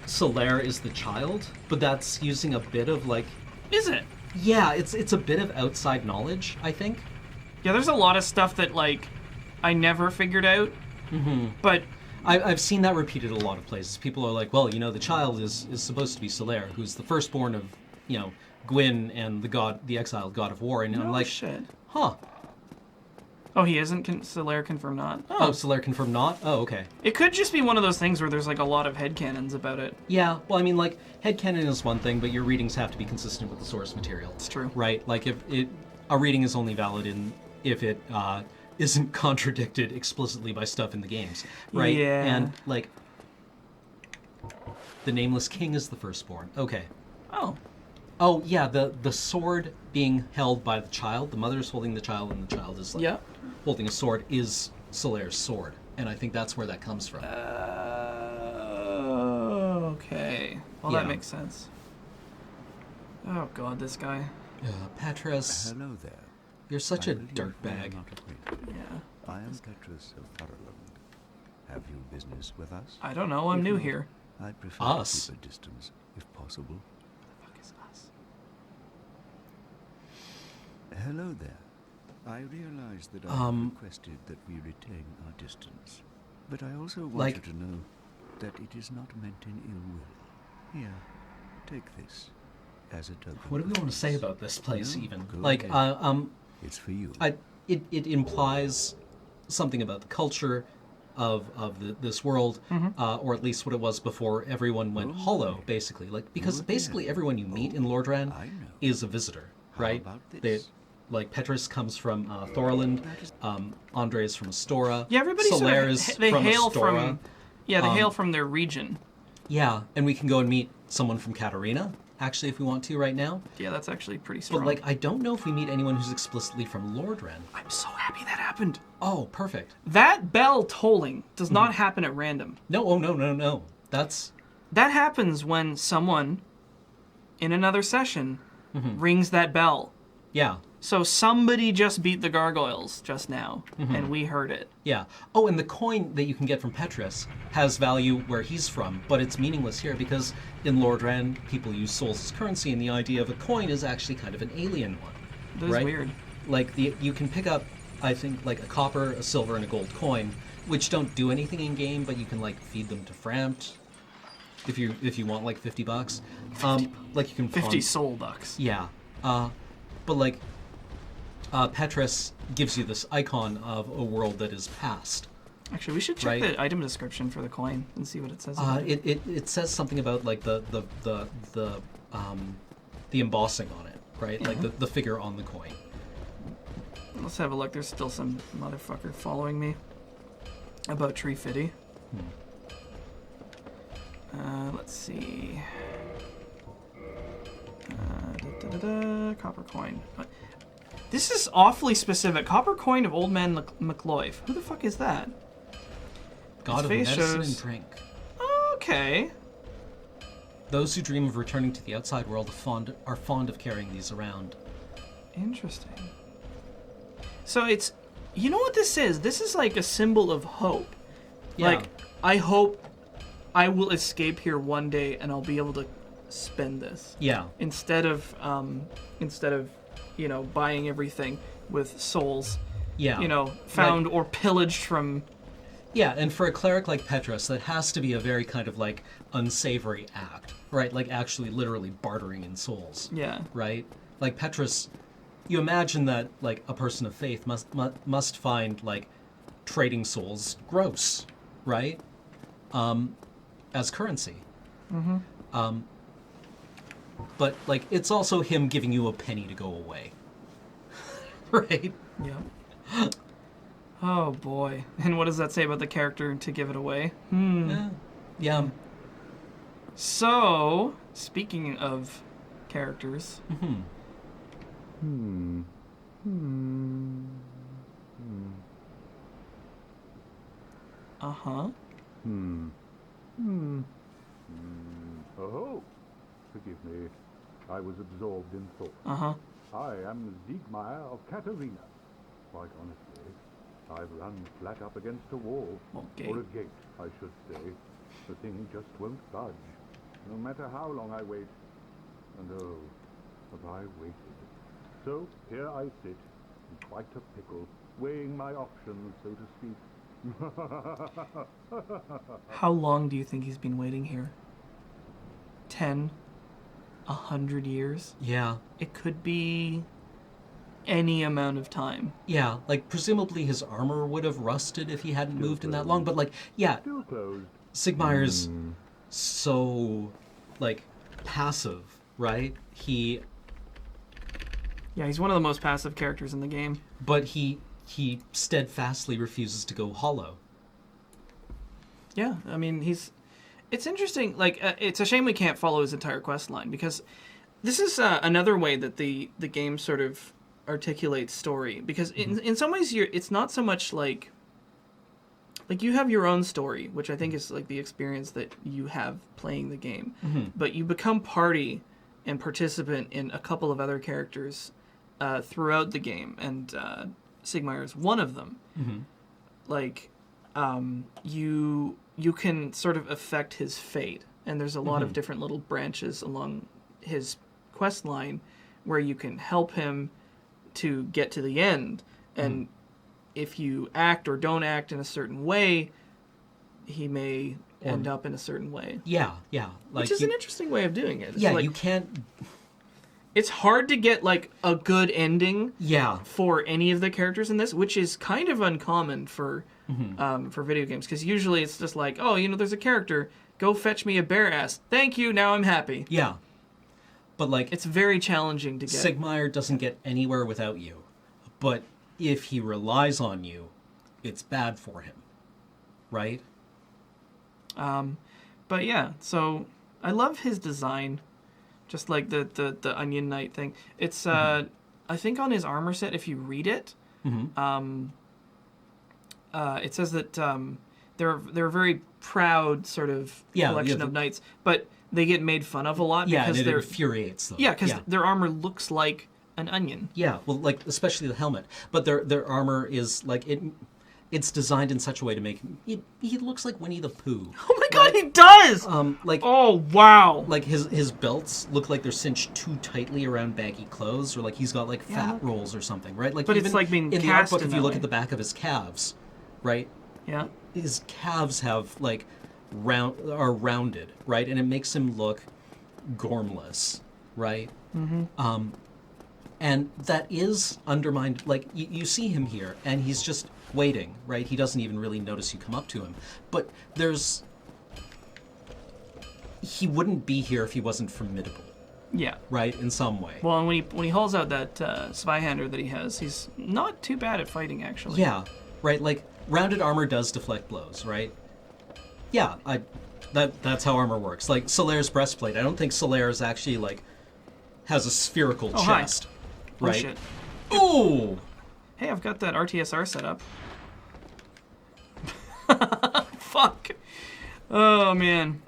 S2: Solaire is the child, but that's using a bit of, like...
S1: Is it?
S2: Yeah, it's a bit of outside knowledge, I think.
S1: Yeah, there's a lot of stuff that, like, I never figured out, but...
S2: I've seen that repeated a lot of places. People are like, well, you know, the child is supposed to be Solaire, who's the firstborn of, you know, Gwyn and the exiled god of war, and I'm like,
S1: shit.
S2: Huh.
S1: Oh, he isn't Solaire confirmed not?
S2: Oh, Solaire confirmed not? Oh, okay.
S1: It could just be one of those things where there's, like, a lot of headcanons about it.
S2: Yeah, well, I mean, like, headcanon is one thing, but your readings have to be consistent with the source material.
S1: It's true.
S2: Right? Like, a reading is only valid if it isn't contradicted explicitly by stuff in the games, right?
S1: Yeah.
S2: And, like, the Nameless King is the firstborn. Okay. Oh, yeah, the sword being held by the child, the mother's holding the child, and the child is, like, holding a sword, is Solaire's sword. And I think that's where that comes from.
S1: Okay. Well, that makes sense. Oh, God, this guy.
S2: Petrus.
S5: Hello there.
S2: You're such a
S5: I believe we are
S2: dirtbag.
S5: not acquainted.
S1: Yeah.
S5: I am Petrus of Thurland. Have you business with us?
S1: I don't know. I'm
S5: If
S1: new
S5: not,
S1: here.
S5: I'd prefer
S2: Us?
S5: to keep a distance, if possible.
S1: What the fuck is us?
S5: Hello there. I realize that I have requested that we retain our distance, but I also want you to know that it is not meant in ill will. Here, take this as a token.
S2: What do we want to say about this place,
S5: No,
S2: even?
S5: go
S2: Like,
S5: ahead. It's for you.
S2: It implies something about the culture of this world, or at least what it was before everyone went hollow, basically. Like, because basically everyone you meet in Lordran is a visitor, right?
S5: How about this?
S2: Like, Petrus comes from Thorland, Andre is from Astora.
S1: Yeah, everybody sort
S2: Solaire
S1: of,
S2: is
S1: they
S2: from
S1: hail
S2: Astora.
S1: from... Yeah, they hail from their region.
S2: Yeah, and we can go and meet someone from Katarina, actually, if we want to right now.
S1: Yeah, that's actually pretty strong.
S2: But, like, I don't know if we meet anyone who's explicitly from Lordran.
S1: I'm so happy that happened.
S2: Oh, perfect.
S1: That bell tolling does not happen at random.
S2: No, oh, no. That
S1: happens when someone in another session rings that bell.
S2: Yeah.
S1: So somebody just beat the gargoyles just now, and we heard it.
S2: Yeah. Oh, and the coin that you can get from Petrus has value where he's from, but it's meaningless here because in Lordran, people use souls as currency, and the idea of a coin is actually kind of an alien one.
S1: That is weird.
S2: Like, you can pick up, I think, like a copper, a silver, and a gold coin, which don't do anything in game, but you can, like, feed them to Frampt if you want, like, $50. Like, you can
S1: 50 soul bucks.
S2: Yeah. But, like, Petrus gives you this icon of a world that is past.
S1: Actually, we should check the item description for the coin and see what it says.
S2: It says something about, like, the embossing on it, right? Like the figure on the coin.
S1: Let's have a look. There's still some motherfucker following me about Tree Fitty. Let's see. Copper coin. This is awfully specific. Copper coin of Old Man McLoive. Who the fuck is that?
S2: God of medicine and drink.
S1: Okay.
S2: Those who dream of returning to the outside world are fond of carrying these around.
S1: Interesting. So it's... You know what this is? This is like a symbol of hope.
S2: Yeah.
S1: Like, I hope I will escape here one day and I'll be able to spend this.
S2: Yeah.
S1: Instead of buying everything with souls.
S2: Yeah.
S1: Found or pillaged from...
S2: Yeah, and for a cleric like Petrus, that has to be a very kind of, like, unsavory act, right? Like, actually literally bartering in souls.
S1: Yeah.
S2: Right? Like, Petrus you imagine that like a person of faith must find like trading souls gross, right? As currency. But like it's also him giving you a penny to go away. Right?
S1: Yeah. Oh boy. And what does that say about the character to give it away?
S2: Yeah.
S1: So, speaking of characters. Uh-huh.
S7: Oh, forgive me. I was absorbed in thought.
S1: Uh-huh.
S7: I am Siegmeyer of Katarina. Quite honestly, I've run flat up against a wall.
S1: Okay.
S7: Or a gate, I should say. The thing just won't budge, no matter how long I wait. And oh, have I waited. So here I sit, in quite a pickle, weighing my options, so to speak.
S1: How long do you think he's been waiting here? 10? 100 years?
S2: Yeah.
S1: It could be any amount of time.
S2: Yeah, like presumably his armor would have rusted if he hadn't moved in that long, but like, yeah,
S7: Still closed.
S2: Sigmeyer's so like passive, right?
S1: Yeah, he's one of the most passive characters in the game.
S2: But he steadfastly refuses to go hollow.
S1: Yeah, I mean, it's interesting. Like, it's a shame we can't follow his entire quest line, because this is another way that the game sort of articulates story. Because in some ways, it's not so much like you have your own story, which I think is like the experience that you have playing the game. But you become party and participant in a couple of other characters throughout the game, and Sigmeier is one of them. Like, you can sort of affect his fate, and there's a lot of different little branches along his quest line where you can help him to get to the end, and if you act or don't act in a certain way, he may end up in a certain way.
S2: Yeah. Like
S1: which is an interesting way of doing it. It's
S2: yeah,
S1: like,
S2: you can't...
S1: It's hard to get, like, a good ending
S2: Yeah.
S1: for any of the characters in this, which is kind of uncommon for video games, because usually it's just like, oh, there's a character, go fetch me a bear ass. Thank you, now I'm happy.
S2: Yeah. But, like...
S1: It's very challenging to get.
S2: Sigmeier doesn't get anywhere without you. But if he relies on you, it's bad for him. Right?
S1: But yeah, so I love his design. Just like the Onion Knight thing. It's, I think on his armor set, if you read it, it says that they're a very proud sort of collection of knights, but they get made fun of a lot because
S2: it infuriates them.
S1: Yeah, because their armor looks like an onion.
S2: Yeah, well, like, especially the helmet. But their armor is, like, it's designed in such a way to make... He looks like Winnie the Pooh.
S1: Oh my god, he does!
S2: Like...
S1: Oh, wow!
S2: Like, his belts look like they're cinched too tightly around baggy clothes, or like he's got, like, fat rolls or something, right? Like,
S1: but it's like being
S2: in the
S1: cast
S2: art book,
S1: in
S2: if you
S1: that
S2: look
S1: way.
S2: at the back of his calves, right?
S1: Yeah.
S2: His calves have, like, rounded, right? And it makes him look gormless, right? And that is undermined. Like, you see him here, and he's just waiting, right? He doesn't even really notice you come up to him. But he wouldn't be here if he wasn't formidable.
S1: Yeah.
S2: Right? In some way.
S1: Well, and when he hauls out that Zweihander that he has, he's not too bad at fighting, actually.
S2: Yeah. Right? Like, rounded armor does deflect blows, right? Yeah, that's how armor works. Like, Solaire's breastplate, I don't think Solaire's actually, like, has a spherical chest.
S1: Hi.
S2: Right?
S1: Oh, shit.
S2: Ooh!
S1: Hey, I've got that RTSR set up. Fuck. Oh, man.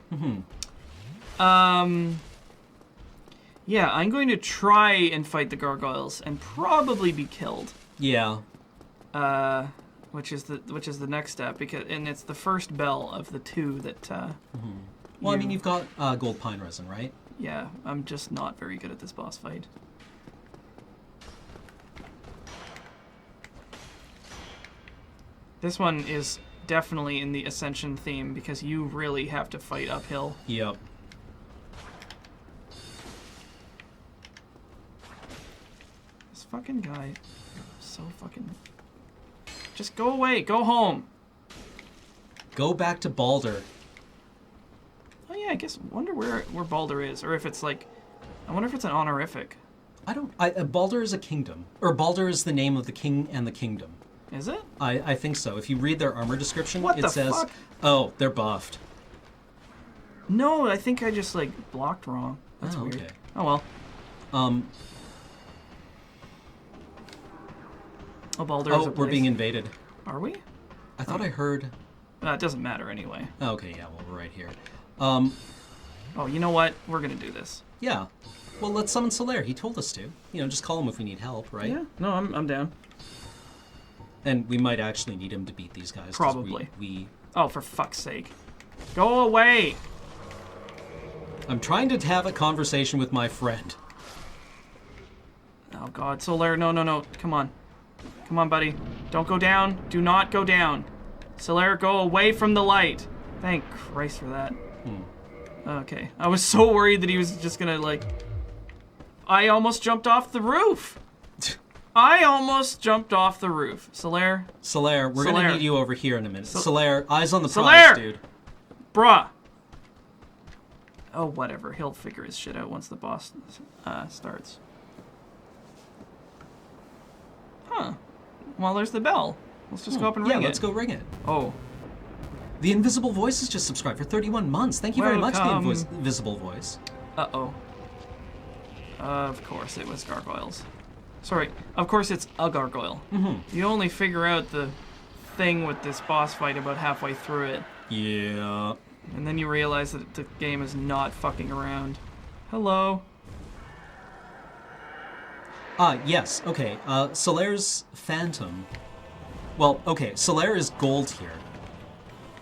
S1: Yeah, I'm going to try and fight the gargoyles and probably be killed.
S2: Yeah.
S1: Which is the next step, and it's the first bell of the two that.
S2: Well, I mean, you've got gold pine resin, right?
S1: Yeah, I'm just not very good at this boss fight. This one is definitely in the Ascension theme because you really have to fight uphill.
S2: Yep.
S1: This fucking guy. So fucking... Just go away. Go home.
S2: Go back to Baldur.
S1: Oh yeah, I guess. Wonder where Baldur is, or if it's like, I wonder if it's an honorific.
S2: Baldur is a kingdom, or Baldur is the name of the king and the kingdom.
S1: Is it?
S2: I think so. If you read their armor description,
S1: What
S2: it
S1: the
S2: says,
S1: fuck?
S2: "Oh, they're buffed."
S1: No, I think I just like blocked wrong. That's weird.
S2: Okay.
S1: Oh well. Oh, Baldur is a place.
S2: We're being invaded.
S1: Are we?
S2: I thought I heard.
S1: It doesn't matter anyway.
S2: Okay, yeah, well, we're right here.
S1: Oh, you know what? We're gonna do this.
S2: Yeah. Well, let's summon Solaire. He told us to. You know, just call him if we need help, right?
S1: Yeah. No, I'm down.
S2: And we might actually need him to beat these guys. 'Cause
S1: Probably.
S2: We.
S1: Oh, for fuck's sake. Go away!
S2: I'm trying to have a conversation with my friend.
S1: Oh god, Solaire, no. Come on. Come on, buddy. Don't go down. Do not go down. Solaire, go away from the light. Thank Christ for that. Okay. I was so worried that he was just gonna, like... I almost jumped off the roof! Solaire.
S2: Solaire, we're gonna need you over here in a minute. Solaire, eyes on the
S1: Solaire!
S2: prize, dude.
S1: Bruh! Oh, whatever. He'll figure his shit out once the boss starts. Huh. Well, there's the bell. Let's just go up and ring it.
S2: Yeah, let's go ring it.
S1: Oh.
S2: The Invisible Voice has just subscribed for 31 months. Thank you very much, the Invisible Voice.
S1: Uh-oh. Of course it was gargoyles. Sorry, of course it's a gargoyle.
S2: Mm-hmm.
S1: You only figure out the thing with this boss fight about halfway through it.
S2: Yeah.
S1: And then you realize that the game is not fucking around. Hello.
S2: Yes, okay. Solaire's Phantom. Well, okay, Solaire is gold here,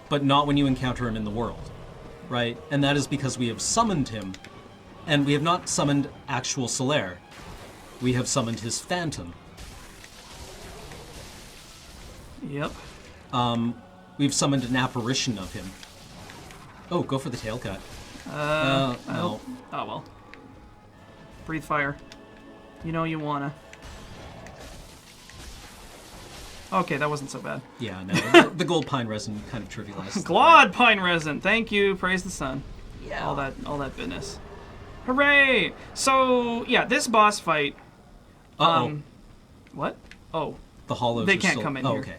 S2: but not when you encounter him in the world, right? And that is because we have summoned him, and we have not summoned actual Solaire. We have summoned his Phantom.
S1: Yep.
S2: We've summoned an apparition of him. Oh, go for the tail cut. No.
S1: Oh well. Breathe fire. You know you wanna. Okay, that wasn't so bad.
S2: Yeah, no. the gold pine resin kind of trivialized.
S1: Glod pine resin. Thank you. Praise the sun.
S2: Yeah.
S1: All that business. Hooray! So yeah, this boss fight. What? Oh.
S2: The hollows.
S1: They can't come in here.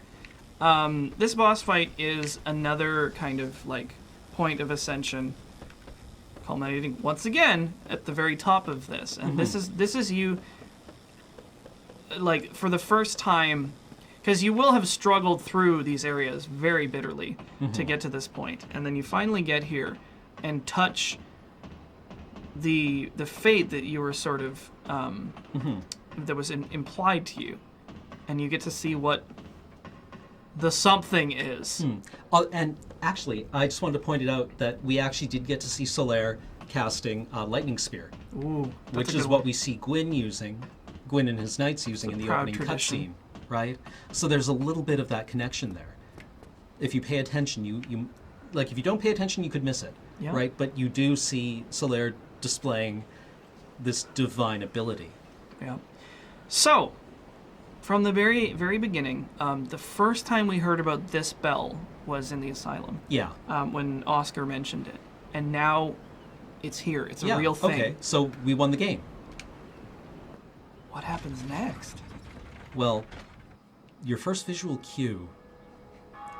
S2: Okay.
S1: This boss fight is another kind of like point of ascension, culminating once again at the very top of this, and this is you. Like for the first time. Because you will have struggled through these areas very bitterly to get to this point, and then you finally get here and touch the fate that you were sort of that was implied to you, and you get to see what the something is.
S2: And actually, I just wanted to point it out that we actually did get to see Solaire casting Lightning Spear, which is what we see Gwyn and his knights using in the opening cutscene. Right? So there's a little bit of that connection there. If you pay attention, you like if you don't pay attention, you could miss it.
S1: Yeah.
S2: Right? But you do see Solaire displaying this divine ability.
S1: Yeah. So, from the very, very beginning, the first time we heard about this bell was in the asylum.
S2: Yeah.
S1: When Oscar mentioned it. And now it's here. It's a real thing.
S2: Okay, so we won the game.
S1: What happens next?
S2: Well, your first visual cue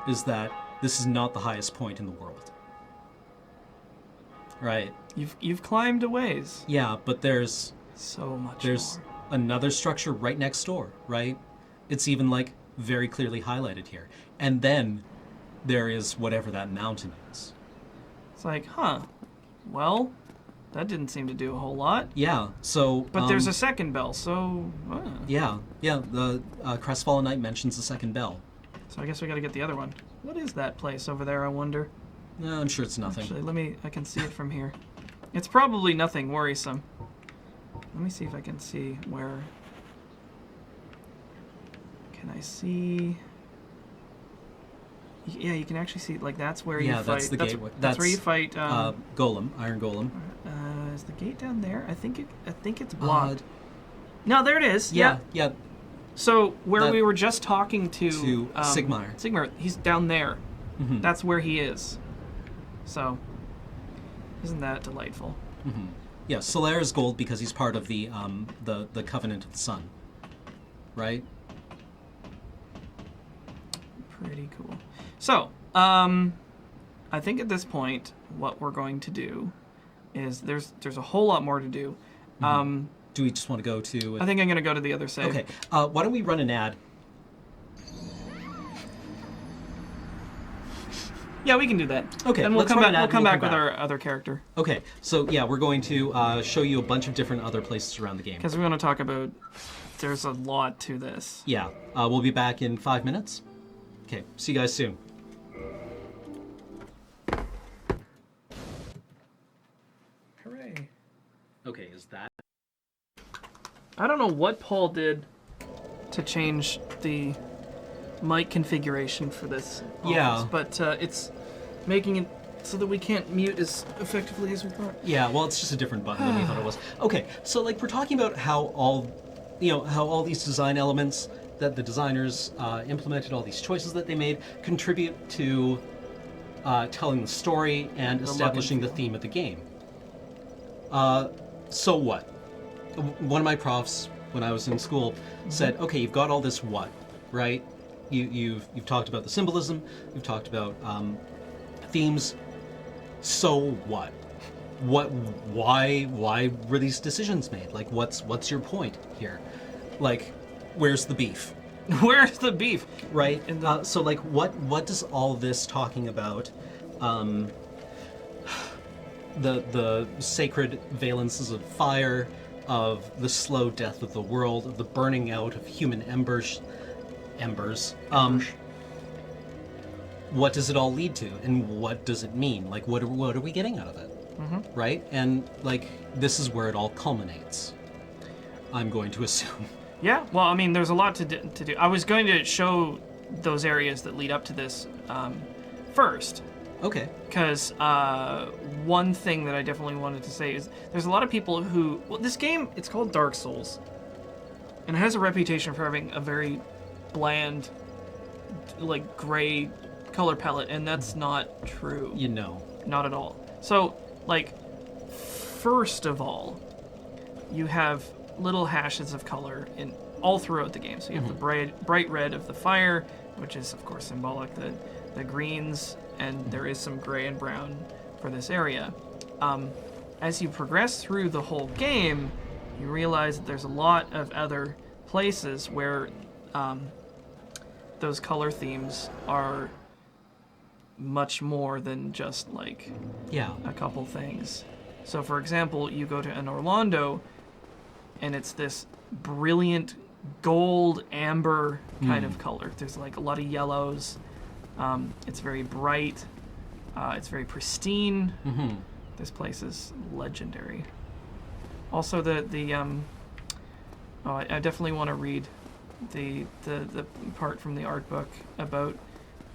S2: is that this is not the highest point in the world. Right?
S1: You've climbed a ways.
S2: Yeah, but there's
S1: so much
S2: more. Another structure right next door, right? It's even like very clearly highlighted here. And then there is whatever that mountain is.
S1: It's like, well, that didn't seem to do a whole lot.
S2: Yeah, so...
S1: But there's a second bell, so...
S2: Yeah, the Crestfallen Knight mentions the second bell.
S1: So I guess we gotta get the other one. What is that place over there, I wonder?
S2: I'm sure it's nothing.
S1: Actually, I can see it from here. It's probably nothing worrisome. Let me see if I can see where... Can I see... Yeah, you can actually see, like, that's where you fight. Yeah, that's the gateway. That's where you fight...
S2: Golem, Iron Golem.
S1: Is the gate down there? I think it's blocked. No, there it is.
S2: Yeah.
S1: So where
S2: That-
S1: we were just talking to
S2: Sigmar.
S1: Sigmar, he's down there.
S2: Mm-hmm.
S1: That's where he is. So, isn't that delightful?
S2: Mm-hmm. Yeah, Solaire is gold because he's part of the Covenant of the Sun, right?
S1: Pretty cool. So, I think at this point, what we're going to do is there's a whole lot more to do.
S2: Mm-hmm. Do we just want to go to...
S1: I think I'm going to go to the other save.
S2: Okay. Why don't we run an ad?
S1: Yeah, we can do that.
S2: Okay,
S1: and we'll
S2: let's
S1: come
S2: run
S1: back.
S2: an ad
S1: We'll
S2: and
S1: come
S2: we'll
S1: back
S2: come
S1: with
S2: back.
S1: our other character
S2: Okay, so yeah, we're going to show you a bunch of different other places around the game.
S1: because we want to talk about. There's a lot to this.
S2: Yeah, we'll be back in 5 minutes. Okay, see you guys soon.
S1: Hooray!
S2: Okay, is that...
S1: I don't know what Paul did to change the mic configuration for this.
S2: Yeah.
S1: office, but it's making it so that we can't mute as effectively as we thought.
S2: Yeah, well, it's just a different button than we thought it was. Okay, so like we're talking about how all these design elements that the designers implemented, all these choices that they made, contribute to telling the story and
S1: The look and
S2: establishing the
S1: feel.
S2: theme of the game. So what? One of my profs when I was in school said, "Okay, you've got all this what, right? You've talked about the symbolism, you've talked about themes. So what? Why were these decisions made? Like, what's your point here? Like, where's the beef,
S1: Where's the beef?
S2: right?
S1: And the-
S2: So like, what does all this talking about? The sacred valences of fire, of the slow death of the world, of the burning out of human embers. What does it all lead to, and what does it mean? Like, what are we getting out of it? Right? And like, this is where it all culminates, I'm going to assume.
S1: Yeah. Well, I mean, there's a lot to do. I was going to show those areas that lead up to this first.
S2: Okay.
S1: Because one thing that I definitely wanted to say is there's a lot of people who... Well, this game, it's called Dark Souls. And it has a reputation for having a very bland, like, gray color palette. And that's not true.
S2: You know.
S1: Not at all. So, like, first of all, you have little hashes of color in all throughout the game. So you have the bright red of the fire, which is, of course, symbolic. The greens... and there is some gray and brown for this area. As you progress through the whole game, you realize that there's a lot of other places where those color themes are much more than just like a couple things. So for example, you go to an Orlando and it's this brilliant gold amber kind of color. There's like a lot of yellows. It's very bright. It's very pristine. This place is legendary. Also, I definitely want to read the part from the art book about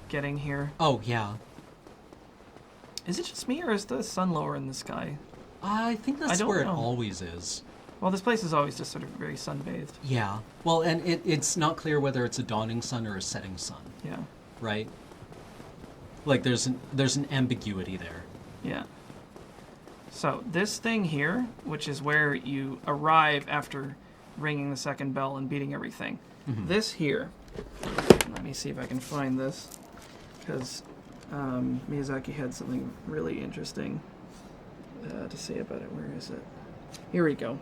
S1: getting here.
S2: Oh yeah.
S1: Is it just me, or is the sun lower in the sky?
S2: I think that's
S1: don't
S2: where
S1: know.
S2: it always is.
S1: Well, this place is always just sort of very sunbathed.
S2: Yeah. Well, and it's not clear whether it's a dawning sun or a setting sun,
S1: Yeah.
S2: right? Like there's an ambiguity there.
S1: Yeah. So this thing here, which is where you arrive after ringing the second bell and beating everything. This here. Let me see if I can find this, because Miyazaki had something really interesting to say about it. Where is it? Here we go.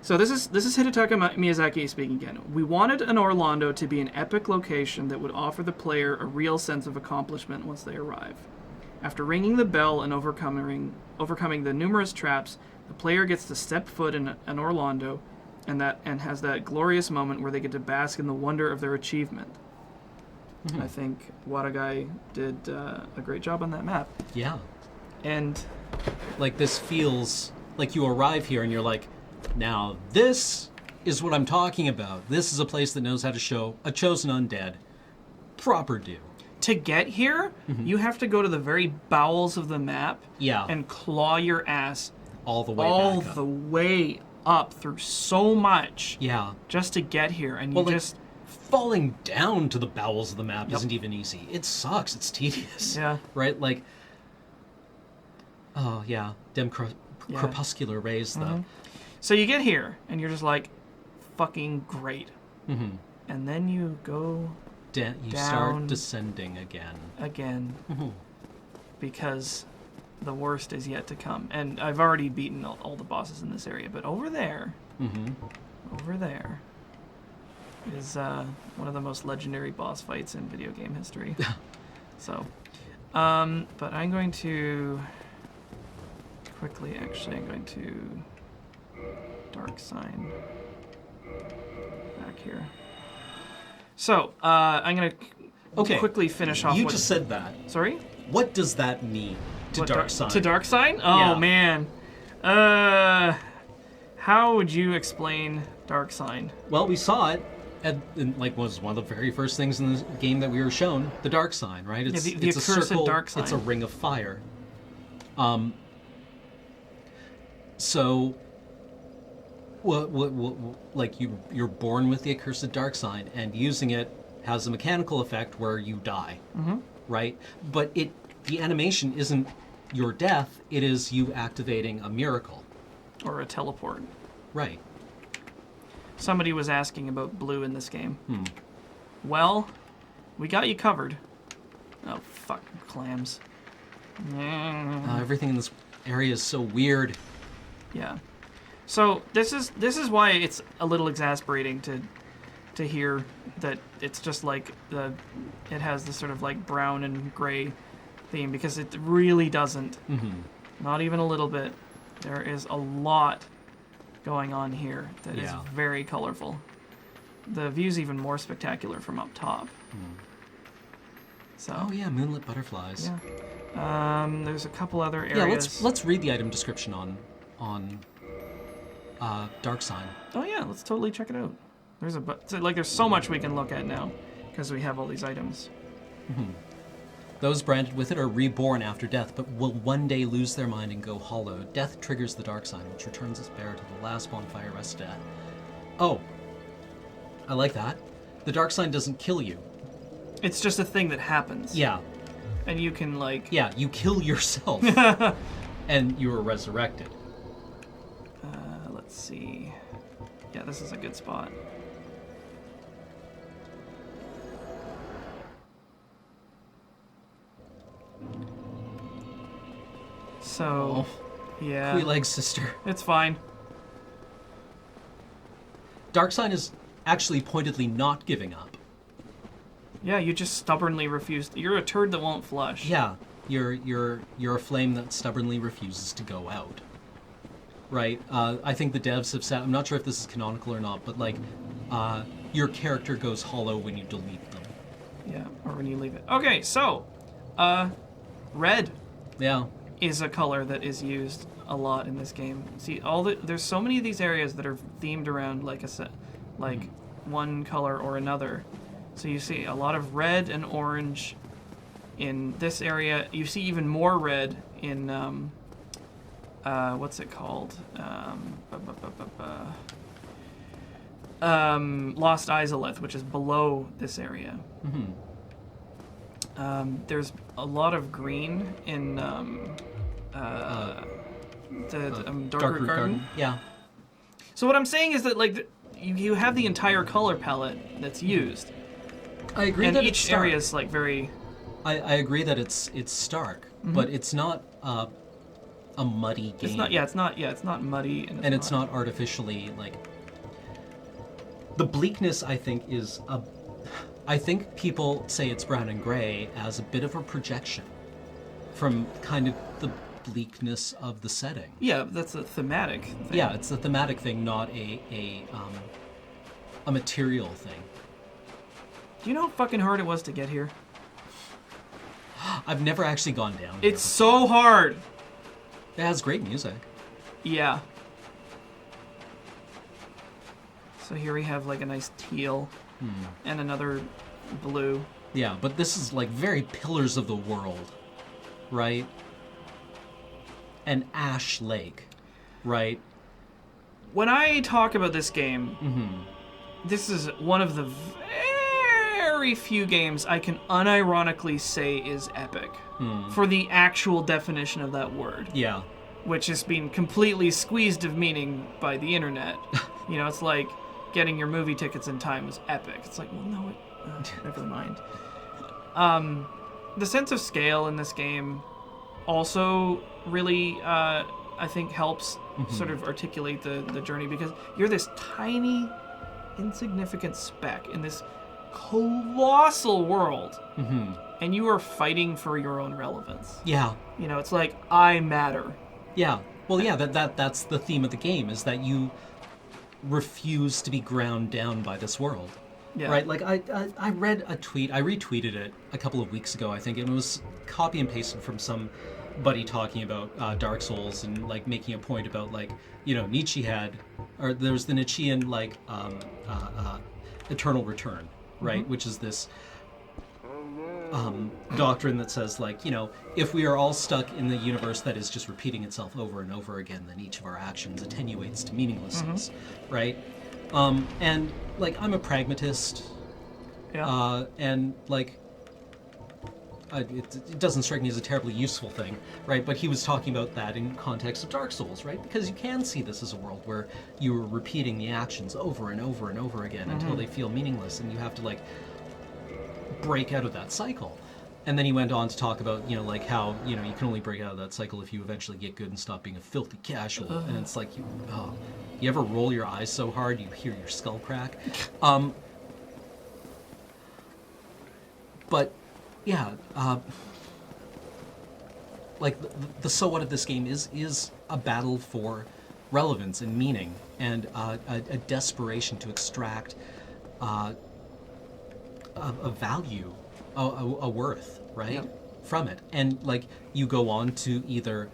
S1: So this is Hidetaka Miyazaki speaking again. We wanted an Orlando to be an epic location that would offer the player a real sense of accomplishment once they arrive. After ringing the bell and overcoming the numerous traps, the player gets to step foot in an Orlando, and has that glorious moment where they get to bask in the wonder of their achievement. I think Watagai did a great job on that map.
S2: Yeah.
S1: And
S2: Like this feels like you arrive here and you're like, now this is what I'm talking about. This is a place that knows how to show a chosen undead proper due.
S1: to get here, you have to go to the very bowels of the map
S2: Yeah.
S1: and claw your ass
S2: all the way
S1: all
S2: back up.
S1: the way up through so much
S2: Yeah.
S1: just to get here, and
S2: Well,
S1: you
S2: like,
S1: just
S2: falling down to the bowels of the map
S1: Yep.
S2: isn't even easy. It sucks. It's tedious.
S1: Yeah.
S2: Right? Like, oh, yeah.
S1: Yeah.
S2: Crepuscular rays, though.
S1: So you get here, and you're just like, fucking great.
S2: Mm-hmm.
S1: And then you go
S2: You
S1: down
S2: start descending again.
S1: again
S2: Mm-hmm.
S1: because the worst is yet to come. And I've already beaten all the bosses in this area, but over there is one of the most legendary boss fights in video game history. So, but I'm going to quickly, actually, I'm going to Dark Sign back here. So, I'm going to quickly finish off
S2: You
S1: what...
S2: just said that.
S1: Sorry?
S2: What does that mean to
S1: What,
S2: Dark Sign?
S1: To Dark Sign? Oh,
S2: Yeah.
S1: man. How would you explain Dark Sign?
S2: Well, we saw it was one of the very first things in the game that we were shown, the Dark Sign, right? It's,
S1: the
S2: it's a
S1: accursed
S2: circle,
S1: Dark Sign.
S2: It's a ring of fire. So, like you're born with the accursed Dark Sign, and using it has a mechanical effect where you die, right? But the animation isn't your death; it is you activating a miracle,
S1: Or a teleport.
S2: right?
S1: Somebody was asking about blue in this game. Well, we got you covered. Oh, fuck, clams.
S2: Everything in this area is so weird.
S1: Yeah. So this is why it's a little exasperating to hear that it's just like it has this sort of like brown and gray theme, because it really doesn't. Not even a little bit. There is a lot going on here that is very colorful. The view's even more spectacular from up top. So.
S2: Oh yeah, moonlit butterflies.
S1: Yeah. There's a couple other areas.
S2: Yeah, let's read the item description on Dark Sign.
S1: Oh yeah, let's totally check it out. There's so much we can look at now because we have all these items.
S2: Those branded with it are reborn after death, but will one day lose their mind and go hollow. Death triggers the Dark Sign, which returns its bearer to the last bonfire rested at. Oh, I like that. The Dark Sign doesn't kill you.
S1: It's just a thing that happens.
S2: Yeah.
S1: And you can
S2: Yeah, you kill yourself. And you are resurrected.
S1: Let's see. Yeah, this is a good spot. So, yeah.
S2: Queeleg sister.
S1: It's fine.
S2: Dark Sign is actually pointedly not giving up.
S1: Yeah, you just stubbornly refuse. You're a turd that won't flush.
S2: Yeah, you're a flame that stubbornly refuses to go out. Right? I think the devs have said, I'm not sure if this is canonical or not, but like, your character goes hollow when you delete them.
S1: Yeah, or when you leave it. Okay, so, red.
S2: Yeah.
S1: Is a color that is used a lot in this game. See, there's so many of these areas that are themed around like one color or another. So you see a lot of red and orange in this area. You see even more red in what's it called? Lost Izalith, which is below this area. There's a lot of green in Darkroot Garden.
S2: Yeah.
S1: So what I'm saying is that like you have the entire color palette that's used.
S2: I agree
S1: and
S2: that
S1: each area is like very.
S2: I agree that it's stark, but it's not a muddy game.
S1: It's not. Yeah, it's not. Yeah, it's not muddy,
S2: and it's not artificially like. The bleakness, I think, is a. I think people say it's brown and gray as a bit of a projection from kind of the bleakness of the setting.
S1: Yeah, that's a thematic thing.
S2: Yeah, it's a thematic thing, not a material thing.
S1: Do you know how fucking hard it was to get here?
S2: I've never actually gone down.
S1: It's so hard.
S2: It has great music.
S1: Yeah. So here we have like a nice teal and another blue.
S2: Yeah, but this is like very Pillars of the World, right? And Ash Lake. right?
S1: When I talk about this game, this is one of the very few games I can unironically say is epic. For the actual definition of that word.
S2: Yeah.
S1: Which has been completely squeezed of meaning by the internet. You know, it's like getting your movie tickets in time is epic. It's like, well, no, never mind. The sense of scale in this game also really, I think, helps sort of articulate the journey, because you're this tiny, insignificant speck in this colossal world, and you are fighting for your own relevance.
S2: Yeah.
S1: You know, it's like, I matter.
S2: Yeah. Well, yeah, that's the theme of the game, is that you refuse to be ground down by this world.
S1: Yeah.
S2: Right? Like, I read a tweet, I retweeted it a couple of weeks ago, I think, and it was copy and pasted from somebody talking about Dark Souls and, like, making a point about, like, you know, Nietzsche had, or there was the Nietzschean, like, eternal return, right? Which is this doctrine that says, like, you know, if we are all stuck in the universe that is just repeating itself over and over again, then each of our actions attenuates to meaninglessness, right? And, like, I'm a pragmatist, and, like, it doesn't strike me as a terribly useful thing, right? But he was talking about that in context of Dark Souls, right? Because you can see this as a world where you are repeating the actions over and over and over again until they feel meaningless, and you have to, like, break out of that cycle. And then he went on to talk about, you know, like how, you know, you can only break out of that cycle if you eventually get good and stop being a filthy casual. And it's like, you ever roll your eyes so hard you hear your skull crack? But yeah, like the so what of this game is a battle for relevance and meaning, and a desperation to extract a value, a worth, right, from it. And, like, you go on to either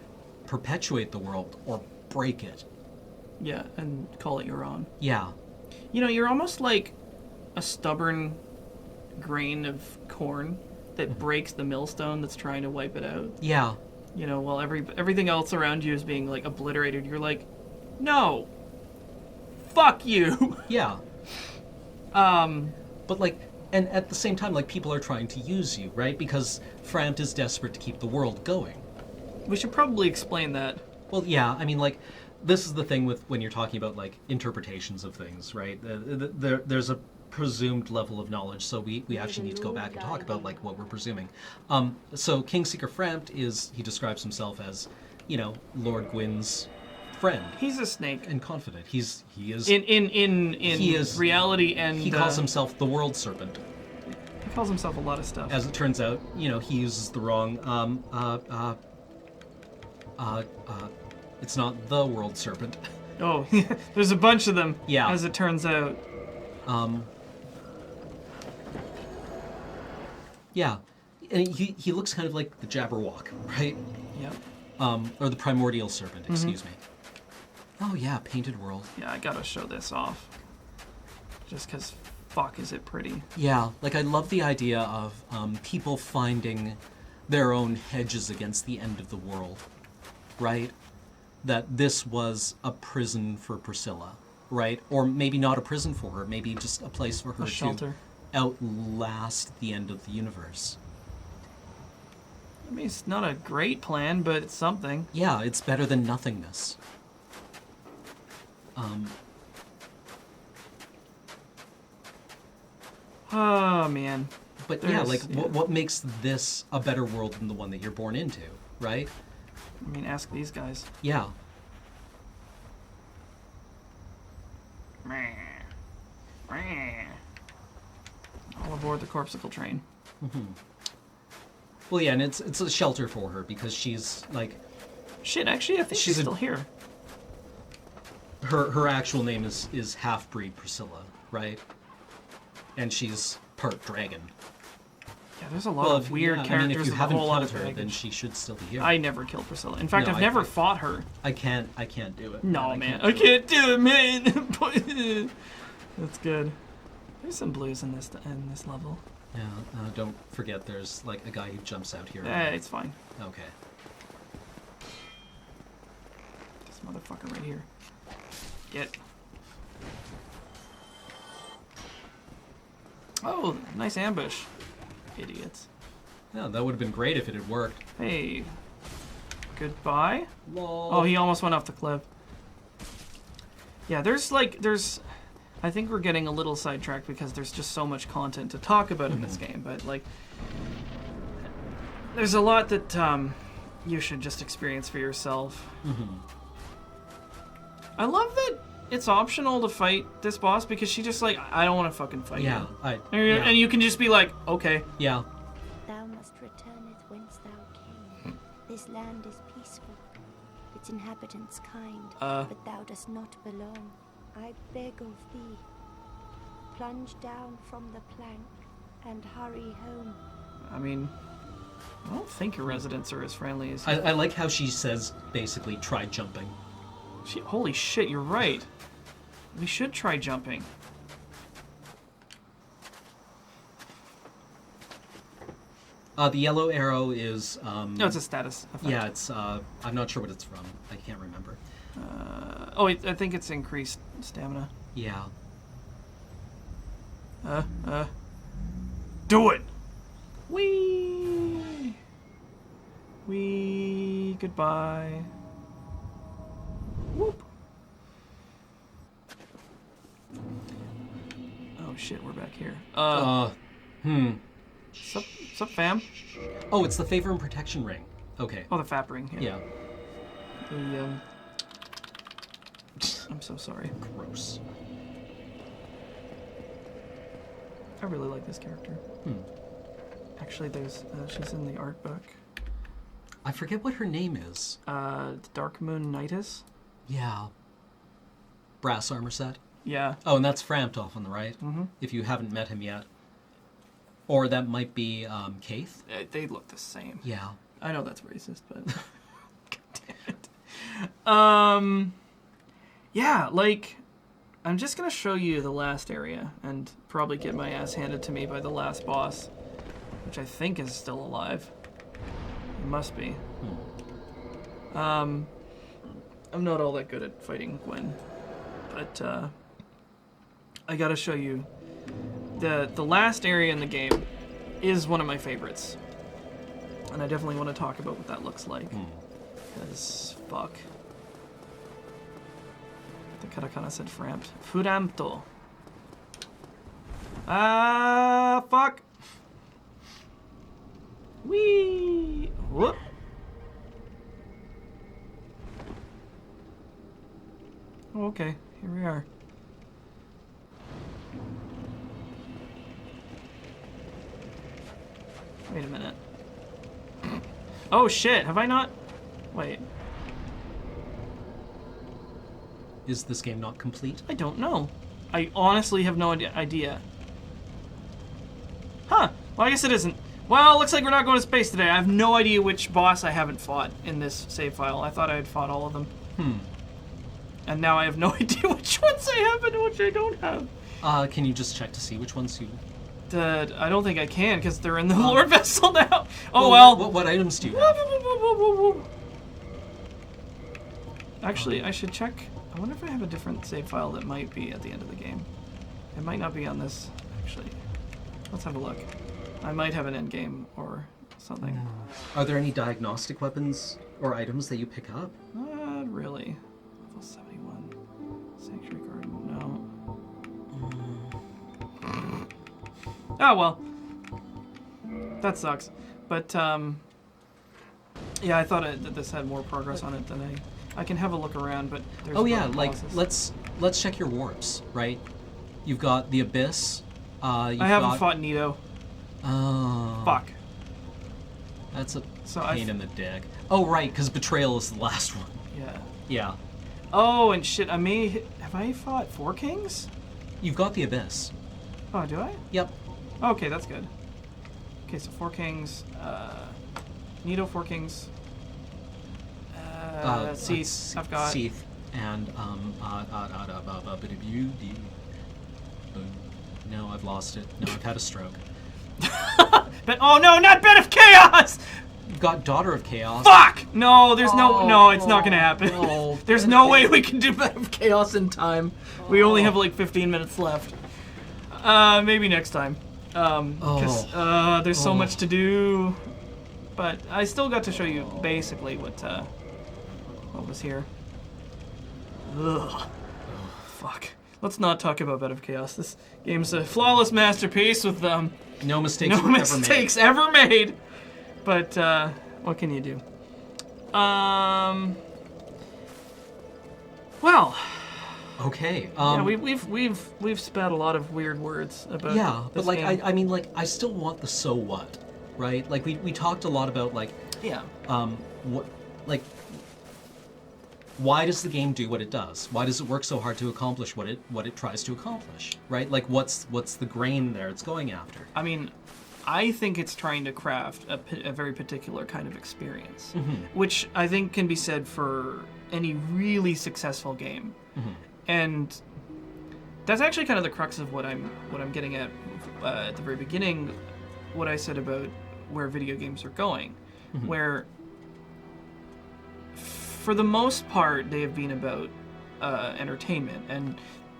S2: perpetuate the world or break it.
S1: Yeah, and call it your own.
S2: Yeah.
S1: You know, you're almost like a stubborn grain of corn that breaks the millstone that's trying to wipe it out.
S2: Yeah.
S1: You know, while everything else around you is being, like, obliterated, you're like, no, fuck you.
S2: Yeah. But, like, and at the same time, like, people are trying to use you, right? Because Frampt is desperate to keep the world going.
S1: We should probably explain that.
S2: Well, yeah, I mean, like, this is the thing with when you're talking about, like, interpretations of things, right? There's a presumed level of knowledge, so we actually need to go back and talk about, like, what we're presuming. So Kingseeker Frampt he describes himself as, you know, Lord Gwyn's friend.
S1: He's a snake.
S2: And confident. He is
S1: in reality, and
S2: he calls himself the World Serpent.
S1: He calls himself a lot of stuff.
S2: As it turns out, you know, he uses the wrong it's not the World Serpent.
S1: Oh, there's a bunch of them.
S2: Yeah.
S1: As it turns out.
S2: Yeah. And he looks kind of like the Jabberwock, right?
S1: Yep.
S2: Or the Primordial Serpent, excuse me. Oh yeah, painted world.
S1: Yeah, I gotta show this off. Just because, fuck, is it pretty.
S2: Yeah, like, I love the idea of people finding their own hedges against the end of the world, right? That this was a prison for Priscilla, right? Or maybe not a prison for her, maybe just a place for her to outlast the end of the universe.
S1: I mean, it's not a great plan, but it's something.
S2: Yeah, it's better than nothingness.
S1: Oh, man.
S2: But yeah, like, what makes this a better world than the one that you're born into, right?
S1: I mean, ask these guys.
S2: Yeah.
S1: All aboard the corpsicle train.
S2: Well, yeah, and it's a shelter for her because she's, like...
S1: Shit, actually, I think she's still here.
S2: Her actual name is Half-Breed Priscilla, right? And she's part dragon.
S1: Yeah, there's a lot of weird characters.
S2: I mean, if you haven't killed her,
S1: dragons.
S2: then she should still be here.
S1: I never killed Priscilla. In fact, I've never fought her.
S2: I can't do it.
S1: No, man. I can't do it, man. That's good. There's some blues in this level.
S2: Yeah, don't forget there's, like, a guy who jumps out here.
S1: It's fine.
S2: Okay.
S1: Just This motherfucker right here. Get. Oh, nice ambush. Idiots.
S2: Yeah, that would have been great if it had worked.
S1: Hey. Goodbye?
S2: Lol.
S1: Oh, he almost went off the cliff. Yeah, there's... I think we're getting a little sidetracked because there's just so much content to talk about in this game, but, like... There's a lot that, you should just experience for yourself. I love that it's optional to fight this boss because she just, like, I don't want to fucking fight you. And you can just be like, okay.
S2: Yeah.
S8: Thou must return it whence thou came. This land is peaceful, its inhabitants kind, but thou dost not belong. I beg of thee, plunge down from the plank and hurry home.
S1: I mean, I don't think your residents are as friendly as...
S2: I like how she says, basically, try jumping.
S1: Holy shit, you're right. We should try jumping.
S2: The yellow arrow is...
S1: no, it's a status effect.
S2: Yeah, it's... I'm not sure what it's from. I can't remember.
S1: I think it's increased stamina.
S2: Yeah.
S1: Do it! Whee! Whee! Goodbye. Whoop! Oh shit, we're back here. Sup, fam?
S2: Oh, it's the favor and protection ring. Okay.
S1: Oh, the FAP ring.
S2: Yeah.
S1: I'm so sorry.
S2: Gross.
S1: I really like this character. Actually, there's she's in the art book.
S2: I forget what her name is.
S1: Dark Moon Nightus.
S2: Yeah. Brass armor set.
S1: Yeah.
S2: Oh, and that's Framtoff on the right. If you haven't met him yet. Or that might be Kaith.
S1: They look the same.
S2: Yeah.
S1: I know that's racist, but God damn it. Yeah, like, I'm just gonna show you the last area and probably get my ass handed to me by the last boss, which I think is still alive. It must be. I'm not all that good at fighting Gwen, but I gotta show you the last area in the game is one of my favorites, and I definitely want to talk about what that looks like. Because fuck. The katakana said framed. Furamto. Ah, fuck. Whee! Whoop. Oh, okay, here we are. Wait a minute. Oh shit, have I not? Wait.
S2: Is this game not complete?
S1: I don't know. I honestly have no idea. Huh. Well, I guess it isn't. Well, looks like we're not going to space today. I have no idea which boss I haven't fought in this save file. I thought I had fought all of them. And now I have no idea which ones I have and which I don't have.
S2: Can you just check to see which ones you...
S1: I don't think I can, because they're in the Lord Vessel now. Oh, well.
S2: What items do you have?
S1: Actually, I should check. I wonder if I have a different save file that might be at the end of the game. It might not be on this, actually. Let's have a look. I might have an end game or something.
S2: Are there any diagnostic weapons or items that you pick up?
S1: Not really. Level 71. Sanctuary Garden, no. Oh, well. That sucks. But, yeah, I thought that this had more progress on it than I can have a look around, but there's
S2: Oh yeah, like, let's check your warps, right? You've got the Abyss.
S1: I haven't fought Nito.
S2: Oh.
S1: Fuck.
S2: That's a pain in the dick. Oh, right, because Betrayal is the last one.
S1: Yeah.
S2: Yeah.
S1: Oh, and shit, have I fought Four Kings?
S2: You've got the Abyss.
S1: Oh, do I?
S2: Yep.
S1: Okay, that's good. Okay, so Four Kings, Nito, Four Kings, Seath, I've got...
S2: Seath, and, no, I've lost it. No, I've had a stroke.
S1: But, oh no, not Bed of Chaos!
S2: got Daughter of Chaos.
S1: Fuck! No, there's no, it's not gonna happen.
S2: No.
S1: There's no way we can do Bed of Chaos in time. We only have like 15 minutes left. Maybe next time. Because there's so much to do. But I still got to show you basically what was here. Ugh. Fuck. Let's not talk about Bed of Chaos. This game's a flawless masterpiece with
S2: no mistakes
S1: ever made. But what can you do? Well.
S2: Okay.
S1: Yeah, we've spat a lot of weird words about.
S2: Yeah, but like
S1: game.
S2: I mean, like I still want the so what, right? Like we talked a lot about like what like why does the game do what it does? Why does it work so hard to accomplish what it tries to accomplish? Right? Like what's the grain there it's going after?
S1: I mean, I think it's trying to craft a very particular kind of experience, which I think can be said for any really successful game. And that's actually kind of the crux of what I'm getting at the very beginning, what I said about where video games are going, where for the most part they have been about entertainment, and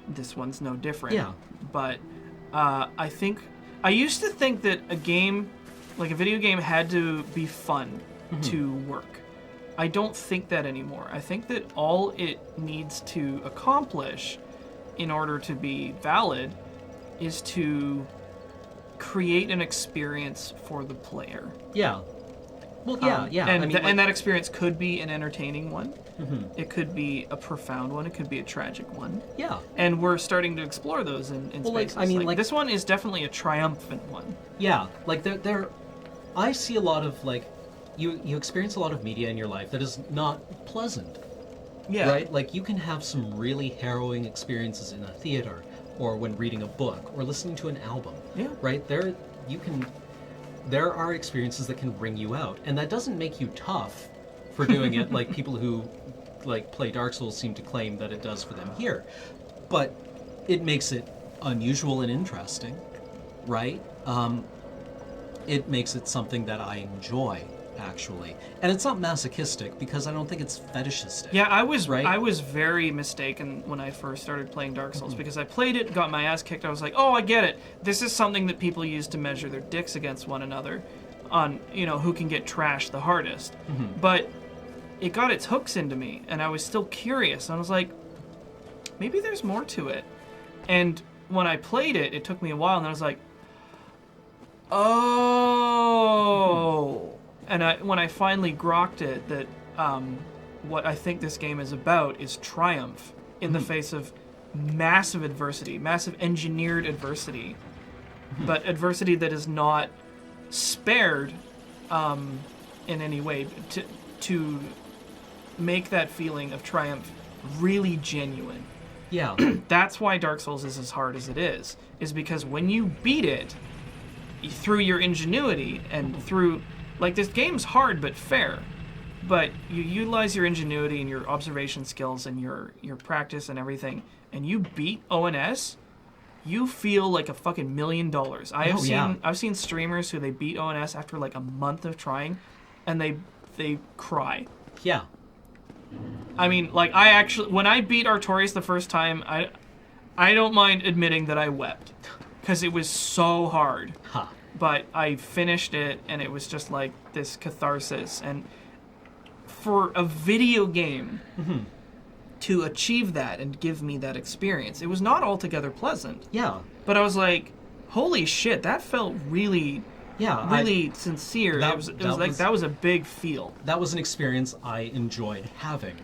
S1: this one's no different.
S2: Yeah.
S1: But I used to think that a game, like a video game, had to be fun to work. I don't think that anymore. I think that all it needs to accomplish in order to be valid is to create an experience for the player.
S2: Yeah. Well, yeah.
S1: And that experience could be an entertaining one. It could be a profound one. It could be a tragic one.
S2: Yeah.
S1: And we're starting to explore those in spaces. Like, this one is definitely a triumphant one.
S2: Yeah. Like I see a lot of like, you experience a lot of media in your life that is not pleasant.
S1: Yeah.
S2: Right? Like you can have some really harrowing experiences in a theater, or when reading a book, or listening to an album.
S1: Yeah.
S2: Right? There are experiences that can bring you out, and that doesn't make you tough for doing it, like people who like play Dark Souls seem to claim that it does for them here. But it makes it unusual and interesting, right? It makes it something that I enjoy, actually. And it's not masochistic, because I don't think it's fetishistic.
S1: Yeah, I was very mistaken when I first started playing Dark Souls, because I played it, got my ass kicked. I was like, oh, I get it. This is something that people use to measure their dicks against one another on, who can get trashed the hardest. But it got its hooks into me, and I was still curious. I was like, maybe there's more to it. And when I played it, it took me a while, and I was like, oh... And when I finally grokked it, that what I think this game is about is triumph in the face of massive adversity, massive engineered adversity, but adversity that is not spared in any way to make that feeling of triumph really genuine.
S2: Yeah.
S1: That's why Dark Souls is as hard as it is because when you beat it, through your ingenuity and through... Like, this game's hard but fair, but you utilize your ingenuity and your observation skills and your practice and everything, and you beat ONS, you feel like a fucking $1 million. I've seen streamers who they beat ONS after like a month of trying, and they cry.
S2: Yeah.
S1: I mean, like, when I beat Artorias the first time, I don't mind admitting that I wept, because it was so hard.
S2: Huh.
S1: But I finished it, and it was just like this catharsis. And for a video game to achieve that and give me that experience, it was not altogether pleasant.
S2: Yeah.
S1: But I was like, holy shit, that felt really, really sincere. That was a big feel.
S2: That was an experience I enjoyed having.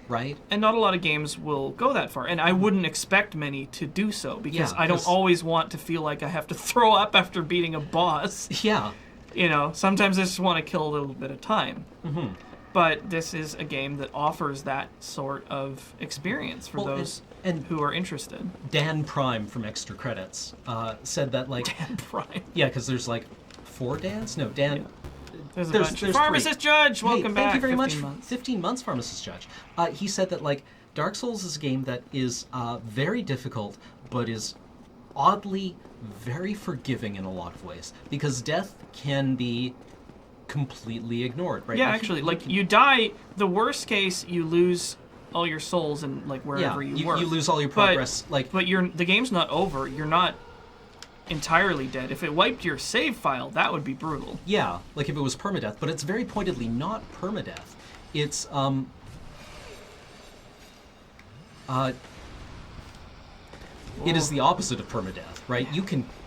S2: Right?
S1: And not a lot of games will go that far. And I wouldn't expect many to do so, because I don't always want to feel like I have to throw up after beating a boss.
S2: Yeah.
S1: Sometimes I just want to kill a little bit of time. But this is a game that offers that sort of experience for those who are interested.
S2: Dan Prime from Extra Credits said that, like...
S1: Dan Prime?
S2: Yeah, because there's, like, 4 Dans? No, Dan... Yeah.
S1: There's a bunch. Pharmacist 3. Judge, welcome back.
S2: Thank you very much.
S1: Months.
S2: 15 months, Pharmacist Judge. He said that, like, Dark Souls is a game that is very difficult, but is oddly very forgiving in a lot of ways, because death can be completely ignored, right?
S1: Yeah, actually, like you die. The worst case, you lose all your souls and like wherever you work.
S2: You lose all your progress.
S1: But the game's not over. You're not entirely dead. If it wiped your save file, that would be brutal.
S2: Yeah, like if it was permadeath, but it's very pointedly not permadeath. It's it is the opposite of permadeath, right?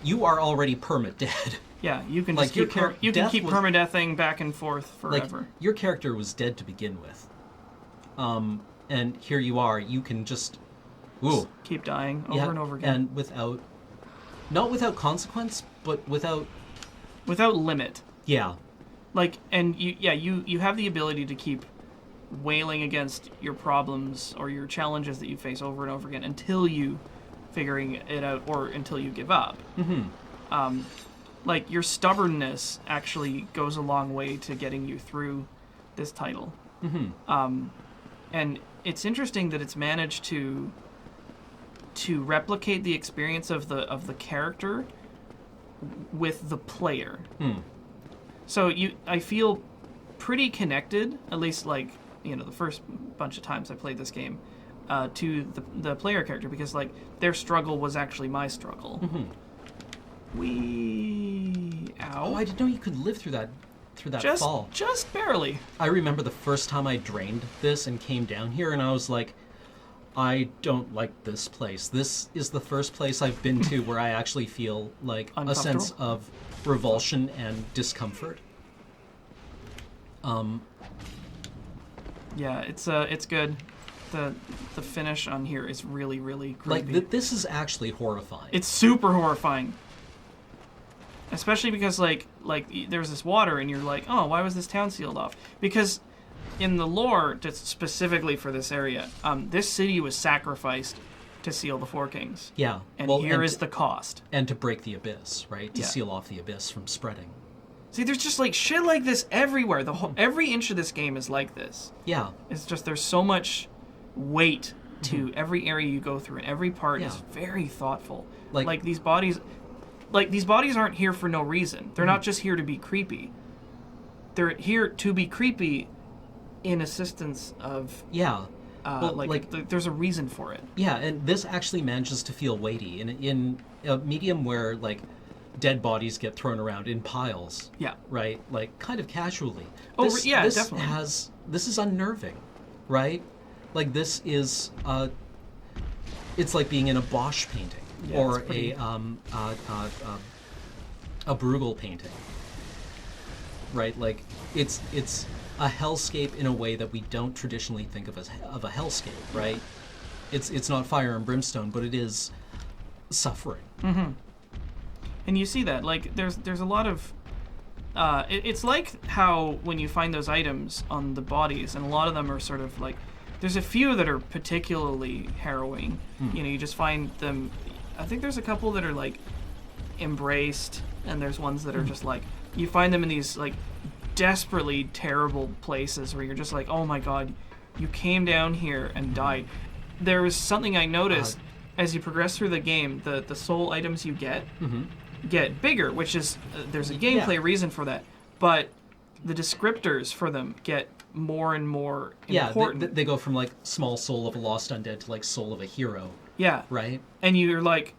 S2: You are already permadead.
S1: Yeah, you can
S2: like
S1: just keep permadeathing back and forth forever.
S2: Like your character was dead to begin with. And here you are, you can just
S1: keep dying over and over again.
S2: And not without consequence, but without
S1: limit.
S2: Yeah.
S1: Like, and you have the ability to keep wailing against your problems or your challenges that you face over and over again until you figuring it out or until you give up.
S2: Mm-hmm.
S1: Like, your stubbornness actually goes a long way to getting you through this title.
S2: Mm-hmm.
S1: And it's interesting that it's managed to replicate the experience of the character with the player. So I feel pretty connected, at least like, the first bunch of times I played this game, to the player character, because like their struggle was actually my struggle.
S2: Mm-hmm.
S1: Ow.
S2: Oh, I didn't know you could live through that fall.
S1: Just barely.
S2: I remember the first time I drained this and came down here, and I was like, I don't like this place. This is the first place I've been to where I actually feel like a sense of revulsion and discomfort.
S1: Yeah, it's good. The finish on here is really, really creepy.
S2: Like this is actually horrifying.
S1: It's super horrifying. Especially because like there's this water and you're like, oh, why was this town sealed off? Because in the lore, just specifically for this area, this city was sacrificed to seal the Four Kings.
S2: Yeah.
S1: And here is the cost.
S2: And to break the abyss, right? To seal off the abyss from spreading.
S1: See, there's just like shit like this everywhere. Every inch of this game is like this.
S2: Yeah.
S1: It's just there's so much weight to every area you go through, and every part is very thoughtful. Like these bodies aren't here for no reason. They're not just here to be creepy. They're here to be creepy in assistance of there's a reason for it.
S2: Yeah, and this actually manages to feel weighty in a medium where like dead bodies get thrown around in piles.
S1: Yeah.
S2: Right? Like kind of casually.
S1: This definitely.
S2: This is unnerving, right? Like this is it's like being in a Bosch painting or a Bruegel painting. Right? Like it's a hellscape in a way that we don't traditionally think of as a hellscape, right? It's not fire and brimstone, but it is suffering.
S1: Mm-hmm. And you see that, like, there's a lot of it's like how when you find those items on the bodies, and a lot of them are sort of like, there's a few that are particularly harrowing. You just find them. I think there's a couple that are like embraced, and there's ones that are just like, you find them in these like desperately terrible places where you're just like, oh my god, you came down here and died. There was something I noticed as you progress through the game, the soul items you get get bigger, which is there's a gameplay reason for that, but the descriptors for them get more and more important.
S2: Yeah, they go from like small soul of a lost undead to like soul of a hero.
S1: Yeah.
S2: Right?
S1: And you're like,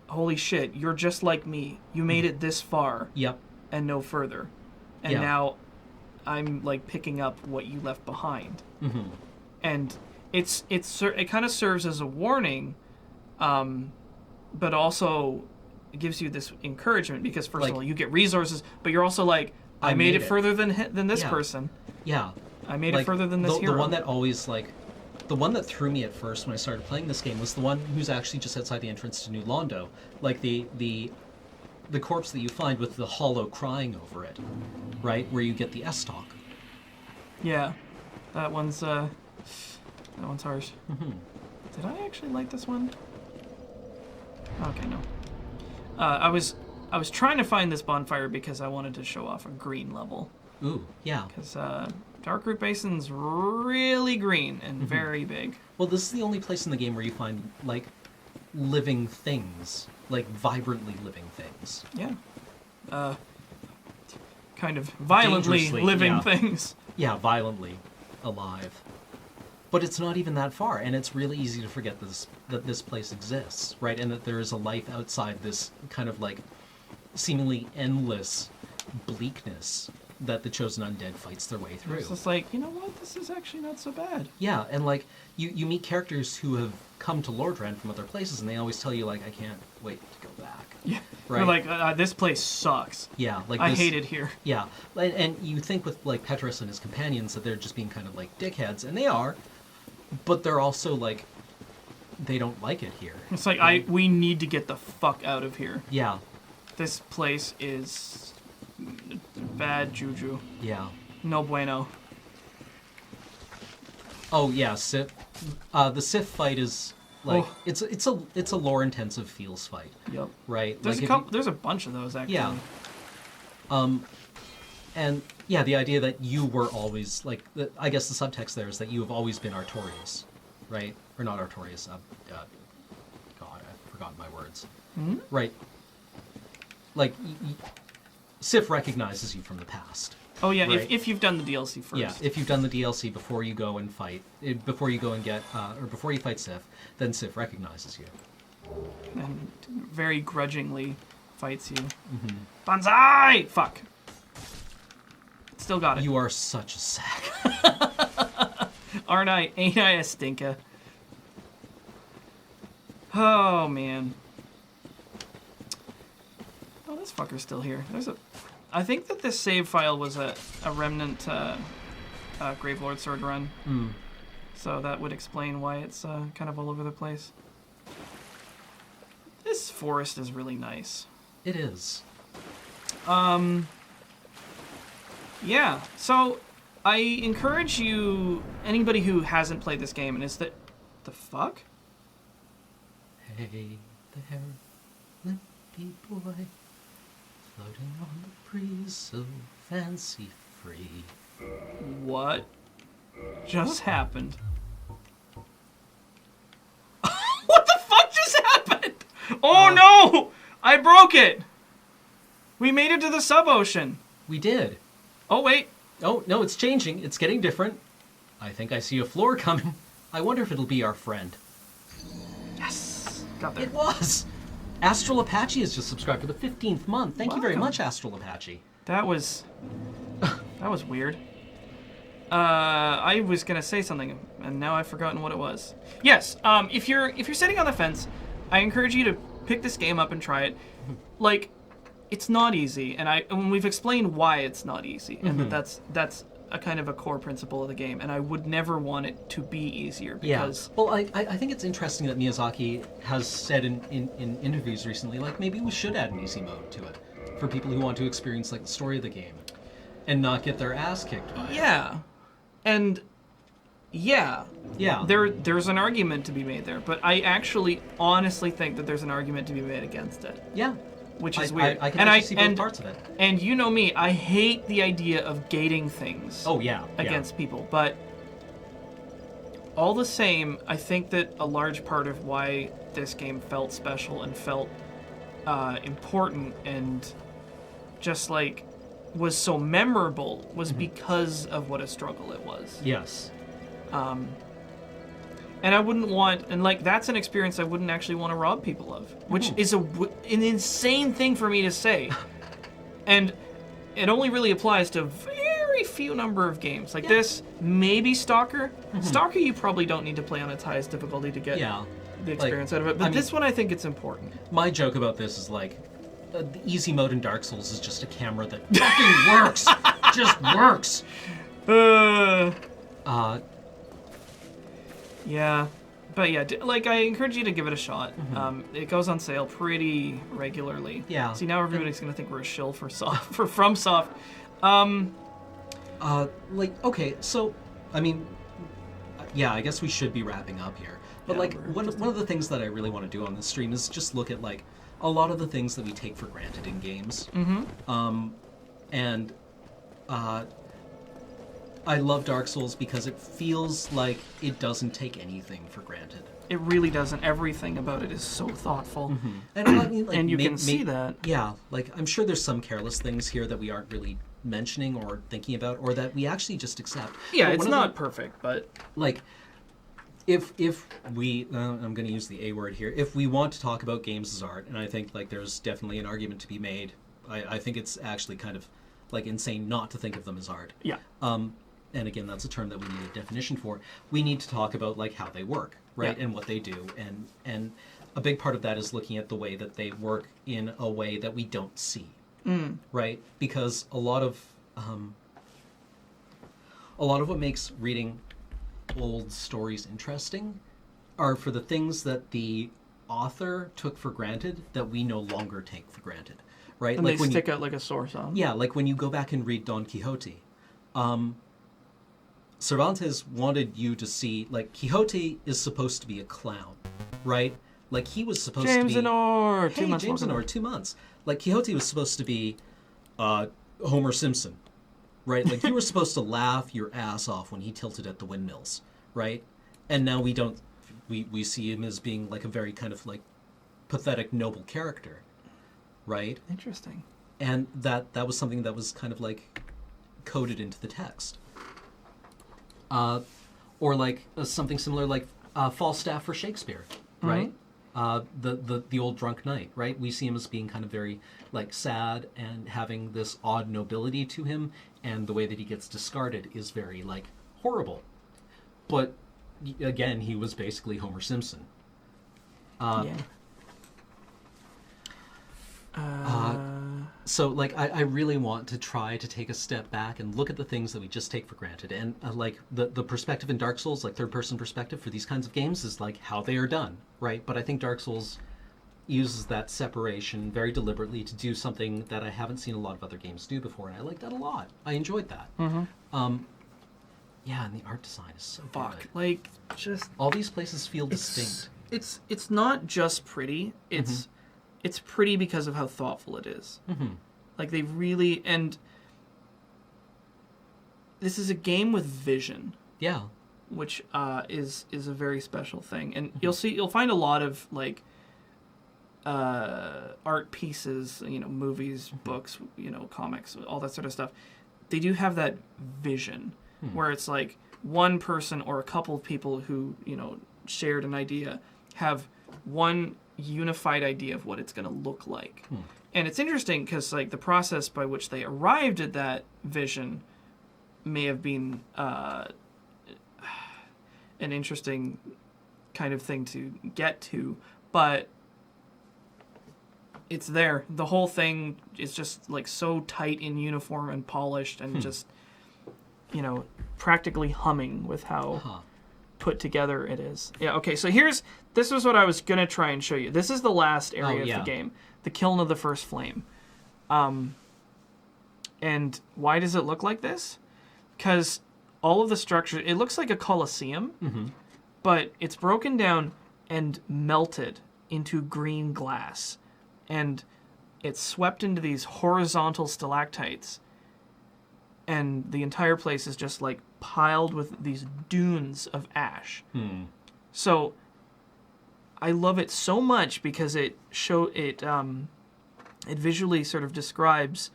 S1: holy shit, you're just like me. You made it this far.
S2: Yep.
S1: And no further. And now I'm like picking up what you left behind. And it kind of serves as a warning, but also it gives you this encouragement because first of all, you get resources, but you're also like, I made it further than this person.
S2: Yeah.
S1: I made it further than this hero.
S2: The one that always like, the one that threw me at first when I started playing this game was the one who's actually just outside the entrance to New Londo. Like the corpse that you find with the hollow crying over it, right? Where you get the S-Talk.
S1: Yeah. That one's harsh. Did I actually like this one? Okay, no. I was trying to find this bonfire because I wanted to show off a green level.
S2: Ooh, yeah.
S1: Because Darkroot Basin's really green and very big.
S2: Well, this is the only place in the game where you find, like, living things. Like, vibrantly living things.
S1: Yeah. kind of violently
S2: Dangerously,
S1: living
S2: yeah.
S1: things.
S2: Yeah, violently alive. But it's not even that far, and it's really easy to forget that this place exists, right? And that there is a life outside this kind of like seemingly endless bleakness that the chosen undead fights their way through.
S1: It's just like, you know what? This is actually not so bad.
S2: Yeah, and like you meet characters who have come to Lordran from other places, and they always tell you like, I can't wait to go back.
S1: Yeah.
S2: Right.
S1: They're like, this place sucks.
S2: Yeah, like
S1: I
S2: this,
S1: hate it here.
S2: Yeah, and you think with like Petrus and his companions that they're just being kind of like dickheads, and they are, but they're also like, they don't like it here.
S1: It's like we need to get the fuck out of here.
S2: Yeah.
S1: This place is bad juju.
S2: Yeah.
S1: No bueno.
S2: Oh yeah, Sif. The Sif fight is like
S1: Oh.
S2: it's a lore intensive feels fight.
S1: Yep.
S2: Right.
S1: There's
S2: like
S1: a couple. There's a bunch of those actually.
S2: Yeah. And yeah, the idea that you were always like, I guess the subtext there is that you have always been Artorias, right? Or not Artorias. God, I've forgotten my words.
S1: Mm-hmm.
S2: Right. Like, Sif recognizes you from the past.
S1: Oh yeah,
S2: Right.
S1: if you've done the DLC first.
S2: Yeah, if you've done the DLC before you go and fight, before you go and get, or before you fight Sif, then Sif recognizes you.
S1: And very grudgingly fights you.
S2: Mm-hmm.
S1: Banzai! Fuck. Still got it.
S2: You are such a sack.
S1: Aren't I? Ain't I a stinker? Oh man. Oh, this fucker's still here. I think that this save file was a remnant Gravelord Sword run.
S2: Mm.
S1: So that would explain why it's kind of all over the place. This forest is really nice.
S2: It is.
S1: Yeah, so I encourage you, anybody who hasn't played this game, and is that... The fuck?
S2: Hey there, limpy boy, floating on the breeze, so fancy free.
S1: What just happened? What the fuck just happened? Oh no! I broke it! We made it to the sub-ocean.
S2: We did.
S1: Oh wait.
S2: Oh, no, it's changing. It's getting different. I think I see a floor coming. I wonder if it'll be our friend.
S1: Yes! Got there.
S2: It was! Astral Apache has just subscribed for the 15th month. Thank you very
S1: Welcome.
S2: much, Astral Apache.
S1: That was weird. I was gonna say something, and now I've forgotten what it was. Yes, if you're sitting on the fence, I encourage you to pick this game up and try it. Like, it's not easy, and we've explained why it's not easy, and that's a kind of a core principle of the game, and I would never want it to be easier because...
S2: Yeah. Well, I think it's interesting that Miyazaki has said in interviews recently, like, maybe we should add an easy mode to it for people who want to experience, like, the story of the game and not get their ass kicked by it.
S1: Yeah. And... Yeah. There's an argument to be made there, but I actually honestly think that there's an argument to be made against it.
S2: Yeah.
S1: Which is weird.
S2: I can see both parts of it.
S1: And you know me, I hate the idea of gating things.
S2: Oh, yeah.
S1: Against people, but all the same, I think that a large part of why this game felt special and felt important and just like was so memorable was because of what a struggle it was.
S2: Yes.
S1: And I wouldn't want, and like that's an experience I wouldn't actually want to rob people of, which is an insane thing for me to say. And it only really applies to very few number of games. Like this, maybe Stalker. Stalker you probably don't need to play on its highest difficulty to get the experience out of it. But this one I think it's important.
S2: My joke about this is like, the easy mode in Dark Souls is just a camera that fucking works. Just works.
S1: Yeah, but yeah, like I encourage you to give it a shot. It goes on sale pretty regularly.
S2: Yeah.
S1: See, now everybody's gonna think we're a shill for FromSoft.
S2: Like, okay, so, I mean, yeah, I guess we should be wrapping up here. But like, one of the things that I really want to do on this stream is just look at like a lot of the things that we take for granted in games. And I love Dark Souls because it feels like it doesn't take anything for granted.
S1: It really doesn't. Everything about it is so thoughtful.
S2: And I mean, like,
S1: and you can see that.
S2: Yeah, like I'm sure there's some careless things here that we aren't really mentioning or thinking about, or that we actually just accept.
S1: Yeah,
S2: But
S1: it's not perfect, but
S2: like, if we, I'm going to use the A word here, if we want to talk about games as art, and I think like there's definitely an argument to be made, I think it's actually kind of like insane not to think of them as art.
S1: Yeah.
S2: And again, that's a term that we need a definition for. We need to talk about like how they work, right, and what they do, and a big part of that is looking at the way that they work in a way that we don't see, right? Because a lot of what makes reading old stories interesting are for the things that the author took for granted that we no longer take for granted, right?
S1: And
S2: like
S1: they
S2: when
S1: stick out like a sore thumb.
S2: Yeah, like when you go back and read Don Quixote, Cervantes wanted you to see, like, Quixote is supposed to be a clown, right? Like, he was supposed to be...
S1: James Honor!
S2: Hey, James Honor, 2 months. Like, Quixote was supposed to be Homer Simpson, right? Like, you were supposed to laugh your ass off when he tilted at the windmills, right? And now we don't... We see him as being, like, a very kind of, like, pathetic, noble character, right?
S1: Interesting.
S2: And that was something that was kind of, like, coded into the text. Or like something similar like Falstaff for Shakespeare, right? The old drunk knight, right? We see him as being kind of very like sad and having this odd nobility to him, and the way that he gets discarded is very like horrible. But again, he was basically Homer Simpson. So, like, I really want to try to take a step back and look at the things that we just take for granted. And, like, the perspective in Dark Souls, like, third-person perspective for these kinds of games is, like, how they are done, right? But I think Dark Souls uses that separation very deliberately to do something that I haven't seen a lot of other games do before, and I like that a lot. I enjoyed that. Yeah, and the art design is so good.
S1: Like, just...
S2: All these places feel distinct.
S1: It's not just pretty, it's pretty because of how thoughtful it is. Like, they really... And this is a game with vision.
S2: Yeah.
S1: Which is a very special thing. And you'll find a lot of, like, art pieces, you know, movies, books, you know, comics, all that sort of stuff. They do have that vision where it's like one person or a couple of people who, you know, shared an idea have one unified idea of what it's going to look like. And it's interesting because, like, the process by which they arrived at that vision may have been an interesting kind of thing to get to, but it's there. The whole thing is just, like, so tight in uniform and polished and just, you know, practically humming with how put together it is. Yeah, okay, so this was what I was going to try and show you. This is the last area of the game. The Kiln of the First Flame. And why does it look like this? Because all of the structure, it looks like a coliseum, but it's broken down and melted into green glass. And it's swept into these horizontal stalactites. And the entire place is just like piled with these dunes of ash. So I love it so much because it visually sort of describes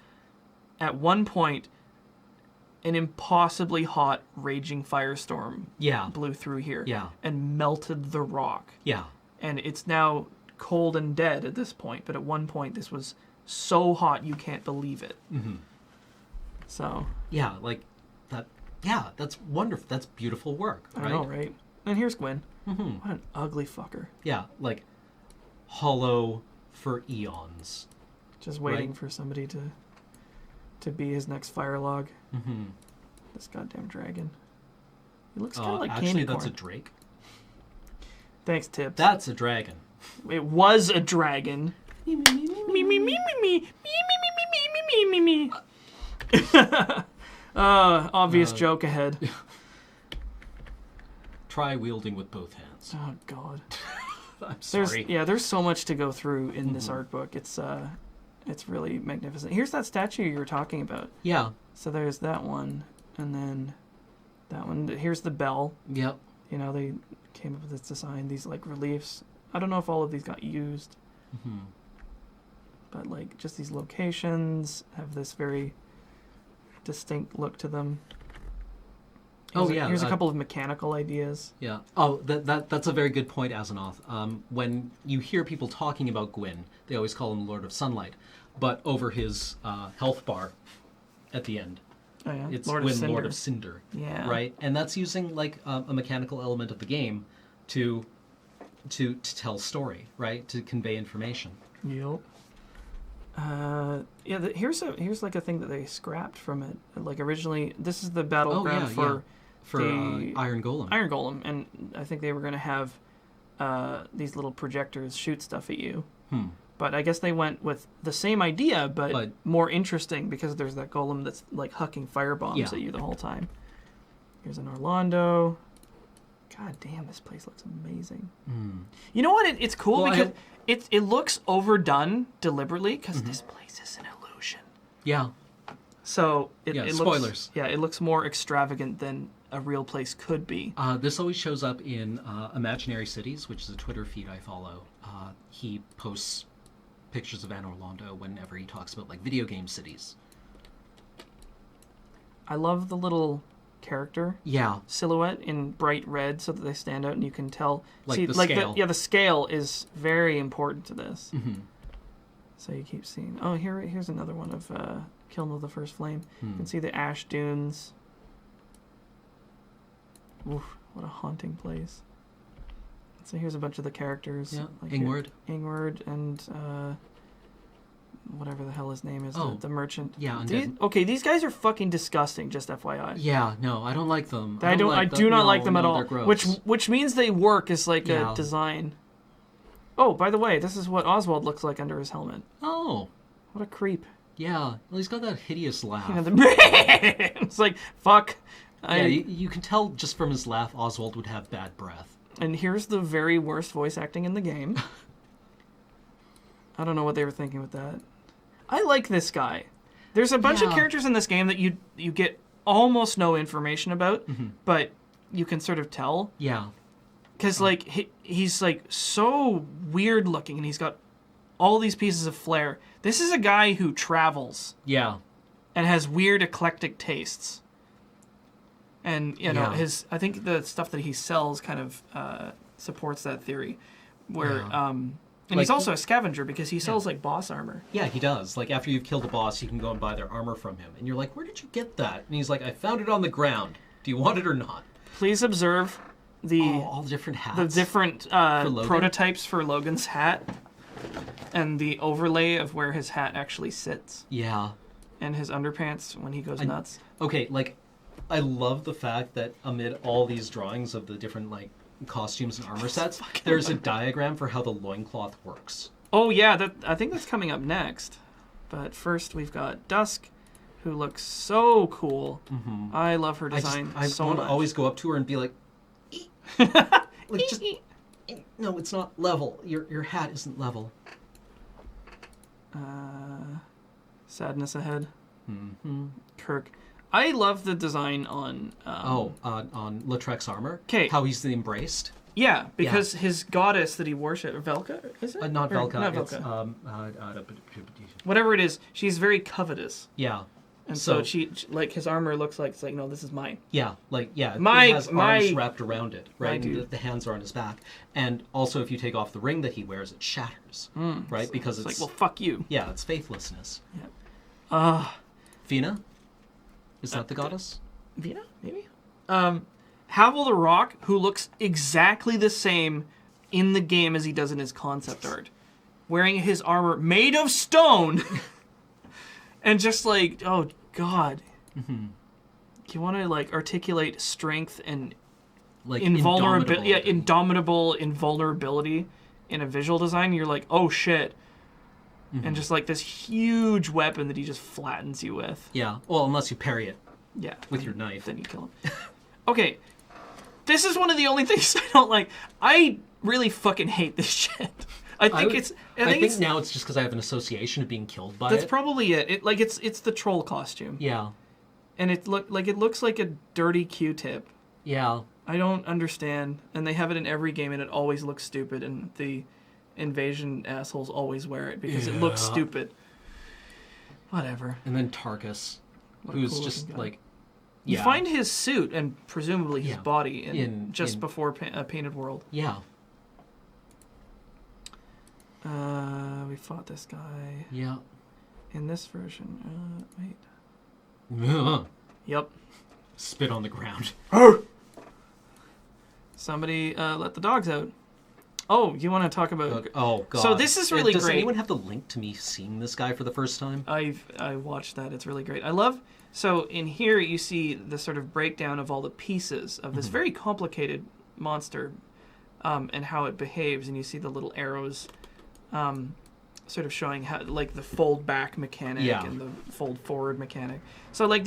S1: at one point an impossibly hot raging firestorm blew through here and melted the rock. And it's now cold and dead at this point, but at one point this was so hot you can't believe it. So
S2: yeah, like that. Yeah, that's wonderful. That's beautiful work. Right?
S1: I know, right? And here's Gwyn. What an ugly fucker.
S2: Yeah, like hollow for eons.
S1: Just waiting for somebody to be his next fire log. This goddamn dragon. He looks kind of like candy corn.
S2: Actually, that's a drake.
S1: Thanks, Tips.
S2: That's a dragon.
S1: It was a dragon. Me, me, me, me, me, me, me, me, me, me, me, me, me. Obvious joke ahead.
S2: Try wielding with both hands.
S1: Oh God.
S2: I'm sorry.
S1: There's so much to go through in this art book. It's really magnificent. Here's that statue you were talking about.
S2: Yeah.
S1: So there's that one, and then that one. Here's the bell.
S2: Yep.
S1: You know, they came up with this design, these like reliefs. I don't know if all of these got used. But like just these locations have this very distinct look to them.
S2: Here's
S1: a couple of mechanical ideas.
S2: Yeah. Oh, that's a very good point, Asenath. When you hear people talking about Gwyn, they always call him Lord of Sunlight, but over his health bar at the end, it's Gwyn, Lord of Cinder.
S1: Yeah.
S2: Right, and that's using like a mechanical element of the game to tell story, right, to convey information.
S1: Yep. Here's like a thing that they scrapped from it. Like originally, this is the battleground for
S2: Iron Golem.
S1: Iron Golem, and I think they were going to have these little projectors shoot stuff at you. But I guess they went with the same idea, but more interesting because there's that golem that's like hucking fire bombs at you the whole time. Here's an Orlando. God damn, this place looks amazing. You know what? It's cool because it looks overdone deliberately because this place is an illusion.
S2: Yeah.
S1: So it
S2: spoilers.
S1: Looks, it looks more extravagant than a real place could be.
S2: This always shows up in Imaginary Cities, which is a Twitter feed I follow. He posts pictures of Anne Orlando whenever he talks about like video game cities.
S1: I love the little character silhouette in bright red so that they stand out and you can tell.
S2: Scale.
S1: The scale is very important to this. So you keep seeing. Oh, here's another one of Kiln of the First Flame. You can see the ash dunes. Oof, what a haunting place. So here's a bunch of the characters.
S2: Yeah,
S1: like
S2: Ingward
S1: and whatever the hell his name is, the merchant.
S2: Yeah.
S1: These guys are fucking disgusting, just FYI.
S2: Yeah, no, I don't like them.
S1: I do not like them at all. Which means they work as like a design. Oh, by the way, this is what Oswald looks like under his helmet.
S2: Oh.
S1: What a creep.
S2: Yeah. Well, he's got that hideous laugh.
S1: It's like, fuck.
S2: You can tell just from his laugh Oswald would have bad breath.
S1: And here's the very worst voice acting in the game. I don't know what they were thinking with that. I like this guy. There's a bunch of characters in this game that you get almost no information about, but you can sort of tell.
S2: Yeah.
S1: Because like he's like so weird looking, and he's got all these pieces of flair. This is a guy who travels.
S2: Yeah.
S1: And has weird eclectic tastes. And I think the stuff that he sells kind of supports that theory, where and he's also a scavenger because he sells like boss armor.
S2: Yeah, he does. Like after you've killed a boss, you can go and buy their armor from him, and you're like, "Where did you get that?" And he's like, "I found it on the ground. Do you want it or not?"
S1: Please observe
S2: all the different hats,
S1: the different prototypes for Logan's hat, and the overlay of where his hat actually sits.
S2: Yeah,
S1: and his underpants when he goes nuts.
S2: Okay, like. I love the fact that amid all these drawings of the different like costumes and armor sets, there's a diagram for how the loincloth works.
S1: Oh yeah, I think that's coming up next. But first we've got Dusk, who looks so cool. I love her design so much. I
S2: always go up to her and be like, like just, no, it's not level. Your hat isn't level.
S1: Sadness ahead. Kirk. I love the design on...
S2: on Lautrec's armor?
S1: Okay.
S2: How he's embraced?
S1: Yeah, because his goddess that he worships... Velka, is it?
S2: Not Velka.
S1: Not Velka. Whatever it is, she's very covetous.
S2: Yeah.
S1: And so she like, his armor looks like, it's like, no, this is mine.
S2: Yeah, it has arms wrapped around it, right? And the hands are on his back. And also, if you take off the ring that he wears, it shatters, right? Because it's...
S1: like, well, fuck you.
S2: Yeah, it's faithlessness.
S1: Yeah.
S2: Fina? Is that the goddess?
S1: Vina, maybe? Havel the Rock, who looks exactly the same in the game as he does in his concept art. Wearing his armor made of stone. And just like, oh, God. You want to, like, articulate strength and
S2: like
S1: invulnerability. Yeah, indomitable invulnerability in a visual design. You're like, oh, shit. And just like this huge weapon that he just flattens you with.
S2: Yeah. Well, unless you parry it.
S1: Yeah.
S2: With your knife.
S1: Then you kill him. Okay. This is one of the only things I don't like. I really fucking hate this shit. I think
S2: now it's just because I have an association of being killed by
S1: That's probably it. It's the troll costume.
S2: Yeah.
S1: And it looks like a dirty Q-tip.
S2: Yeah.
S1: I don't understand. And they have it in every game and it always looks stupid and the invasion assholes always wear it because it looks stupid. Whatever.
S2: And then Tarkus. who's just like.
S1: You
S2: Yeah.
S1: find his suit and presumably his
S2: Yeah.
S1: body before a Painted World.
S2: Yeah.
S1: We fought this guy.
S2: Yeah.
S1: In this version. Wait. Yep.
S2: Spit on the ground.
S1: Somebody let the dogs out. Oh, you want to talk about...
S2: Oh, God.
S1: So this is really
S2: Does
S1: great.
S2: anyone have the link to me seeing this guy for the first time?
S1: I watched that. It's really great. I love... So in here you see the sort of breakdown of all the pieces of this very complicated monster and how it behaves. And you see the little arrows sort of showing how, like, the fold back mechanic and the fold forward mechanic. So, like,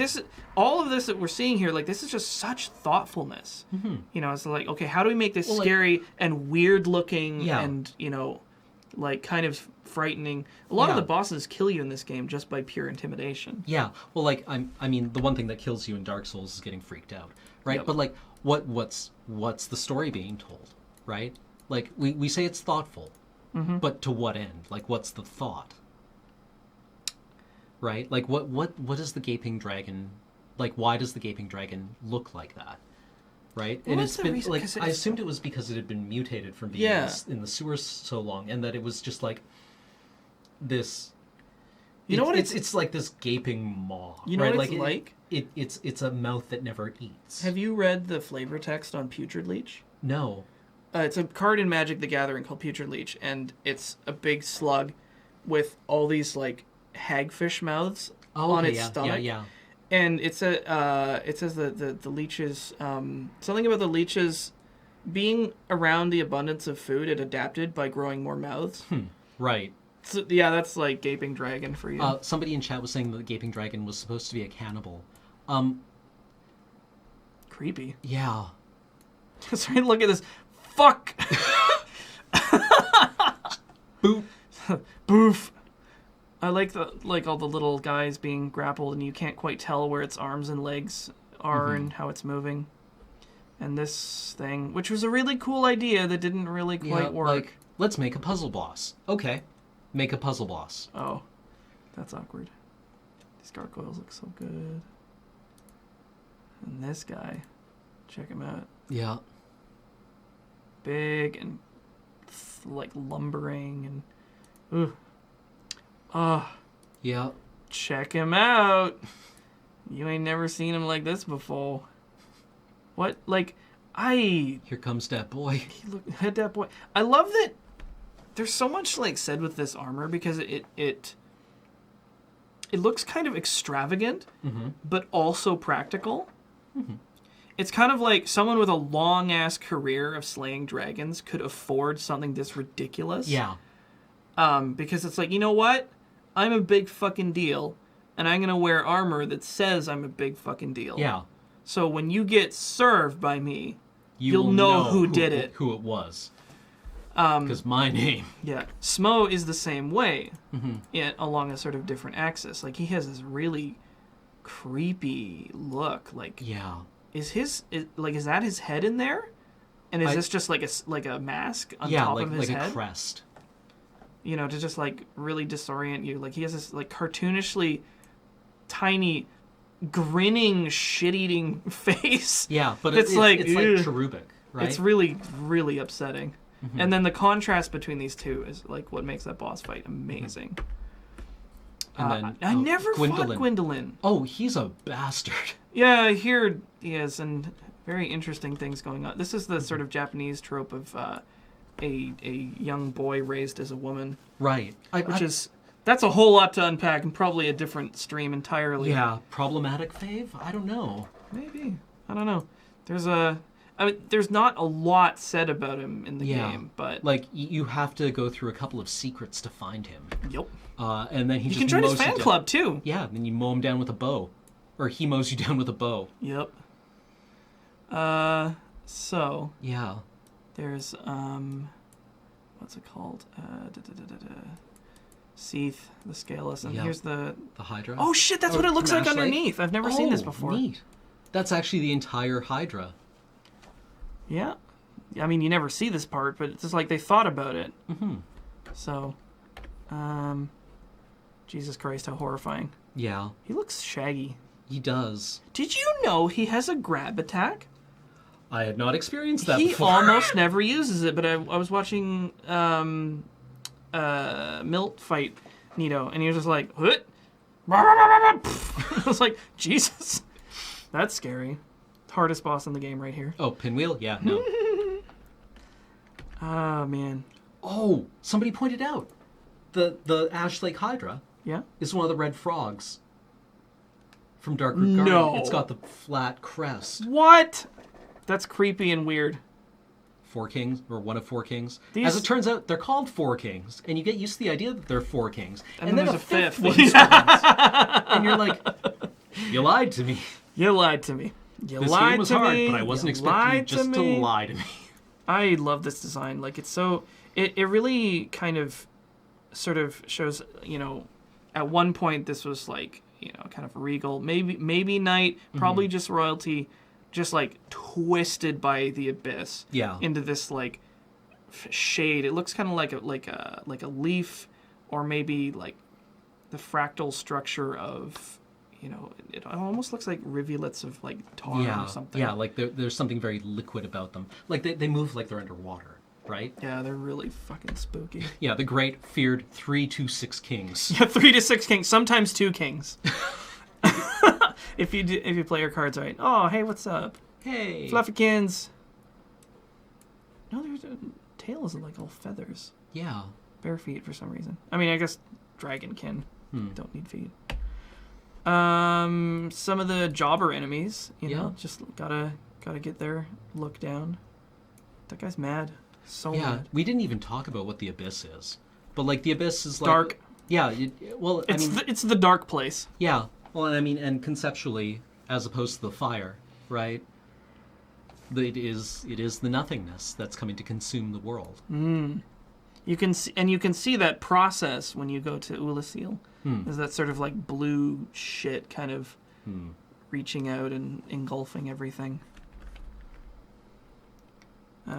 S1: all of this that we're seeing here, like, this is just such thoughtfulness. You know, it's like, okay, how do we make this scary and weird looking and, you know, like, kind of frightening? A lot of the bosses kill you in this game just by pure intimidation.
S2: Yeah. Well, like, I mean, the one thing that kills you in Dark Souls is getting freaked out, right?
S1: Yep.
S2: But, like, what's the story being told, right? Like, we say it's thoughtful. But to what end? Like, what's the thought? Right? Like, what is the gaping dragon? Like, why does the gaping dragon look like that? Right?
S1: Well,
S2: and
S1: what's
S2: it's
S1: the
S2: been
S1: reason?
S2: like
S1: 'Cause
S2: I assumed it was because it had been mutated from being in the sewers so long, and that it was just like this.
S1: You know what?
S2: It's like this gaping maw.
S1: You know
S2: right?
S1: what it's
S2: like? It's a mouth that never eats.
S1: Have you read the flavor text on Putrid Leech?
S2: No.
S1: It's a card in Magic the Gathering called Putrid Leech, and it's a big slug with all these, like, hagfish mouths on its stomach.
S2: Yeah.
S1: And it says the leeches, something about the leeches being around the abundance of food, it adapted by growing more mouths.
S2: Right.
S1: So, yeah, that's like Gaping Dragon for you.
S2: Somebody in chat was saying that the Gaping Dragon was supposed to be a cannibal.
S1: Creepy.
S2: Yeah.
S1: Sorry, look at this. Fuck!
S2: Boop.
S1: Boof. I like all the little guys being grappled, and you can't quite tell where its arms and legs are and how it's moving. And this thing, which was a really cool idea that didn't really quite work.
S2: Like, let's make a puzzle boss. Okay. Make a puzzle boss.
S1: Oh. That's awkward. These gargoyles look so good. And this guy. Check him out.
S2: Yeah.
S1: Big and like lumbering and
S2: yeah.
S1: Check him out. You ain't never seen him like this before. What? Like,
S2: Here comes that boy.
S1: Hit that boy. I love that there's so much, like, said with this armor because it looks kind of extravagant, but also practical. It's kind of like someone with a long-ass career of slaying dragons could afford something this ridiculous.
S2: Yeah.
S1: Because it's like, you know what? I'm a big fucking deal, and I'm going to wear armor that says I'm a big fucking deal.
S2: Yeah.
S1: So when you get served by me, you'll
S2: will
S1: know who did it.
S2: Who it was. Because my name.
S1: Yeah. Smo is the same way, along a sort of different axis. Like, he has this really creepy look. Like,
S2: yeah.
S1: Is that his head in there? And is this just like a mask on top of his head?
S2: Yeah, like a crest.
S1: You know, to just, like, really disorient you. Like, he has this, like, cartoonishly tiny, grinning, shit-eating face.
S2: Yeah, but it's like cherubic, right?
S1: It's really, really upsetting. And then the contrast between these two is, like, what makes that boss fight amazing.
S2: And then
S1: I never fought Gwendolyn.
S2: Oh, he's a bastard.
S1: Yeah, I hear he has, and very interesting things going on. This is the sort of Japanese trope of a young boy raised as a woman.
S2: Right.
S1: That's a whole lot to unpack and probably a different stream entirely.
S2: Yeah, problematic fave? I don't know.
S1: Maybe. I don't know. There's not a lot said about him in the game, but
S2: like you have to go through a couple of secrets to find him.
S1: Yep.
S2: And then
S1: you can join his fan club too.
S2: Yeah, then you mow him down with a bow, or he mows you down with a bow.
S1: Yep. So
S2: yeah,
S1: there's what's it called? Seath, the Scaleless, and here's the
S2: Hydra.
S1: Oh shit, that's what it looks like underneath. I've never seen this before.
S2: Neat. That's actually the entire Hydra.
S1: Yeah. I mean, you never see this part, but it's just like they thought about it. So, Jesus Christ, how horrifying.
S2: Yeah.
S1: He looks shaggy.
S2: He does.
S1: Did you know he has a grab attack?
S2: I had not experienced that
S1: he
S2: before.
S1: He almost never uses it, but I was watching Milt fight Nito, and he was just like, what? I was like, Jesus. That's scary. Hardest boss in the game right here.
S2: Oh, Pinwheel? Yeah, no.
S1: Ah, man.
S2: Oh, somebody pointed out. The Ash Lake Hydra is one of the red frogs from Darkroot Garden.
S1: No.
S2: It's got the flat crest.
S1: What? That's creepy and weird.
S2: Four kings, or one of four kings. As it turns out, they're called four kings, and you get used to the idea that they're four kings.
S1: And then there's a fifth
S2: one spawns. And you're like, you lied to me.
S1: You lied to me. You
S2: this
S1: lied
S2: game was
S1: to
S2: hard,
S1: me.
S2: But I wasn't
S1: You
S2: expecting you
S1: lied
S2: just to lie to me.
S1: I love this design. Like, it's so... It really kind of sort of shows, you know, at one point this was like, you know, kind of regal. Maybe Knight, probably just royalty, just like twisted by the abyss into this like shade. It looks kind of like a leaf, or maybe like the fractal structure of, you know, it almost looks like rivulets of like tar or something. Yeah,
S2: like there's something very liquid about them. Like they move like they're underwater, right?
S1: Yeah, they're really fucking spooky.
S2: Yeah, the great feared 3 to 6 kings.
S1: Yeah, 3 to 6 kings, sometimes 2 kings. If you play your cards right. Oh, hey, what's up?
S2: Hey,
S1: Fluffykins. No, there's tail isn't like all feathers.
S2: Yeah,
S1: bare feet for some reason. I mean, I guess dragonkin don't need feet. Some of the jobber enemies, you know, just gotta get their look down. That guy's mad. So mad.
S2: We didn't even talk about what the abyss is, but like the abyss is like
S1: dark.
S2: Yeah,
S1: It's the dark place.
S2: Yeah. Well, I mean, and conceptually, as opposed to the fire, right? It is the nothingness that's coming to consume the world.
S1: You can see that process when you go to Ulasil. There's that sort of like blue shit kind of reaching out and engulfing everything.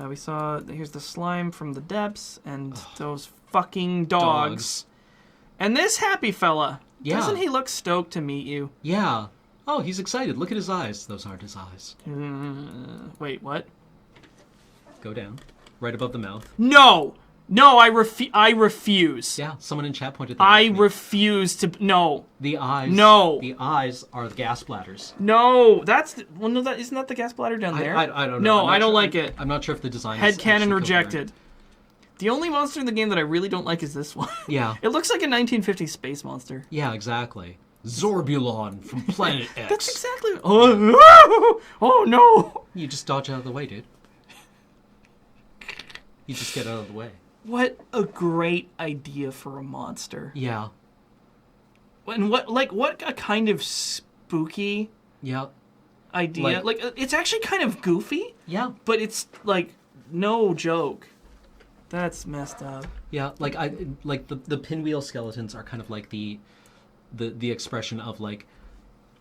S1: We saw here's the slime from the depths and those fucking dogs. And this happy fella. Yeah. Doesn't he look stoked to meet you?
S2: Yeah. Oh, he's excited. Look at his eyes. Those aren't his eyes.
S1: Wait, what?
S2: Go down. Right above the mouth.
S1: No! No, I refuse.
S2: Yeah, someone in chat pointed that out.
S1: I refuse to... No.
S2: The eyes...
S1: No.
S2: The eyes are the gas bladders.
S1: No, that's... Well, no, isn't that the gas bladder down there?
S2: I don't know.
S1: No, I don't like it.
S2: I'm not sure if the design is
S1: Headcanon rejected. The only monster in the game that I really don't like is this one.
S2: Yeah.
S1: It looks like a 1950s space monster.
S2: Yeah, exactly. Zorbulon from Planet X.
S1: That's exactly... Oh, no!
S2: You just dodge out of the way, dude. You just get out of the way.
S1: What a great idea for a monster.
S2: Yeah.
S1: And what a kind of spooky idea. Like it's actually kind of goofy.
S2: Yeah.
S1: But it's like no joke. That's messed up.
S2: Yeah, like the pinwheel skeletons are kind of like the expression of like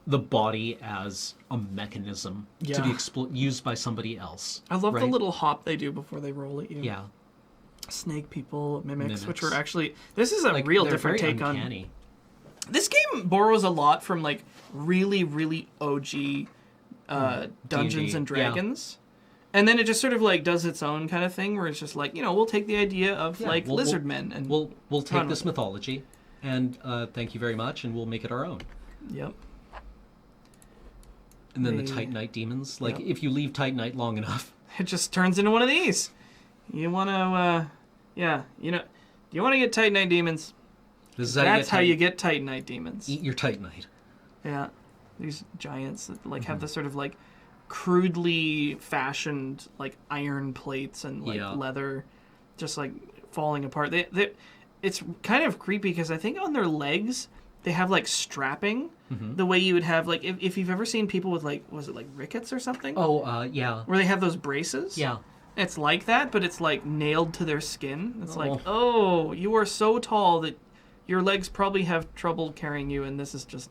S2: the body as a mechanism to be used by somebody else.
S1: I love the little hop they do before they roll at you.
S2: Yeah.
S1: Snake people, mimics, which are actually... This is a real different take
S2: uncanny.
S1: on... This game borrows a lot from, like, really, really OG Dungeons and Dragons. Yeah. And then it just sort of, like, does its own kind of thing where it's just like, you know, we'll take the idea of, lizard men and...
S2: We'll take this mythology and thank you very much, and we'll make it our own.
S1: Yep.
S2: And then the Titanite demons. Like, if you leave Titanite long enough...
S1: It just turns into one of these. You want to, you know, you want to get Titanite demons. That's how you get Titanite demons.
S2: Eat your Titanite.
S1: Yeah. These giants that, like, have this sort of, like, crudely fashioned, like, iron plates and, like, leather just, like, falling apart. It's kind of creepy because I think on their legs they have, like, strapping the way you would have, like, if you've ever seen people with, like, was it, like, rickets or something?
S2: Oh, yeah.
S1: Where they have those braces?
S2: Yeah.
S1: It's like that, but it's like nailed to their skin. It's like, oh, you are so tall that your legs probably have trouble carrying you, and this is just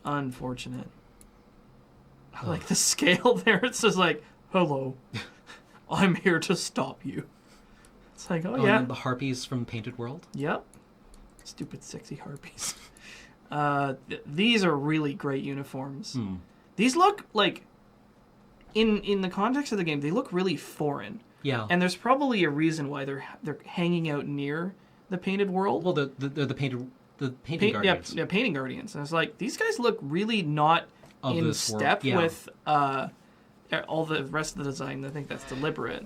S1: unfortunate. I like the scale there. It's just like, hello, I'm here to stop you. It's like, oh yeah.
S2: And the harpies from Painted World?
S1: Yep. Stupid sexy harpies. These are really great uniforms. These look like, in the context of the game, they look really foreign.
S2: Yeah.
S1: And there's probably a reason why they're hanging out near the painted world.
S2: Well, they're the painting guardians.
S1: Yeah, painting guardians. And it's like, these guys look really not in step with all the rest of the design. I think that's deliberate.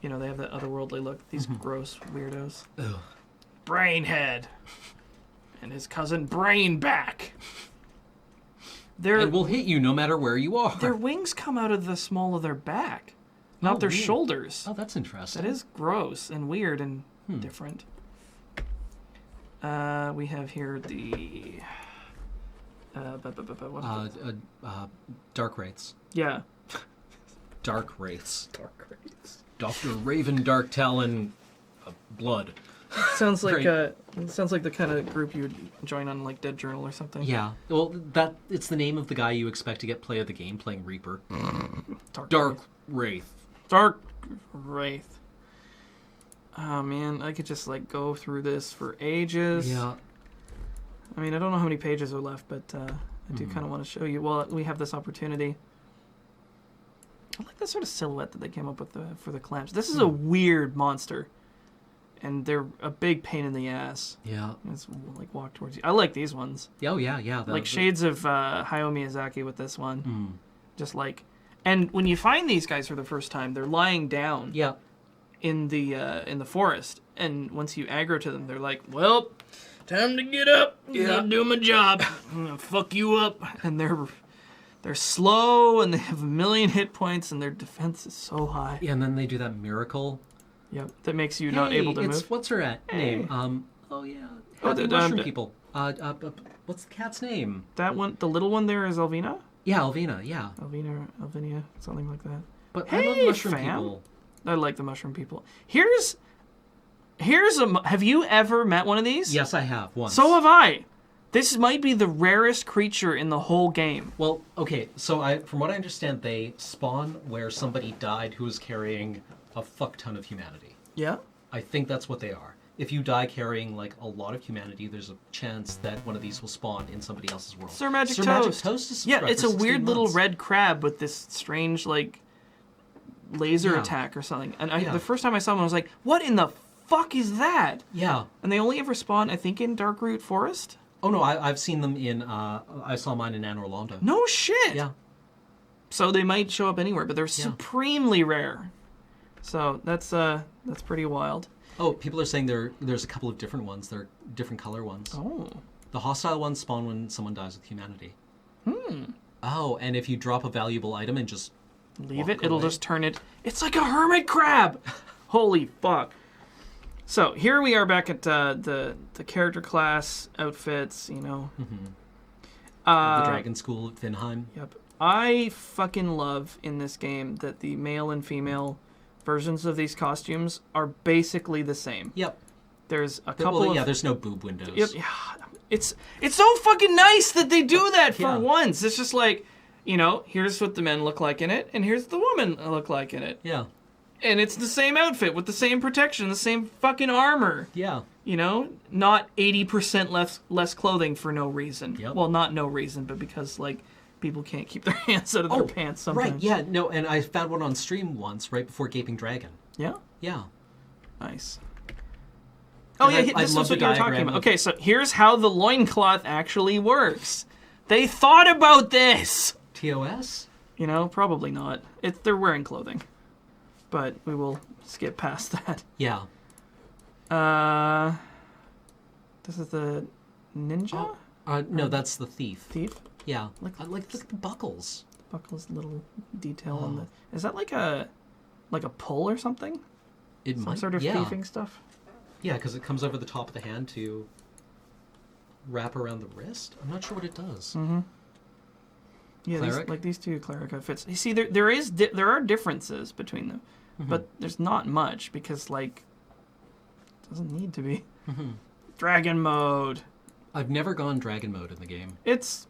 S1: You know, they have that otherworldly look. These gross weirdos.
S2: Ugh.
S1: Brainhead. And his cousin Brainback.
S2: And we'll hit you no matter where you are.
S1: Their wings come out of the small of their back, not their
S2: weird.
S1: Shoulders.
S2: Oh, that's interesting.
S1: That is gross and weird and different. We have here the...
S2: Dark Wraiths.
S1: Yeah.
S2: Dark Wraiths. Dr. Raven Dark Talon Blood.
S1: Sounds like the kind of group you would join on like Dead Journal or something.
S2: Yeah. Well, it's the name of the guy you expect to get play of the game playing Reaper. Dark Wraith.
S1: Dark Wraith. Oh man, I could just like go through this for ages.
S2: Yeah.
S1: I mean, I don't know how many pages are left, but I do kind of want to show you. Well, we have this opportunity. I like the sort of silhouette that they came up with for the clamps. This is a weird monster. And they're a big pain in the ass.
S2: Yeah.
S1: It's like walk towards you. I like these ones.
S2: Oh, yeah.
S1: Like shades of Hayao Miyazaki with this one. Just like... And when you find these guys for the first time, they're lying down in the forest. And once you aggro to them, they're like, well, time to get up. I'm gonna do my job. I'm gonna fuck you up. And they're slow, and they have 1 million hit points, and their defense is so high.
S2: Yeah, and then they do that miracle...
S1: Yep, that makes you not able to move.
S2: What's her name? The mushroom people. What's the cat's name?
S1: That one, the little one there is Elvina?
S2: Yeah, Elvina, yeah.
S1: Elvinia, something like that.
S2: But
S1: hey,
S2: I love mushroom people.
S1: I like the mushroom people. Here's have you ever met one of these?
S2: Yes, I have, once.
S1: So have I. This might be the rarest creature in the whole game.
S2: Well, okay, so from what I understand, they spawn where somebody died who was carrying a fuck ton of humanity.
S1: Yeah?
S2: I think that's what they are. If you die carrying like a lot of humanity, there's a chance that one of these will spawn in somebody else's world.
S1: Sir Magic Toast.
S2: Magic Toast is
S1: it's a weird little red crab with this strange like laser attack or something. And the first time I saw him, I was like, what in the fuck is that?
S2: Yeah.
S1: And they only ever spawn, I think, in Darkroot Forest?
S2: Oh no, I've seen them in, I saw mine in Anne Orlando.
S1: No shit!
S2: Yeah.
S1: So they might show up anywhere, but they're supremely rare. So that's pretty wild.
S2: Oh, people are saying there's a couple of different ones. They're different color ones.
S1: Oh.
S2: The hostile ones spawn when someone dies with humanity. Oh, and if you drop a valuable item and just
S1: leave it, it'll just turn it. It's like a hermit crab! Holy fuck. So here we are back at the character class outfits, you know.
S2: The Dragon School at Vinheim.
S1: Yep. I fucking love in this game that the male and female versions of these costumes are basically the same.
S2: Yep.
S1: There's a couple of...
S2: Yeah, there's no boob windows.
S1: Yep. Yeah. It's so fucking nice that they do that for once. It's just like, you know, here's what the men look like in it, and here's the women look like in it.
S2: Yeah.
S1: And it's the same outfit with the same protection, the same fucking armor.
S2: Yeah.
S1: You know? Not 80% less clothing for no reason.
S2: Yep.
S1: Well, not no reason, but because, like, people can't keep their hands out of their pants sometimes.
S2: Right, yeah, no, and I found one on stream once, right before Gaping Dragon.
S1: Yeah?
S2: Yeah.
S1: Nice. Oh, yeah, this is what you were talking about. Okay, so here's how the loincloth actually works. They thought about this!
S2: TOS?
S1: You know, probably not. They're wearing clothing. But we will skip past that.
S2: Yeah.
S1: This is the ninja?
S2: No, that's the thief.
S1: Thief?
S2: Yeah. Look at the buckles.
S1: The buckles, little detail on the... Is that like a pull or something? Some sort of thieving stuff?
S2: Yeah, because it comes over the top of the hand to wrap around the wrist. I'm not sure what it does.
S1: Mm-hmm. Yeah, these two cleric outfits. You see, there are differences between them, but there's not much because, like, it doesn't need to be. Dragon mode.
S2: I've never gone dragon mode in the game.
S1: It's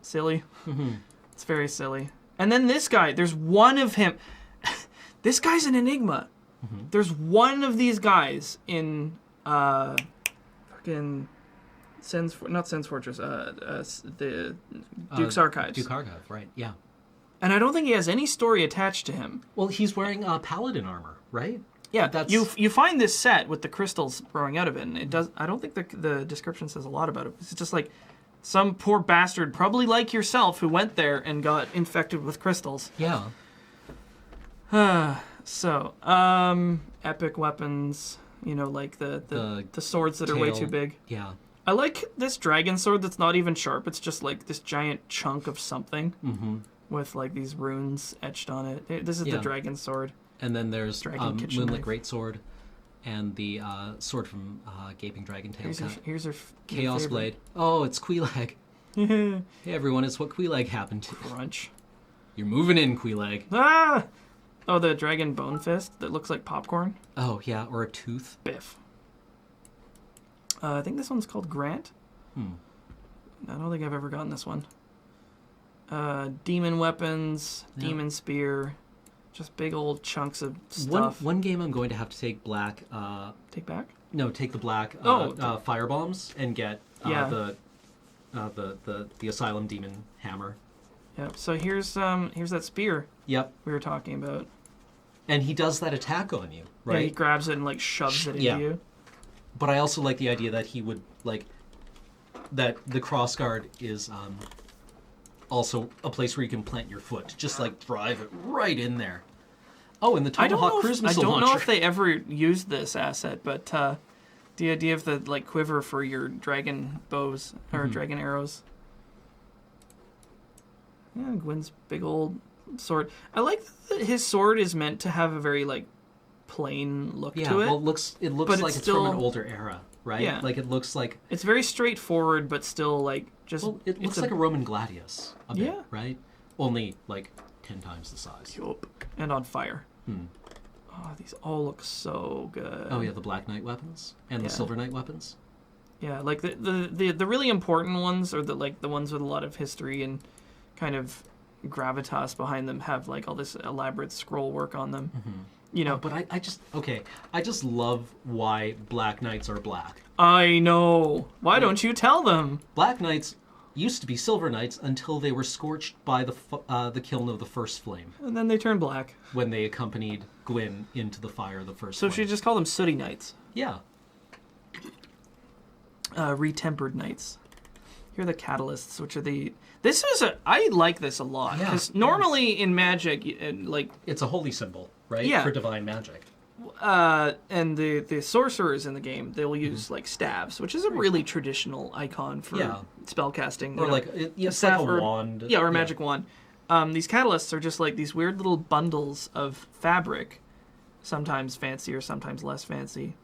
S1: silly. It's very silly. And then this guy, there's one of him. This guy's an enigma. There's one of these guys in fucking not Sen's Fortress, the Duke's Archives.
S2: Duke Archive, right? Yeah.
S1: And I don't think he has any story attached to him.
S2: Well, he's wearing paladin armor, right?
S1: Yeah,
S2: That's...
S1: you find this set with the crystals growing out of it, and it does. I don't think the description says a lot about it. It's just like some poor bastard, probably like yourself, who went there and got infected with crystals.
S2: Yeah.
S1: So, epic weapons. Like the swords that are way too big.
S2: Yeah.
S1: I like this dragon sword that's not even sharp. It's just like this giant chunk of something with like these runes etched on it. This is the dragon sword.
S2: And then there's
S1: Dragon
S2: Moonlit Greatsword and the sword from Gaping Dragon Tail.
S1: Here's our
S2: Chaos
S1: favorite.
S2: Blade. Oh, it's Queelag. Hey everyone, it's what Queelag happened to.
S1: Crunch.
S2: You're moving in, Queelag.
S1: Ah! Oh, the dragon bone fist that looks like popcorn.
S2: Oh, yeah, or a tooth.
S1: Biff. I think this one's called Grant. I don't think I've ever gotten this one. Demon weapons, demon spear, just big old chunks of stuff.
S2: One game I'm going to have to take black...
S1: Take back?
S2: No, take the black fire bombs and get the Asylum Demon Hammer.
S1: Yep. So here's that spear.
S2: Yep.
S1: We were talking about.
S2: And he does that attack on you, right?
S1: Yeah, he grabs it and like shoves it into you.
S2: But I also like the idea that he would that the crossguard is also a place where you can plant your foot, just like drive it right in there. Oh, and the Tomahawk cruise missile launcher.
S1: I don't know if they ever used this asset, but the idea of the like quiver for your dragon bows or dragon arrows. Yeah, Gwyn's big old sword. I like that his sword is meant to have a very like plain look to it.
S2: Yeah, well, it looks like it's from an older era, right?
S1: Yeah.
S2: Like it looks like
S1: it's very straightforward, but still like just.
S2: Well, it looks like a Roman gladius, a bit, right? Only like 10 times the size.
S1: Yup. And on fire. Oh, these all look so good.
S2: Oh yeah, the Black Knight weapons and the Silver Knight weapons.
S1: Yeah, like the really important ones are the ones with a lot of history and kind of gravitas behind them have like all this elaborate scroll work on them.
S2: But I just love why Black Knights are black.
S1: I know. Why don't you tell them?
S2: Black Knights used to be Silver Knights until they were scorched by the kiln of the first flame.
S1: And then they turned black.
S2: When they accompanied Gwyn into the fire of the first
S1: flame.
S2: So
S1: she just called them Sooty Knights.
S2: Yeah.
S1: Retempered Knights. Here are the catalysts, which are I like this a lot. Because normally in Magic,
S2: it's a holy symbol, right?
S1: Yeah.
S2: For divine magic.
S1: And the sorcerers in the game, they'll use like staves, which is a really traditional icon for spellcasting.
S2: Or like a wand.
S1: Yeah, or a magic wand. These catalysts are just like these weird little bundles of fabric, sometimes fancy or sometimes less fancy.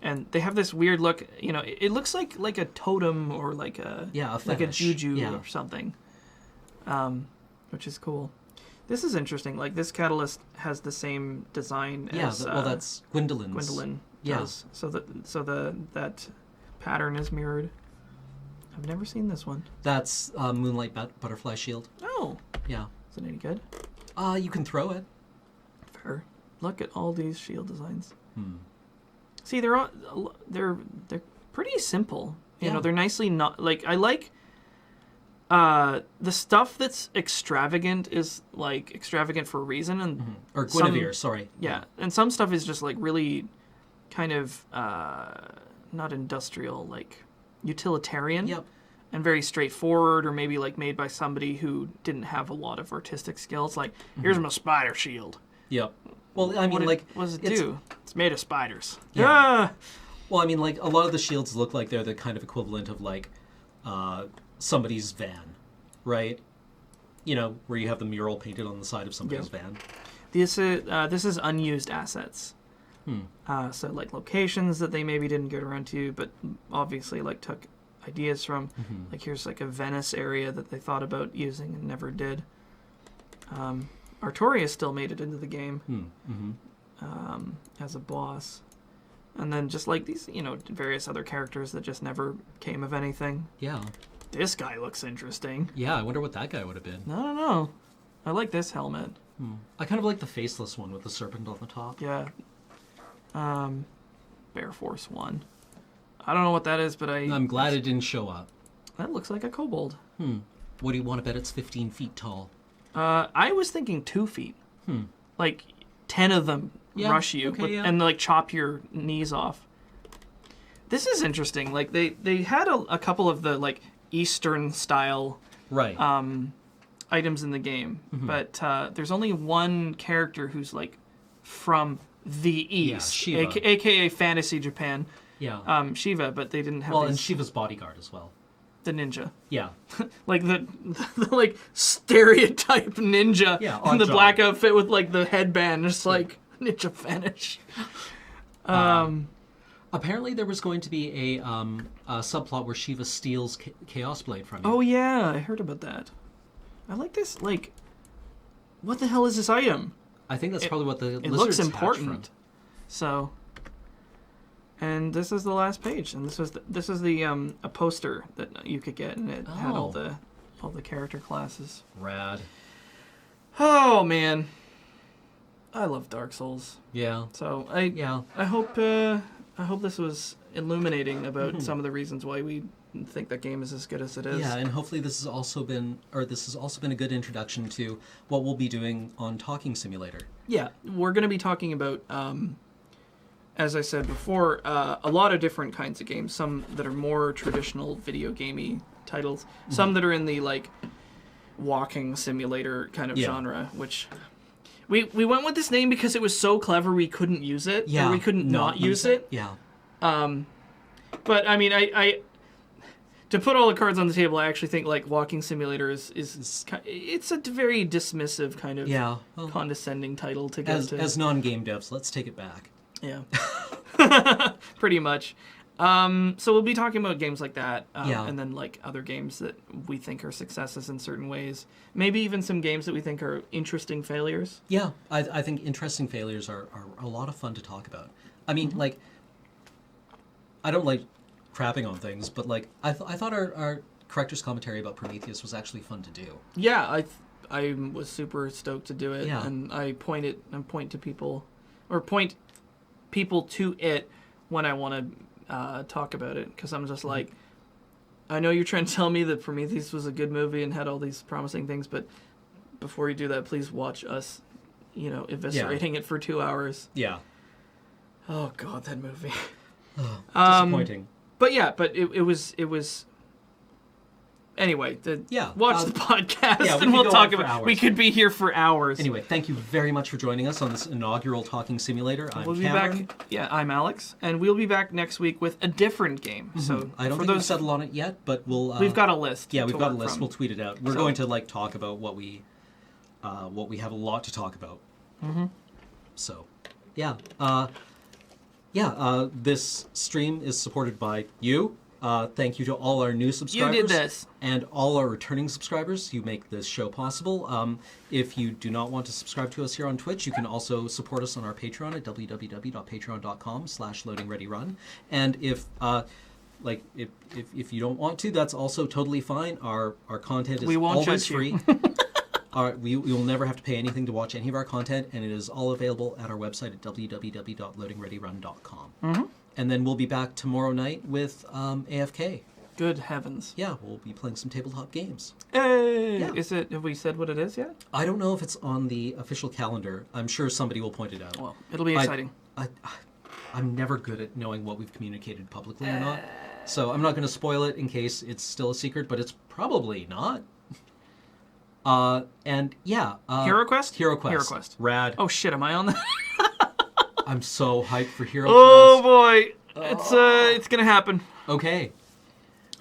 S1: And they have this weird look, it looks like a totem or like a juju or something, which is cool. This is interesting. Like this catalyst has the same design as
S2: that's Gwendolyn's.
S1: Gwendolyn does. So that pattern is mirrored. I've never seen this one.
S2: That's Moonlight Butterfly Shield.
S1: Oh.
S2: Yeah.
S1: Is it any good?
S2: You can throw it.
S1: Fair. Look at all these shield designs. See, they're pretty simple. You know, they're nicely not like I like. The stuff that's extravagant is like extravagant for a reason, and
S2: or Guinevere, sorry.
S1: Yeah, and some stuff is just like really kind of not industrial, like utilitarian.
S2: Yep.
S1: And very straightforward, or maybe like made by somebody who didn't have a lot of artistic skills. Like, here's my spider shield.
S2: Yep. Well, I mean,
S1: what does it do? It's made of spiders.
S2: Yeah. Ah! Well, I mean, like a lot of the shields look like they're the kind of equivalent of like somebody's van, right? Where you have the mural painted on the side of somebody's van.
S1: This is unused assets. So like locations that they maybe didn't get around to, but obviously like took ideas from. Like here's like a Venice area that they thought about using and never did. Artorias still made it into the game as a boss. And then just like these, various other characters that just never came of anything.
S2: Yeah.
S1: This guy looks interesting.
S2: Yeah, I wonder what that guy would have been.
S1: I don't know. I like this helmet.
S2: I kind of like the faceless one with the serpent on the top.
S1: Yeah. Bear Force 1. I don't know what that is, but
S2: I'm glad it didn't show up.
S1: That looks like a kobold.
S2: What do you want to bet it's 15 feet tall?
S1: I was thinking 2 feet. Like 10 of them rush you and like chop your knees off. This is interesting. Like they had a couple of the like Eastern style items in the game, but there's only one character who's like from the East,
S2: Shiva.
S1: aka Fantasy Japan.
S2: Yeah.
S1: Shiva, but they didn't have.
S2: Well, and Shiva's bodyguard as well.
S1: The ninja.
S2: Yeah.
S1: Like the like stereotype ninja in the black outfit with like the headband, just like ninja vanish.
S2: Apparently there was going to be a subplot where Shiva steals Chaos Blade from you.
S1: Oh yeah, I heard about that. I like this. Like, what the hell is this item?
S2: I think that's probably what the
S1: it
S2: lizards
S1: looks important.
S2: hatch from.
S1: So, and this is the last page, and this is the a poster that you could get, and it had all the character classes.
S2: Rad.
S1: Oh man, I love Dark Souls.
S2: Yeah.
S1: So I hope this was illuminating about some of the reasons why we think that game is as good as it is.
S2: Yeah, and hopefully this has also been a good introduction to what we'll be doing on Talking Simulator.
S1: Yeah, we're going to be talking about, as I said before, a lot of different kinds of games. Some that are more traditional video gamey titles. Some that are in the like walking simulator kind of genre, which we went with this name because it was so clever we couldn't use it.
S2: Yeah,
S1: or we couldn't not use it.
S2: Yeah.
S1: But I mean, I to put all the cards on the table, I actually think like walking simulator is it's a very dismissive kind of condescending title to go to.
S2: As non-game devs, let's take it back.
S1: Yeah, pretty much. So we'll be talking about games like that, and then like other games that we think are successes in certain ways. Maybe even some games that we think are interesting failures.
S2: Yeah, I think interesting failures are a lot of fun to talk about. I mean, like, I don't like crapping on things, but like I thought our corrector's commentary about Prometheus was actually fun to do.
S1: Yeah, I was super stoked to do it, and I point to people, or point people to it when I want to talk about it, because I'm just like, I know you're trying to tell me that Prometheus was a good movie and had all these promising things, but before you do that, please watch us, eviscerating it for 2 hours.
S2: Yeah.
S1: Oh God, that movie.
S2: Disappointing.
S1: But it was. Anyway, watch the podcast and we'll talk about it. We could be here for hours.
S2: Anyway, thank you very much for joining us on this inaugural Talking Simulator.
S1: We'll be back. Yeah, I'm Alex, and we'll be back next week with a different game. So
S2: I don't think we've settled on it yet, but we'll.
S1: We've got a list.
S2: Yeah, we've got a list. We'll tweet it out. We're going to like talk about what we have a lot to talk about. So, yeah. This stream is supported by you. Thank you to all our new subscribers.
S1: You did this.
S2: And all our returning subscribers who make this show possible. If you do not want to subscribe to us here on Twitch, you can also support us on our Patreon at www.patreon.com/loadingreadyrun. And if you don't want to, that's also totally fine. Our content is always free. We will never have to pay anything to watch any of our content, and it is all available at our website at www.loadingreadyrun.com. And then we'll be back tomorrow night with AFK.
S1: Good heavens.
S2: Yeah, we'll be playing some tabletop games.
S1: Hey! Yeah. Have we said what it is yet?
S2: I don't know if it's on the official calendar. I'm sure somebody will point it out.
S1: Well, it'll be exciting.
S2: I'm never good at knowing what we've communicated publicly or not. So I'm not going to spoil it in case it's still a secret, but it's probably not. Hero
S1: Quest?
S2: Hero Quest. Rad.
S1: Oh shit, am I on that?
S2: I'm so hyped for Hero Quest.
S1: Oh boy. It's gonna happen.
S2: Okay.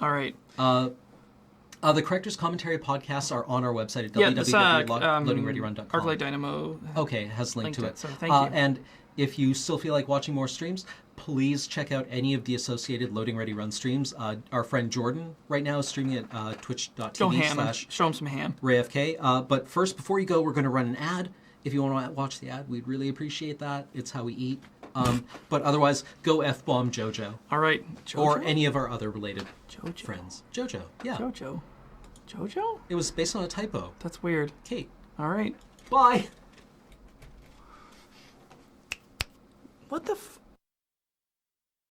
S1: All right.
S2: The Corrector's Commentary podcasts are on our website at www.loadingreadyrun.com.
S1: Arclight Dynamo.
S2: Okay, has linked to it.
S1: So thank you.
S2: And if you still feel like watching more streams, please check out any of the associated Loading Ready Run streams. Our friend Jordan right now is streaming at twitch.tv/
S1: Show him some ham.
S2: RayFK. But first, before you go, we're going to run an ad. If you want to watch the ad, we'd really appreciate that. It's how we eat. But otherwise, go F-bomb JoJo.
S1: All right. JoJo?
S2: Or any of our other related friends. JoJo, yeah.
S1: JoJo?
S2: It was based on a typo.
S1: That's weird.
S2: Kate.
S1: All right.
S2: Bye.
S1: What the